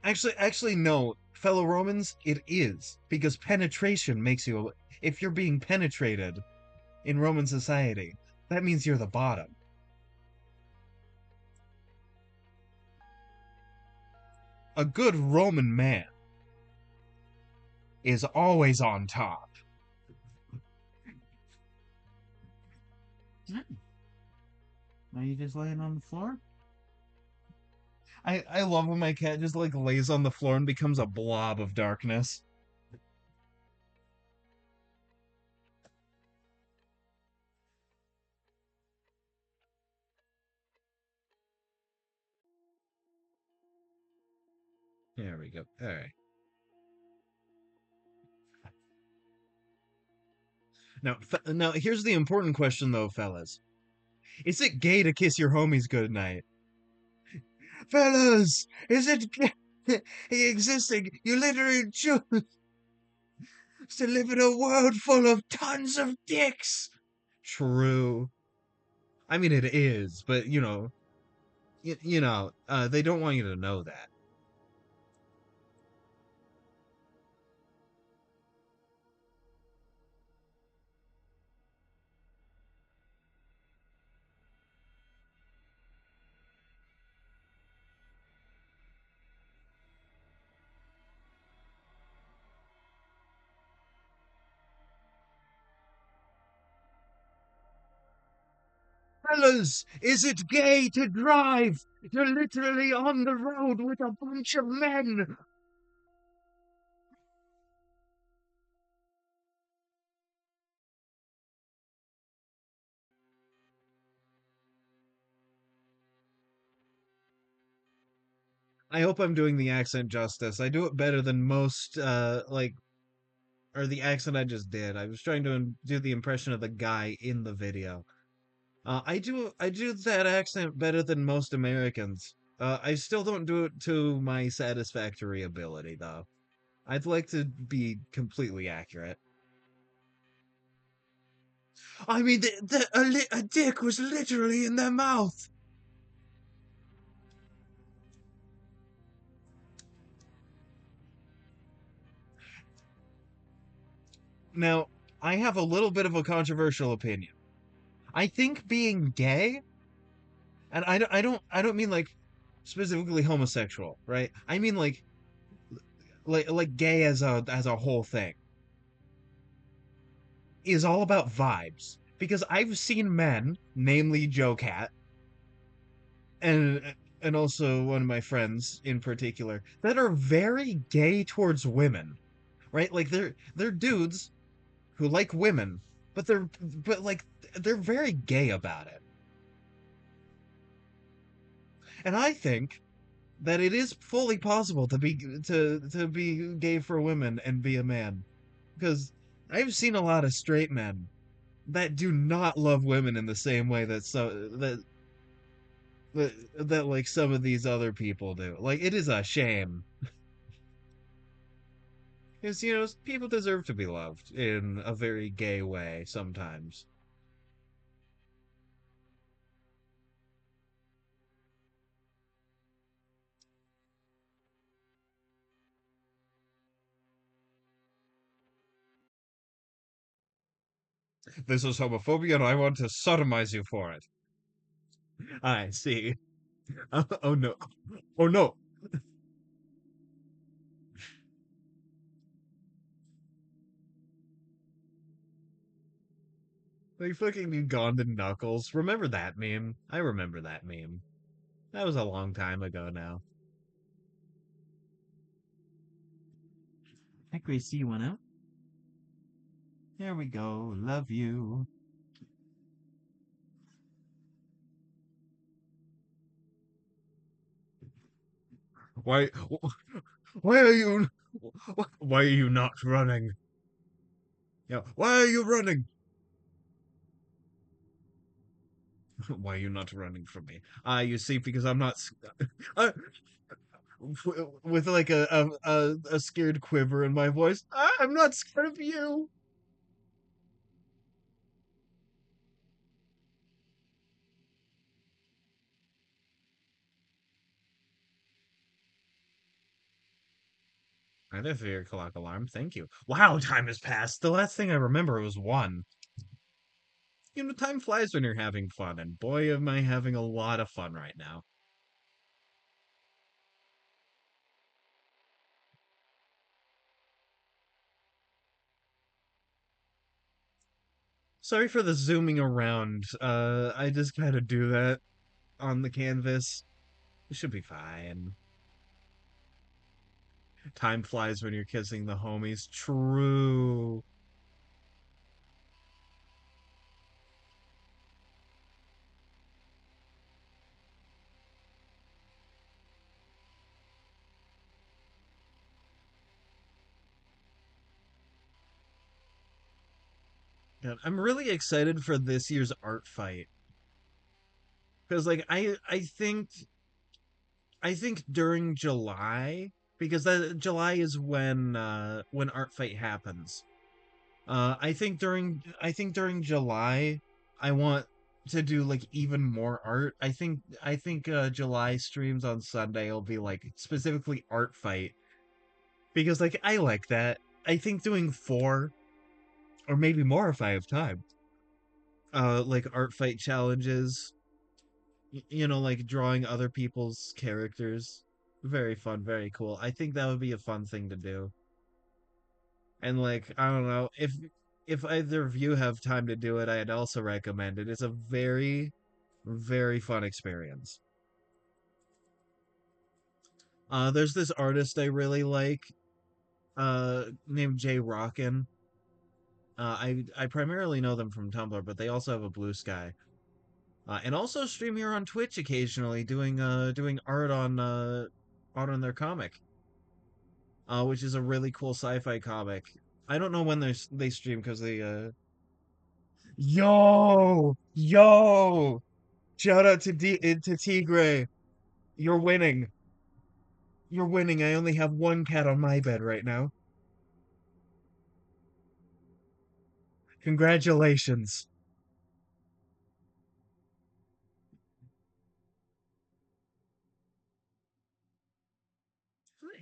[SPEAKER 1] Actually, no. Fellow Romans, it is because penetration makes you. If you're being penetrated in Roman society, that means you're the bottom. A good Roman man is always on top. Are you just laying on the floor? I love when my cat just like lays on the floor and becomes a blob of darkness. There we go. All right. Now here's the important question though, fellas. Is it gay to kiss your homies goodnight? Fellas, is it gay? Existing? You literally choose to live in a world full of tons of dicks. True. I mean, it is, but they don't want you to know that. Fellas, is it gay to drive? You're literally on the road with a bunch of men. I hope I'm doing the accent justice. I do it better than most, or the accent I just did. I was trying to do the impression of the guy in the video. I do that accent better than most Americans. I still don't do it to my satisfactory ability, though. I'd like to be completely accurate. I mean, a dick was literally in their mouth. Now, I have a little bit of a controversial opinion. I think being gay, and I don't mean like specifically homosexual, right? I mean like gay as a whole thing is all about vibes. Because I've seen men, namely Joe Cat, and and also one of my friends in particular, that are very gay towards women, right? Like they're dudes who like women, but like they're very gay about it. And I think that it is fully possible to be gay for women and be a man. Because I've seen a lot of straight men that do not love women in the same way that like some of these other people do. Like it is a shame. Because people deserve to be loved in a very gay way sometimes. This is homophobia and I want to sodomize you for it. I see. Oh no. Oh no. Like fucking Ugandan knuckles. Remember that meme? I remember that meme. That was a long time ago now. Hi, Gracie, you wanna? There we go. Love you. Why? Why are you? Why are you not running? Yeah. Why are you running? Why are you not running from me? You see, because I'm not. Uh, with like a scared quiver in my voice. I'm not scared of you. I did for your clock alarm. Thank you. Wow, time has passed. The last thing I remember was one. Time flies when you're having fun, and boy, am I having a lot of fun right now. Sorry for the zooming around. I just kind of do that on the canvas. It should be fine. Time flies when you're kissing the homies. True. God, I'm really excited for this year's art fight because, like, I think during July, because that July is when art fight happens. I think during July, I want to do like even more art. I think July streams on Sunday will be like specifically art fight because like I like that. I think doing four or maybe more if I have time. Like art fight challenges, like drawing other people's characters. Very fun, very cool. I think that would be a fun thing to do. And like, I don't know, if either of you have time to do it, I'd also recommend it. It's a very, very fun experience. There's this artist I really like, named Jay Rockin. I primarily know them from Tumblr, but they also have a Blue Sky. And also stream here on Twitch occasionally, doing art on their comic, which is a really cool sci-fi comic. I don't know when they stream because yo, shout out to Tigray. You're winning. You're winning. I only have one cat on my bed right now. Congratulations.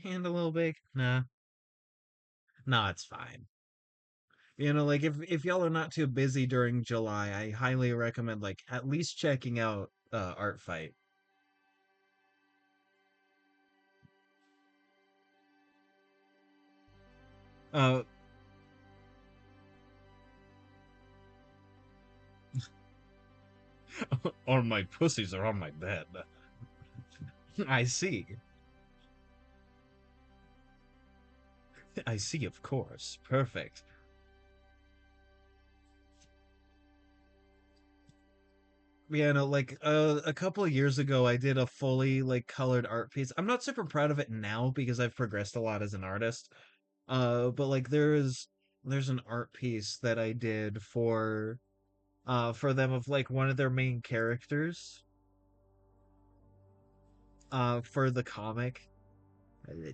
[SPEAKER 1] Hand a little big? Nah, nah, it's fine. Like if y'all are not too busy during July, I highly recommend like at least checking out Art Fight. Uh, or my pussies are on my bed. I see. I see, of course. Perfect.
[SPEAKER 2] Yeah, no, like a couple of years ago, I did a fully like colored art piece. I'm not super proud of it now because I've progressed a lot as an artist. But like there's an art piece that I did for them of like one of their main characters for the comic. Let me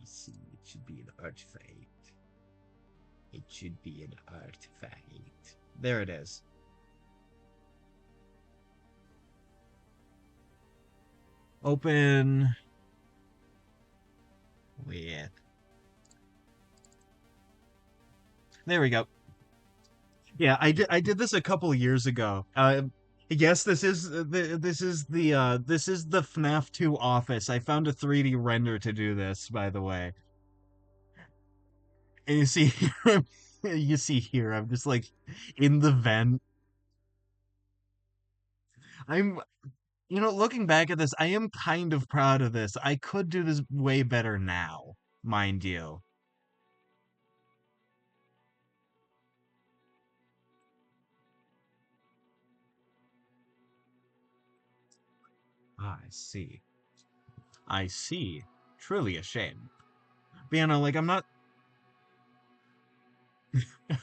[SPEAKER 2] see. It should be an artifact. It should be an artifact. There it is. Open with. There we go. Yeah, I did this a couple years ago. Yes, this is the FNAF 2 office. I found a 3D render to do this, by the way. And you see here, you see here, I'm just like in the vent. I'm looking back at this, I am kind of proud of this. I could do this way better now, mind you. I see. I see. Truly a shame. But like I'm not.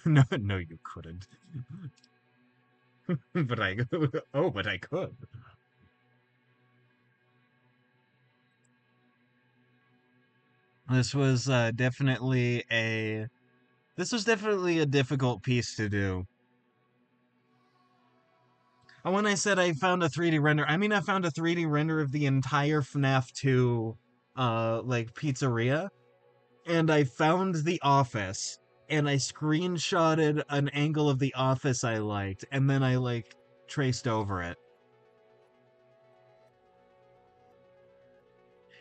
[SPEAKER 2] No, no, you couldn't. But I. Oh, but I could. This was definitely a. This was definitely a difficult piece to do. And when I said I found a 3D render, I mean I found a 3D render of the entire FNAF 2 like pizzeria, and I found the office and I screenshotted an angle of the office I liked and then I like traced over it.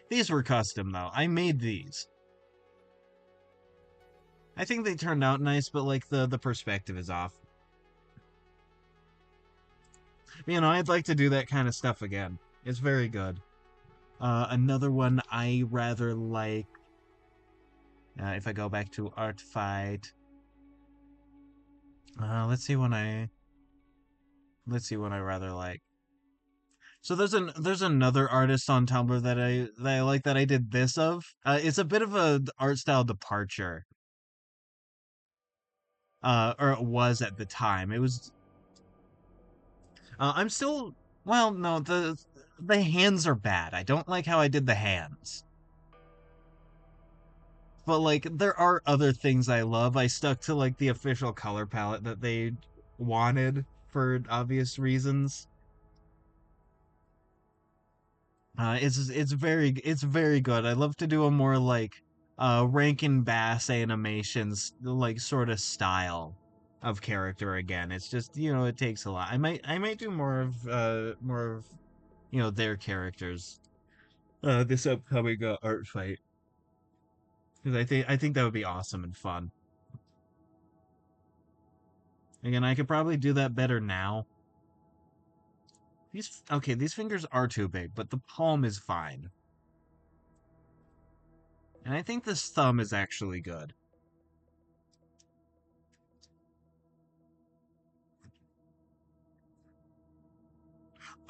[SPEAKER 2] These were custom though. I made these. I think they turned out nice, but like the perspective is off. I'd like to do that kind of stuff again. It's very good. Another one I rather like. If I go back to Art Fight, let's see when I rather like. So there's another artist on Tumblr that I like that I did this of. It's a bit of a art style departure. Or it was at the time. It was. I'm still. Well, no, the hands are bad. I don't like how I did the hands. But like there are other things I love. I stuck to like the official color palette that they wanted for obvious reasons. It's very good. I love to do a more like Rankin Bass animations like sort of style of character again. It's just it takes a lot. I might do more of their characters this upcoming art fight because I think that would be awesome and fun. Again, I could probably do that better now. These fingers are too big, but the palm is fine. And I think this thumb is actually good.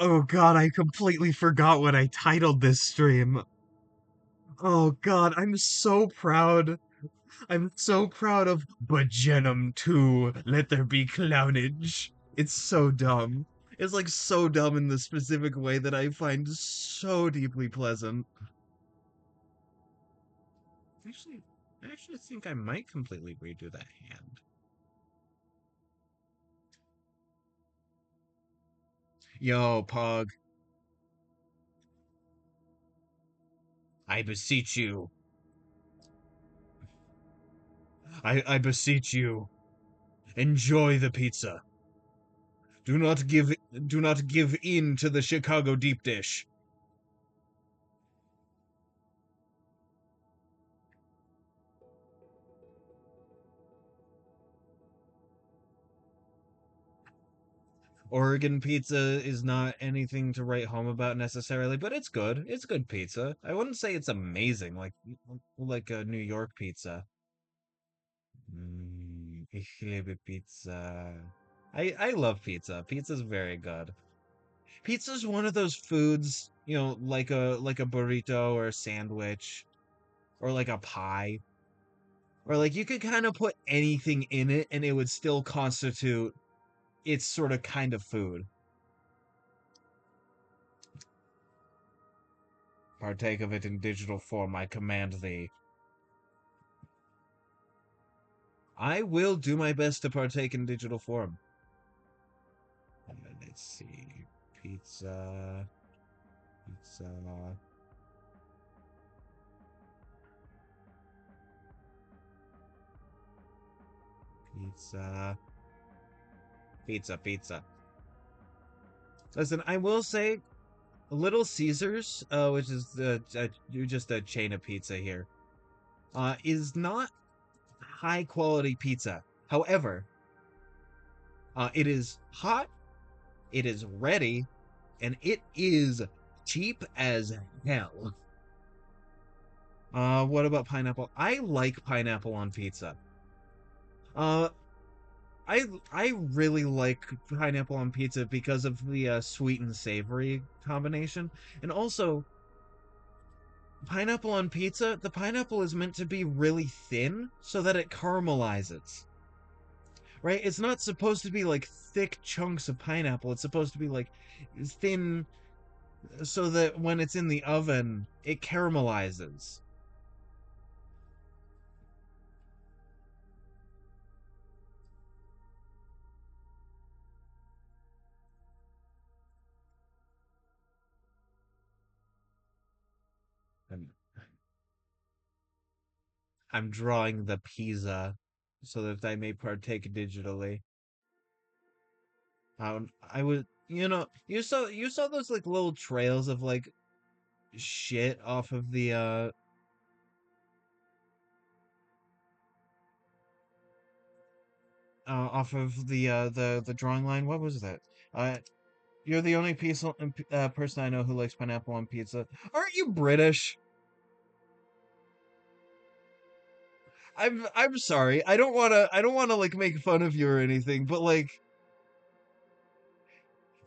[SPEAKER 2] Oh god, I completely forgot what I titled this stream. Oh god, I'm so proud. I'm so proud of Bajenum 2. Let there be clownage. It's so dumb. It's like so dumb in the specific way that I find so deeply pleasant. Actually, I actually think I might completely redo that hand. Yo, Pog, I beseech you. I beseech you. Enjoy the pizza. Do not give in to the Chicago deep dish. Oregon pizza is not anything to write home about necessarily, but it's good. It's good pizza. I wouldn't say it's amazing like a New York pizza. Ich liebe pizza. I love pizza. Pizza's very good. Pizza's one of those foods, like a burrito or a sandwich or like a pie, or like you could kind of put anything in it and it would still constitute its sort of kind of food. Partake of it in digital form, I command thee. I will do my best to partake in digital form. Let's see. Pizza. Pizza. Pizza. Pizza. Pizza. Listen, I will say Little Caesars, which is just a chain of pizza here, is not high quality pizza. However, it is hot, it is ready, and it is cheap as hell. What about pineapple? I like pineapple on pizza. Uh, I really like pineapple on pizza because of the sweet and savory combination, and also pineapple on pizza. The pineapple is meant to be really thin so that it caramelizes. Right? It's not supposed to be like thick chunks of pineapple. It's supposed to be like thin so that when it's in the oven, it caramelizes. I'm, I'm drawing the pizza so that I may partake digitally. I would, you saw those like little trails of like shit off of the drawing line. What was that? Uh, you're the only person I know who likes pineapple on pizza. Aren't you British? I'm sorry. I don't wanna like make fun of you or anything, but like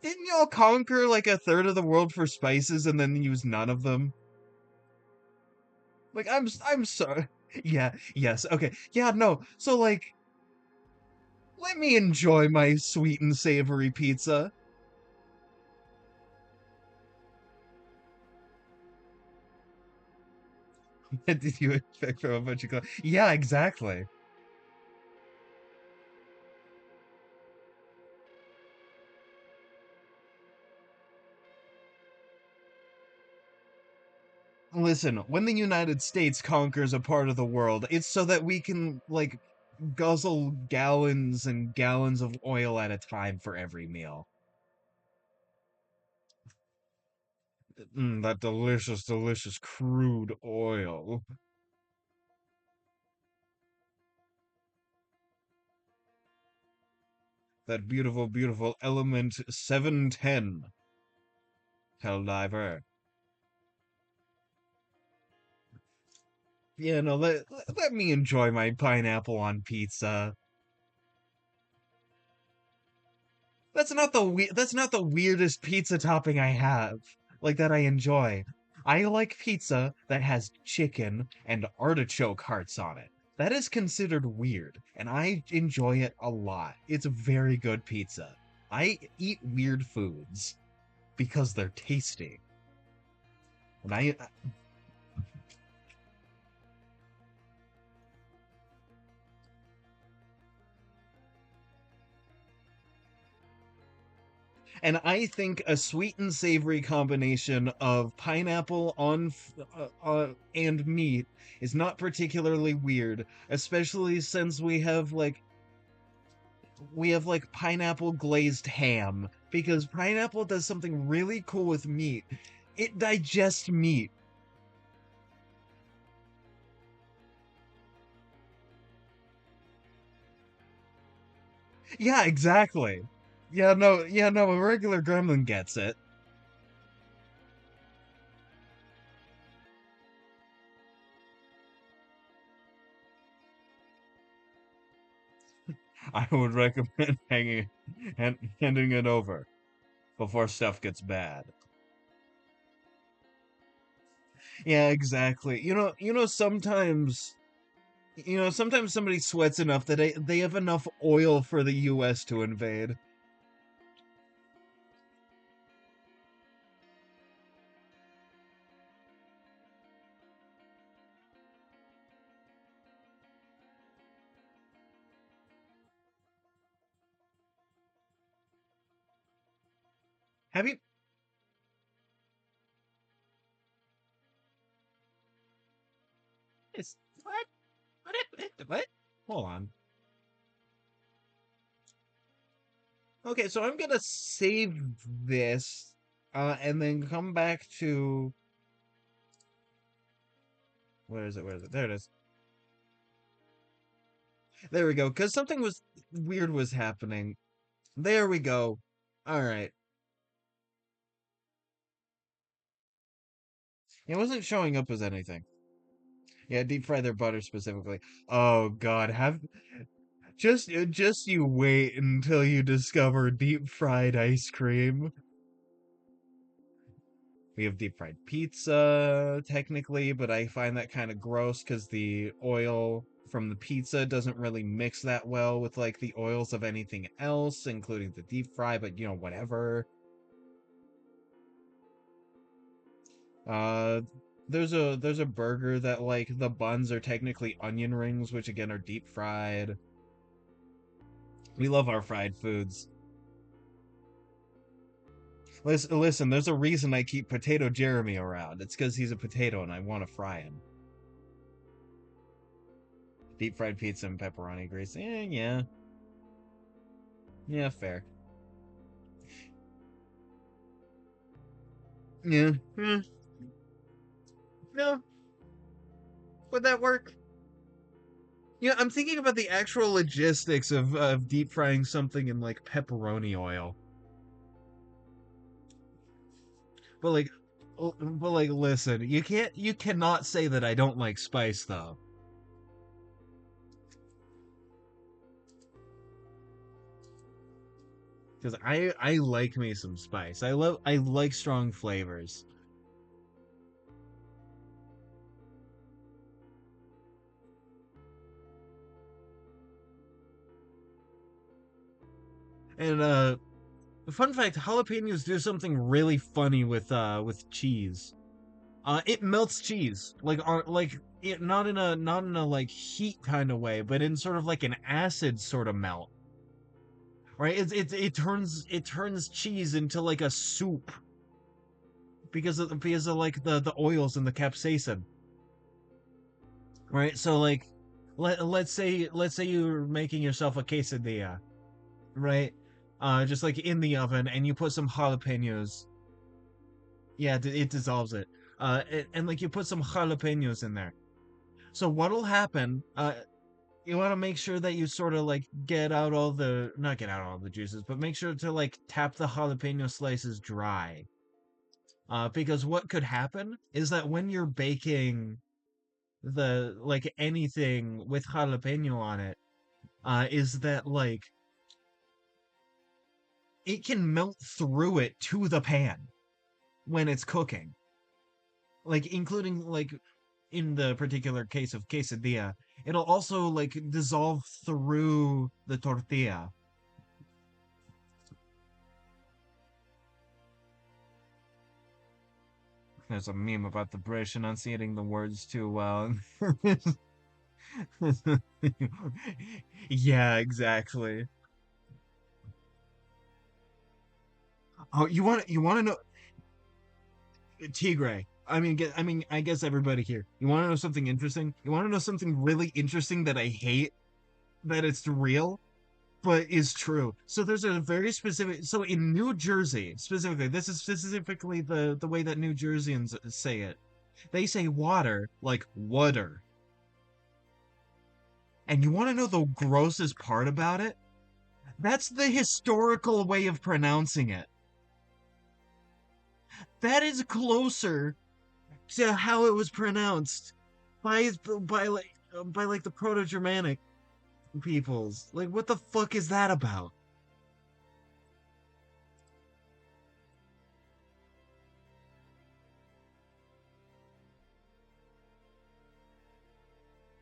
[SPEAKER 2] didn't y'all conquer like a third of the world for spices and then use none of them? Like I'm sorry. Yeah, yes. Okay. Yeah, no. So like let me enjoy my sweet and savory pizza. What did you expect from a bunch of Yeah, exactly. Listen, when the United States conquers a part of the world, it's so that we can like guzzle gallons and gallons of oil at a time for every meal. That delicious, delicious crude oil. That beautiful, beautiful element 710. Helldiver. Yeah, no, let me enjoy my pineapple on pizza. That's not the weirdest pizza topping I have. Like that I enjoy. I like pizza that has chicken and artichoke hearts on it. That is considered weird, and I enjoy it a lot. It's very good pizza. I eat weird foods because they're tasty. And I think a sweet and savory combination of pineapple and meat is not particularly weird, especially since we have like pineapple glazed ham because pineapple does something really cool with meat. It digests meat. Yeah, exactly. Yeah, no, a regular gremlin gets it.
[SPEAKER 1] I would recommend handing it over before stuff gets bad. Yeah, exactly. Sometimes somebody sweats enough that they have enough oil for the US to invade. Have you It's what? What? Hold on. Okay, so I'm gonna save this, and then come back to where is it? Where is it? There it is. There we go. Because something was weird was happening. There we go. All right. It wasn't showing up as anything. Yeah, deep fry their butter specifically. Oh God, have just you wait until you discover deep fried ice cream. We have deep fried pizza, technically, but I find that kind of gross because the oil from the pizza doesn't really mix that well with like the oils of anything else, including the deep fry, but whatever. Uh, there's a burger that like the buns are technically onion rings, which again are deep fried. We love our fried foods. Listen, there's a reason I keep Potato Jeremy around. It's because he's a potato and I want to fry him. Deep fried pizza and pepperoni grease. Yeah. Yeah, fair. Yeah. No, would that work? Yeah, I'm thinking about the actual logistics of deep frying something in like pepperoni oil. But like listen, you cannot say that I don't like spice though. Because I like me some spice. I like strong flavors. And fun fact, jalapenos do something really funny with cheese. It melts cheese. Not in a like heat kind of way, but in sort of like an acid sort of melt. Right? It turns cheese into like a soup because of like the oils and the capsaicin. Right? So like let's say you're making yourself a quesadilla, right? Just like in the oven, and you put some jalapenos. Yeah, it dissolves it. And like you put some jalapenos in there. So what'll happen? You want to make sure that you sort of like get out all the not get out all the juices, but make sure to like tap the jalapeno slices dry. Because what could happen is that when you're baking the like anything with jalapeno on it, is that like it can melt through it to the pan when it's cooking. Like including like in the particular case of quesadilla, it'll also like dissolve through the tortilla. There's a meme about the British enunciating the words too well. Yeah, exactly. Oh, you want to know Tigray? I guess everybody here. You want to know something interesting? You want to know something really interesting that I hate that it's real, but is true. So there's a very specific. So in New Jersey, specifically, this is specifically the way that New Jerseyans say it. They say water like water. And you want to know the grossest part about it? That's the historical way of pronouncing it. That is closer to how it was pronounced by by like the Proto-Germanic
[SPEAKER 2] peoples. Like, what the fuck is that about?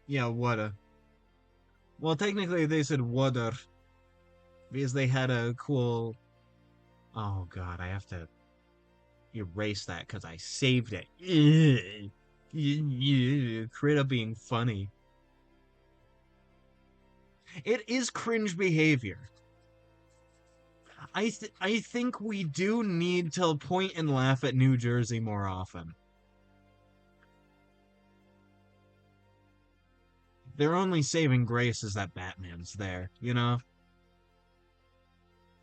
[SPEAKER 2] Yeah, what a. Well, technically they said water because they had a cool. Oh god, I have to erase that because I saved it. Krita being funny. It is cringe behavior. I think we do need to point and laugh at New Jersey more often. Their only saving grace is that Batman's there, you know?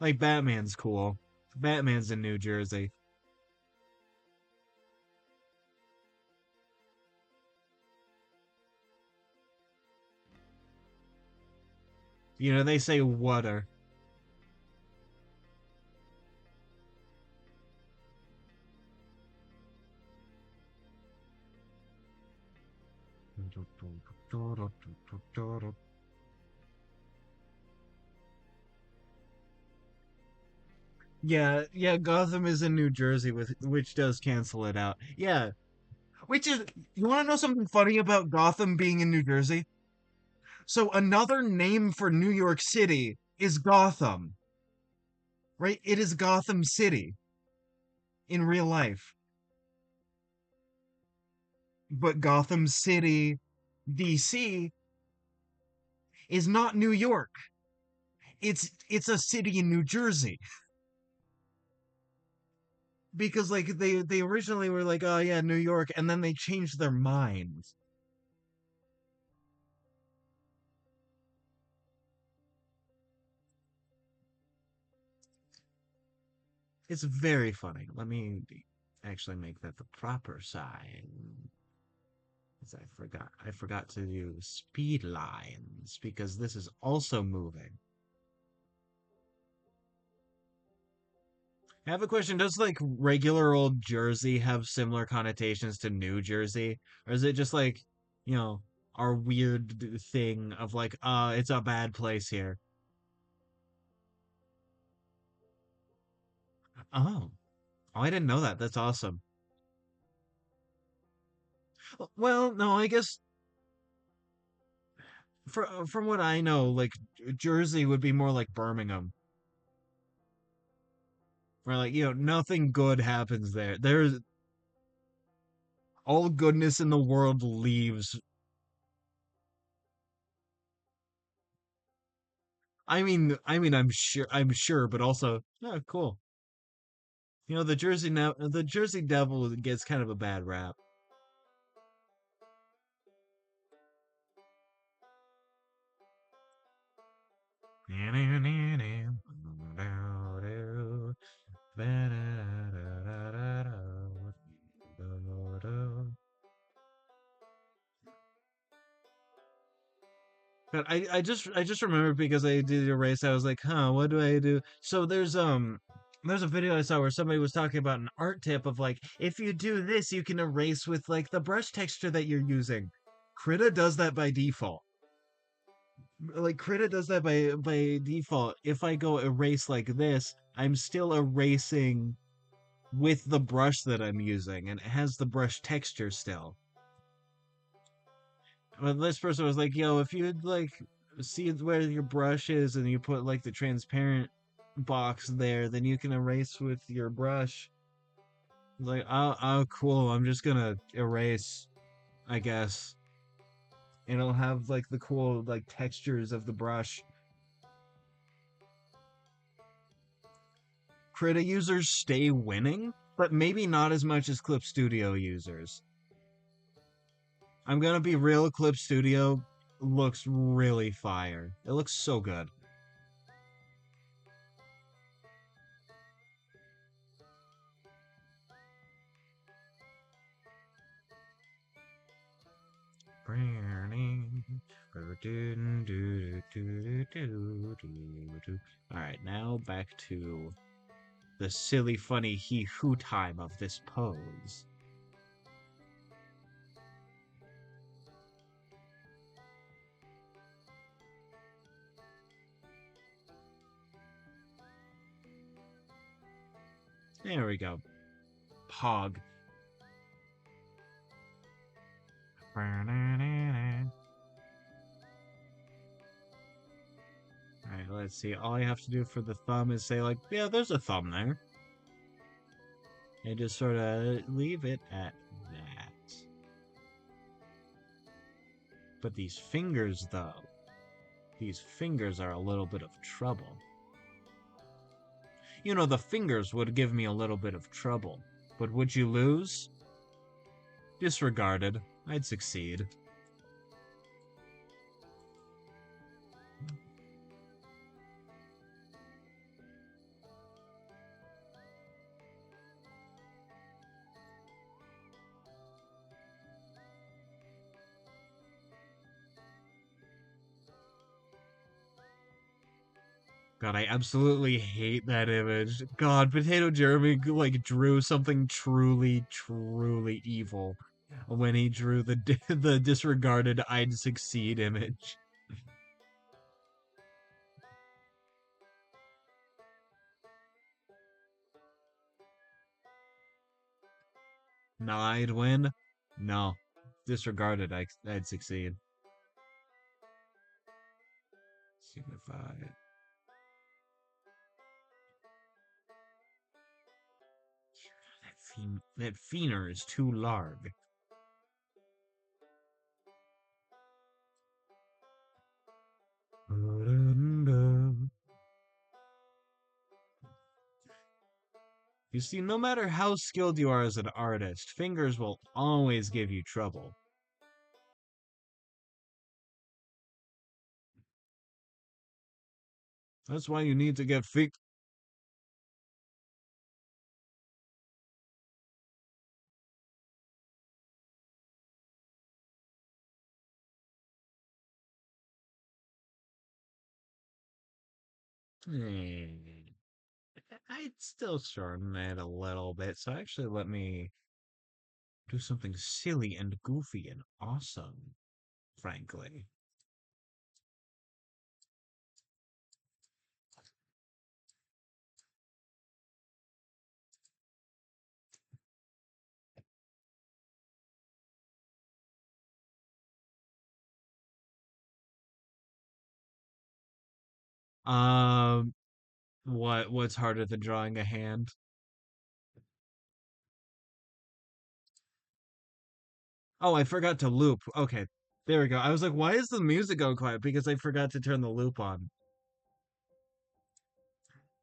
[SPEAKER 2] Like Batman's cool. Batman's in New Jersey. You know, they say water. Yeah, yeah, Gotham is in New Jersey with which does cancel it out. Yeah. Which is you want to know something funny about Gotham being in New Jersey? So another name for New York City is Gotham, right? It is Gotham City in real life. But Gotham City, DC is not New York. It's a city in New Jersey because like they originally were like, "Oh yeah, New York," and then they changed their minds. It's very funny. Let me actually make that the proper sign. As I forgot to do speed lines because this is also moving. I have a question. Does like regular old Jersey have similar connotations to New Jersey? Or is it just like, you know, our weird thing of like, it's a bad place here? Oh, oh, I didn't know that. That's awesome. Well, no, I guess from what I know, like Jersey would be more like Birmingham, where like, nothing good happens there. There's all goodness in the world leaves. I mean, I'm sure, but also, yeah, cool. The Jersey Devil gets kind of a bad rap. But I just remembered because I did a race. I was like, huh, what do I do? So there's a video I saw where somebody was talking about an art tip of like if you do this, you can erase with like the brush texture that you're using. Krita does that by default. Like Krita does that by default. If I go erase like this, I'm still erasing with the brush that I'm using, and it has the brush texture still. But this person was like, "Yo, if you'd like see where your brush is, and you put like the transparent box there, then you can erase with your brush." Like, oh, cool. I'm just gonna erase, I guess, and it'll have like the cool like textures of the brush. Krita users stay winning, but maybe not as much as Clip Studio users. I'm gonna be real, Clip Studio looks really fire. It looks so good. Alright, now back to the silly, funny he who time of this pose. There we go. Pog. Alright, let's see. All I have to do for the thumb is say, like, yeah, there's a thumb there. And just sort of leave it at that. But these fingers, though, these fingers are a little bit of trouble. You know, the fingers would give me a little bit of trouble. But would you lose? Disregarded. I'd succeed. God, I absolutely hate that image. God, Potato Jeremy like drew something truly, truly evil when he drew the the disregarded "I'd succeed" image. No, I'd win. No, disregarded. I'd succeed. Signify. That feener is too large. You see, no matter how skilled you are as an artist, fingers will always give you trouble. That's why you need to get feet. I'd still shorten it a little bit, so actually let me do something silly and goofy and awesome, frankly. Um, what's harder than drawing a hand? Oh, I forgot to loop. Okay, there we go. I was like, why is the music go quiet? Because I forgot to turn the loop on.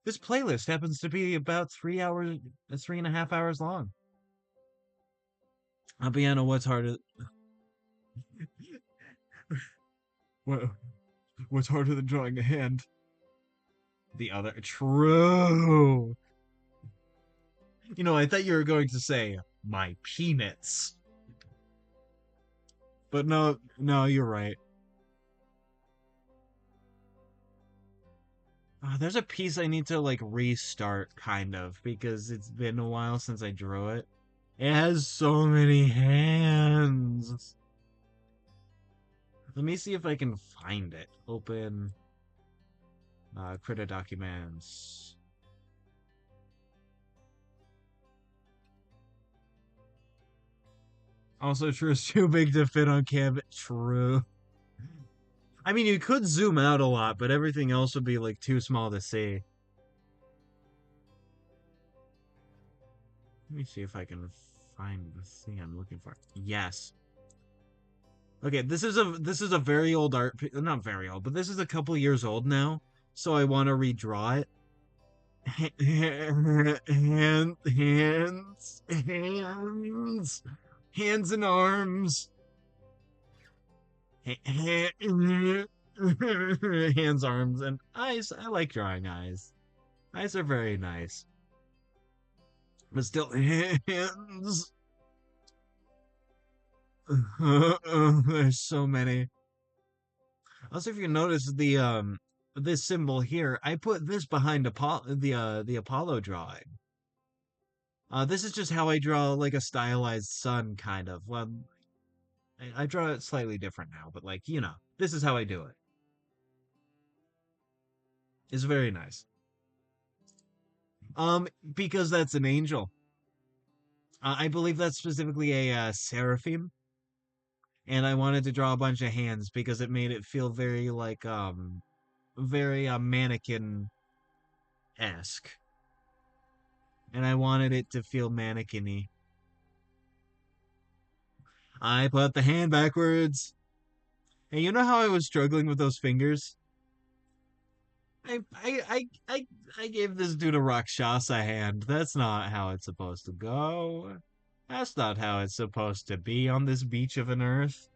[SPEAKER 2] This playlist happens to be about 3 hours, 3.5 hours long. Abiano, what's harder? What, what's harder than drawing a hand? The other. True. You know, I thought you were going to say my peanuts. But no, no, you're right. There's a piece I need to like restart, kind of, because it's been a while since I drew it. It has so many hands. Let me see if I can find it. Open Critter Documents. Also true, it's too big to fit on canvas. True. I mean, you could zoom out a lot, but everything else would be like too small to see. Let me see if I can find the thing I'm looking for. Yes. Okay, this is a very old art, not very old, but this is a couple years old now, so I want to redraw it. Hands and arms. Hands, arms, and eyes. I like drawing eyes. Eyes are very nice. But still, hands. There's so many. Also, if you notice this symbol here, I put this behind the Apollo drawing. This is just how I draw like a stylized sun, kind of. Well, I draw it slightly different now, but like this is how I do it. It's very nice. Because that's an angel. I believe that's specifically a seraphim, and I wanted to draw a bunch of hands because it made it feel very like very mannequin esque, and I wanted it to feel mannequin-y. I put the hand backwards. And you know how I was struggling with those fingers? I I I I, I gave this dude a Rakshasa hand. That's not how it's supposed to go. That's not how it's supposed to be on this beach of an earth.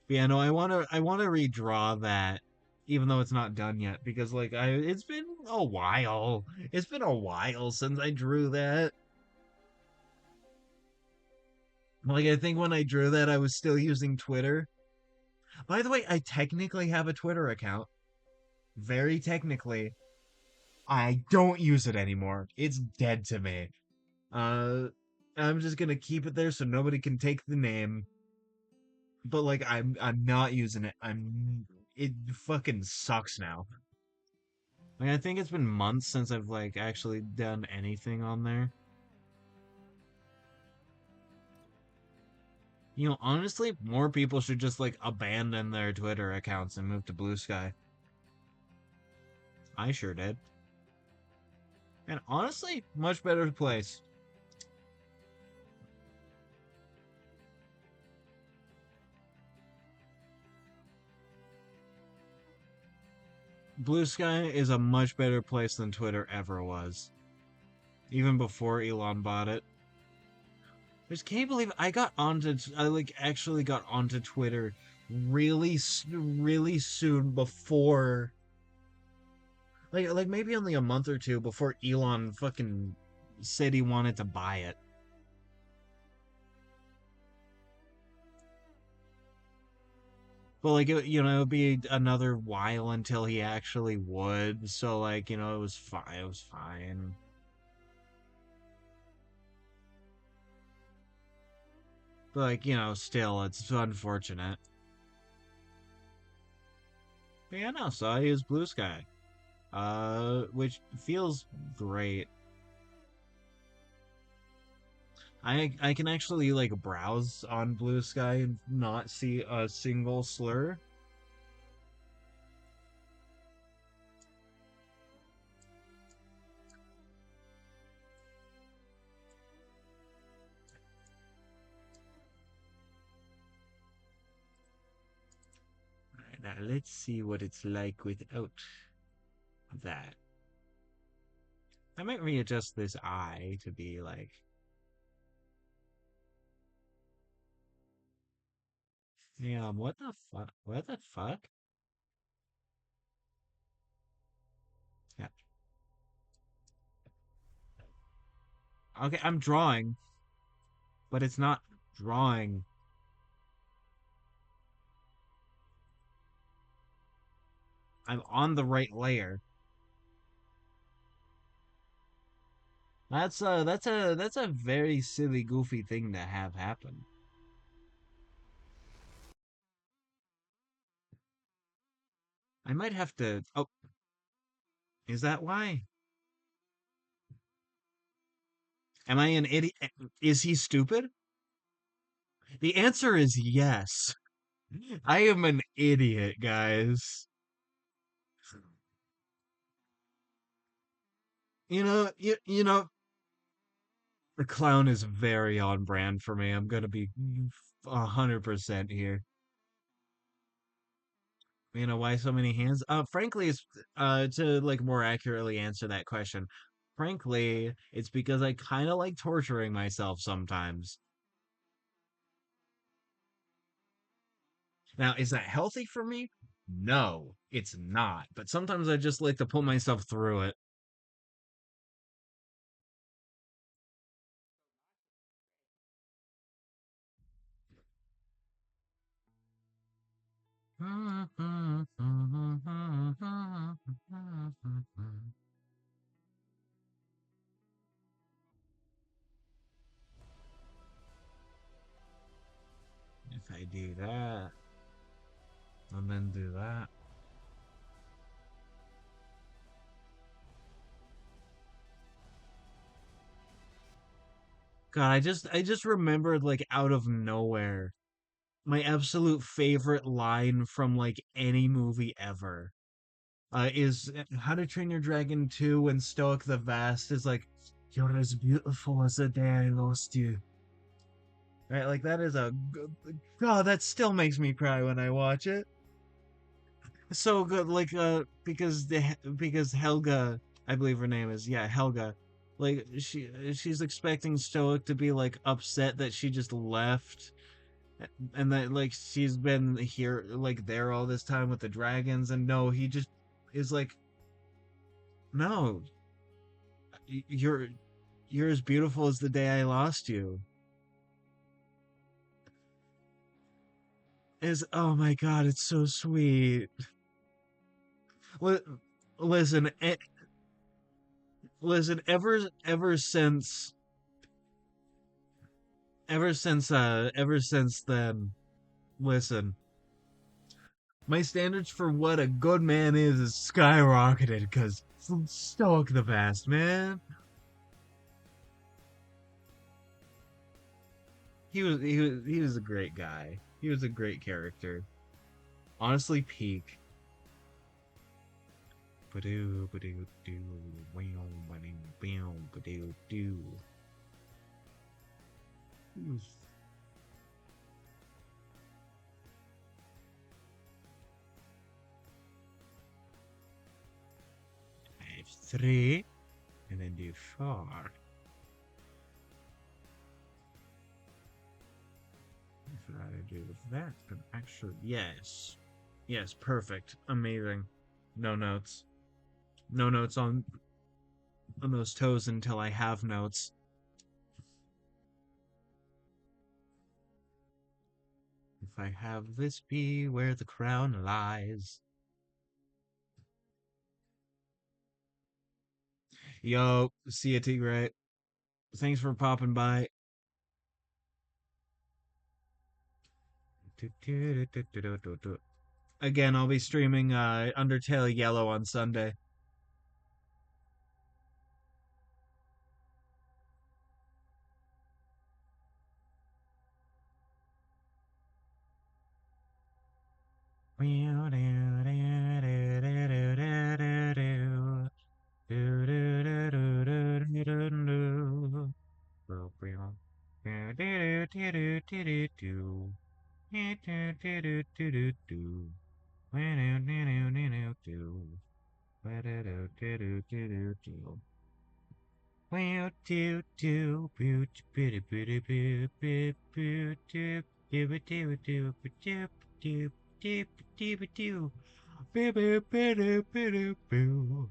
[SPEAKER 2] But yeah, no, I wanna redraw that, even though it's not done yet, because like it's been a while. It's been a while since I drew that. Like I think when I drew that I was still using Twitter. By the way, I technically have a Twitter account. Very technically. I don't use it anymore. It's dead to me. Uh, I'm just gonna keep it there so nobody can take the name. But like, I'm not using it. It fucking sucks now. Like, I think it's been months since I've like actually done anything on there. You know, honestly, more people should just like abandon their Twitter accounts and move to Blue Sky. I sure did. And honestly, much better place. Blue Sky is a much better place than Twitter ever was. Even before Elon bought it. Just can't believe I like actually got onto Twitter really soon before like maybe only a month or two before Elon fucking said he wanted to buy it. But like it would be another while until he actually would. So like, it was fine. It was fine. But like, still it's unfortunate. But yeah, no, so I use Blue Sky. Which feels great. I can actually like browse on Blue Sky and not see a single slur. Alright, now let's see what it's like without that. I might readjust this eye to be like, yeah, what the fuck? What the fuck? Yeah. Okay, I'm drawing, but it's not drawing. I'm on the right layer. That's a very silly, goofy thing to have happen. I might have to. Oh, is that why? Am I an idiot? Is he stupid? The answer is yes. I am an idiot, guys. The clown is very on brand for me. I'm gonna be 100% here. Why so many hands? Frankly, it's to like more accurately answer that question. Frankly, it's because I kind of like torturing myself sometimes. Now, is that healthy for me? No, it's not. But sometimes I just like to put myself through it. If I do that, and then do that. God, I just remembered like out of nowhere my absolute favorite line from like any movie ever. Is How to Train Your Dragon 2 when Stoic the Vast is like, "You're as beautiful as the day I lost you." Right, like that is God, that still makes me cry when I watch it. So good, like because Helga, I believe her name is, yeah, Helga. Like she's expecting Stoic to be like upset that she just left, and that like she's been here like there all this time with the dragons, and no, he just is like, no, you're as beautiful as the day I lost you. Is Oh my god, it's so sweet. Li- Listen, listen. Ever since then, listen. My standards for what a good man is skyrocketed because Stoic the Vast, man. He was a great guy. He was a great character. Honestly, peak. Badoo, badoo, doo, wow, badoo, bow, badoo, doo. 3, and then do 4. If I do that, then actually, yes. Yes, perfect. Amazing. No notes. No notes on those toes until I have notes. If I have this be where the crown lies. Yo, see ya, Tigray. Thanks for popping by. Again, I'll be streaming Undertale Yellow on Sunday. Well, do do boo boo boo boo boo boo do do do do do do do do do boo boo boo boo boo.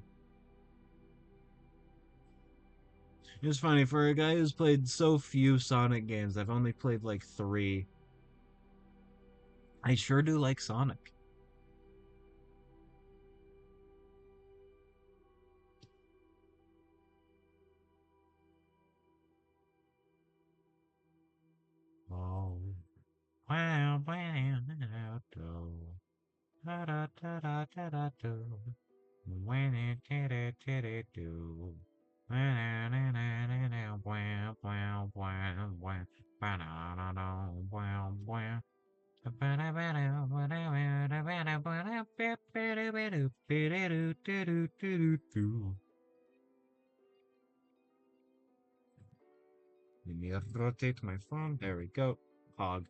[SPEAKER 2] It's funny for a guy who's played so few Sonic games. I've only played like 3. I sure do like Sonic. Oh, wow, wow, do da da da da da da do. When it did it do. Let me rotate my phone. There we go. Hog.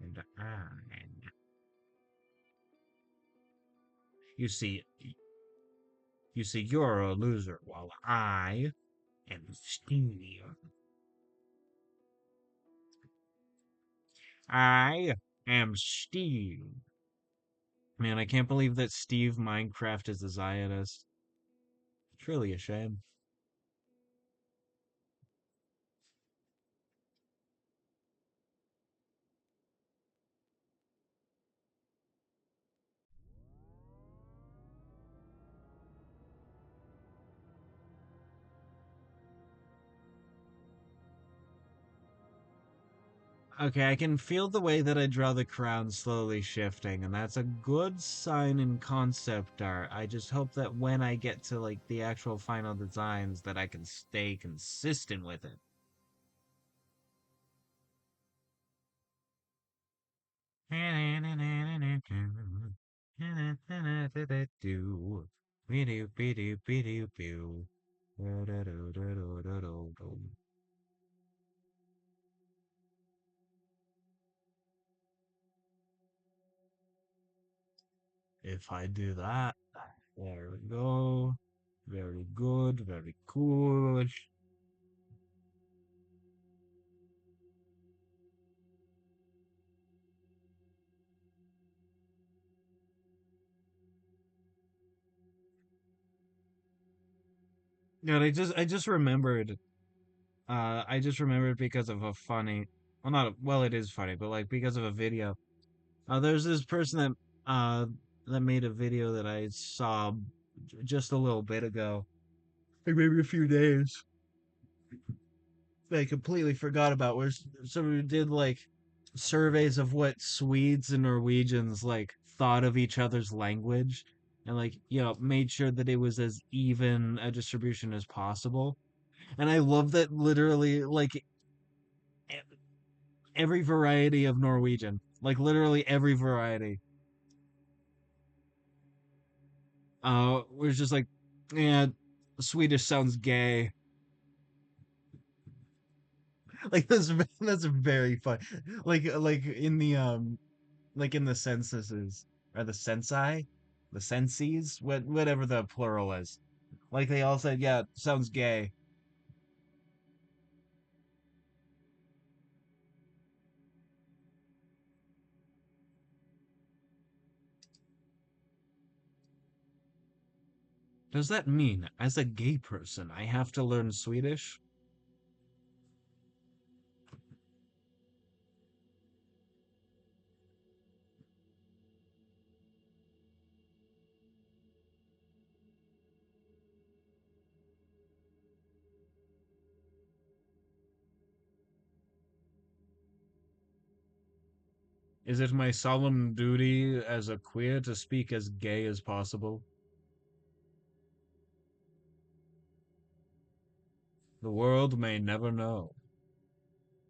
[SPEAKER 2] And you see, you're a loser, while I am Steve. I am Steve. Man, I can't believe that Steve Minecraft is a Zionist. It's really a shame. Okay, I can feel the way that I draw the crown slowly shifting, and that's a good sign in concept art. I just hope that when I get to like the actual final designs that I can stay consistent with it. If I do that, there we go. Very good, very cool. Yeah, I just remembered. I just remembered because of a funny. Well, not well. It is funny, but like because of a video. There's this person that made a video that I saw just a little bit ago, like maybe a few days. I completely forgot about where somebody did like surveys of what Swedes and Norwegians like thought of each other's language, and like made sure that it was as even a distribution as possible. And I love that literally like e- every variety of Norwegian, like literally every variety, was just like, yeah, Swedish sounds gay. Like that's very fun. Like in the like in the censuses or the sensi, the senses, whatever the plural is. Like they all said, yeah, sounds gay. Does that mean as a gay person I have to learn Swedish? Is it my solemn duty as a queer to speak as gay as possible? The world may never know,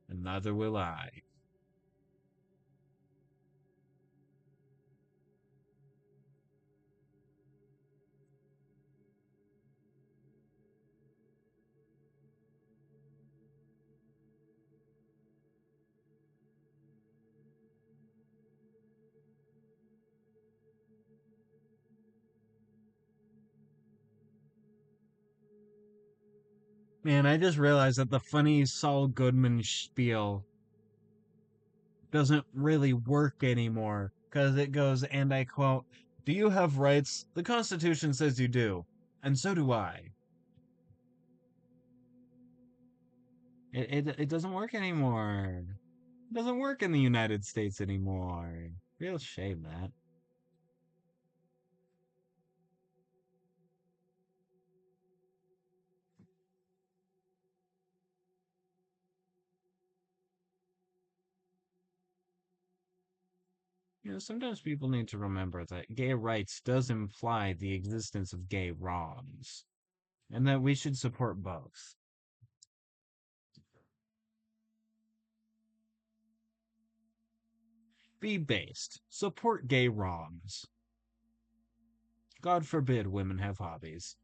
[SPEAKER 2] and neither will I. Man, I just realized that the funny Saul Goodman spiel doesn't really work anymore because it goes, and I quote, "Do you have rights? The Constitution says you do, and so do I." It doesn't work anymore. It doesn't work in the United States anymore. Real shame that. Sometimes people need to remember that gay rights does imply the existence of gay wrongs, and that we should support both. Be based. Support gay wrongs. God forbid women have hobbies.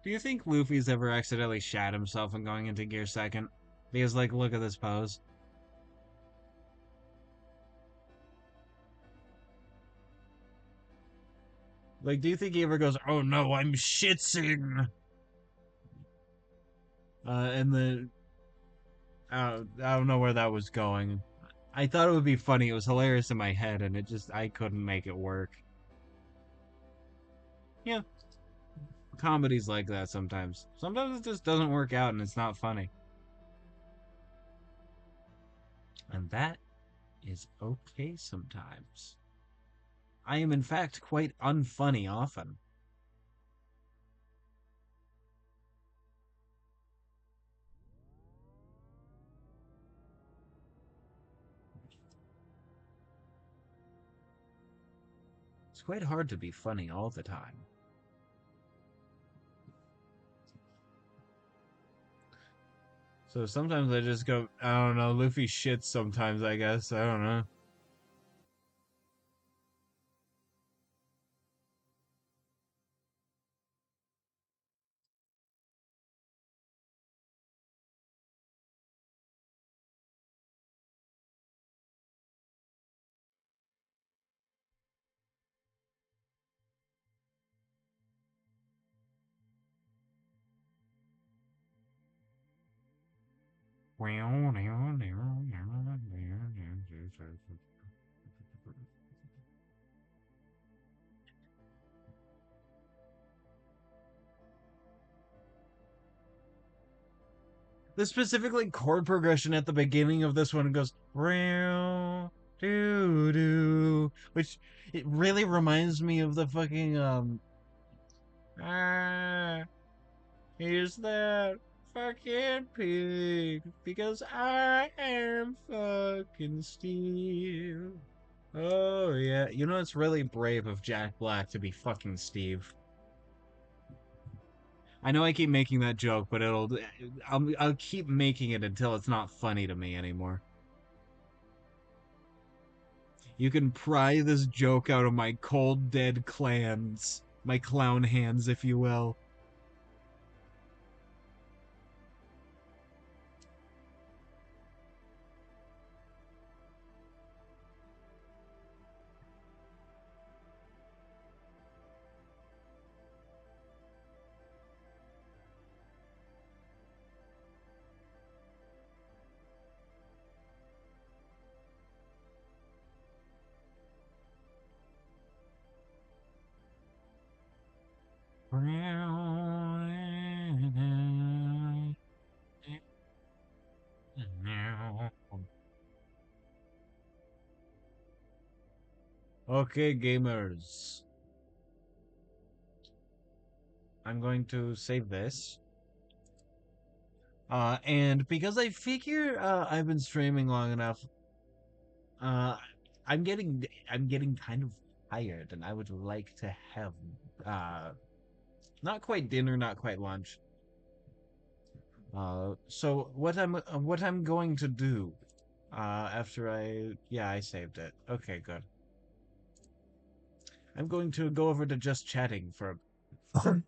[SPEAKER 2] Do you think Luffy's ever accidentally shat himself in going into Gear Second? Because, like, look at this pose. Like, do you think he ever goes, "Oh no, I'm shitsing"? And then I don't know where that was going. I thought it would be funny. It was hilarious in my head, and I couldn't make it work. Yeah, comedy's like that sometimes. Sometimes it just doesn't work out, and it's not funny. And that is okay sometimes. I am, in fact, quite unfunny often. It's quite hard to be funny all the time. So sometimes I just go, I don't know, Luffy shits sometimes, I guess. I don't know. The specifically chord progression at the beginning of this one goes real doo doo, which it really reminds me of the fucking ah, here's that fucking pig because I am fucking Steve. Oh yeah, you know it's really brave of Jack Black to be fucking Steve. I know I keep making that joke, but I'll keep making it until it's not funny to me anymore. You can pry this joke out of my cold dead clans, my clown hands, if you will. Okay, gamers. I'm going to save this. And because I figure I've been streaming long enough, uh, I'm getting kind of tired, and I would like to have uh, not quite dinner, not quite lunch. So what I'm going to do after I saved it. Okay, good. I'm going to go over to just chatting for oh,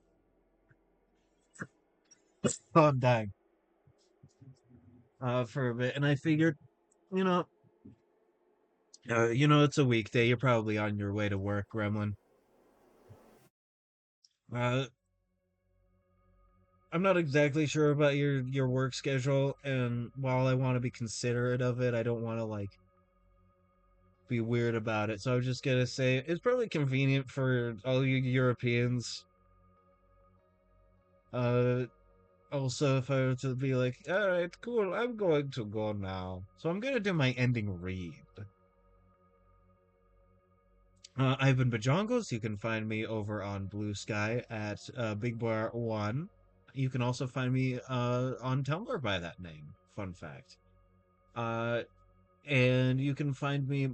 [SPEAKER 2] I'm dying for a bit, and I figured, you know, it's a weekday. You're probably on your way to work, Gremlin. Uh, I'm not exactly sure about your work schedule, and while I want to be considerate of it, I don't want to like be weird about it. So I'm just gonna say it's probably convenient for all you Europeans. Uh, Also, if I were to be like, all right, cool, I'm going to go now. So I'm gonna do my ending read. I've been Bajongles. You can find me over on Blue Sky at Big Bar One. You can also find me on Tumblr by that name. Fun fact. Uh, and you can find me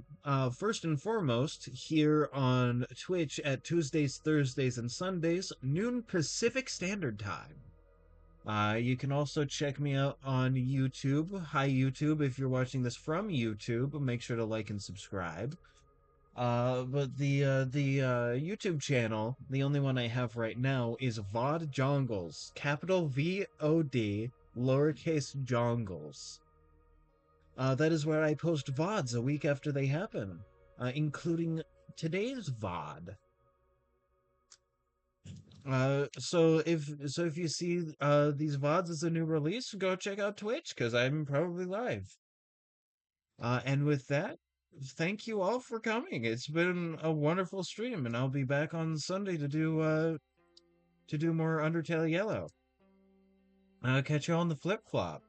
[SPEAKER 2] first and foremost here on Twitch at Tuesdays, Thursdays, and Sundays, noon Pacific Standard Time. You can also check me out on YouTube. Hi, YouTube. If you're watching this from YouTube, make sure to like and subscribe. But the YouTube channel, the only one I have right now, is VOD Jongles, capital VOD, lowercase Jongles. That is where I post VODs a week after they happen, including today's VOD. So if you see these VODs as a new release, go check out Twitch because I'm probably live.
[SPEAKER 1] And with that, thank you all for coming. It's been a wonderful stream, and I'll be back on Sunday to do more Undertale Yellow. Catch you on the flip flop.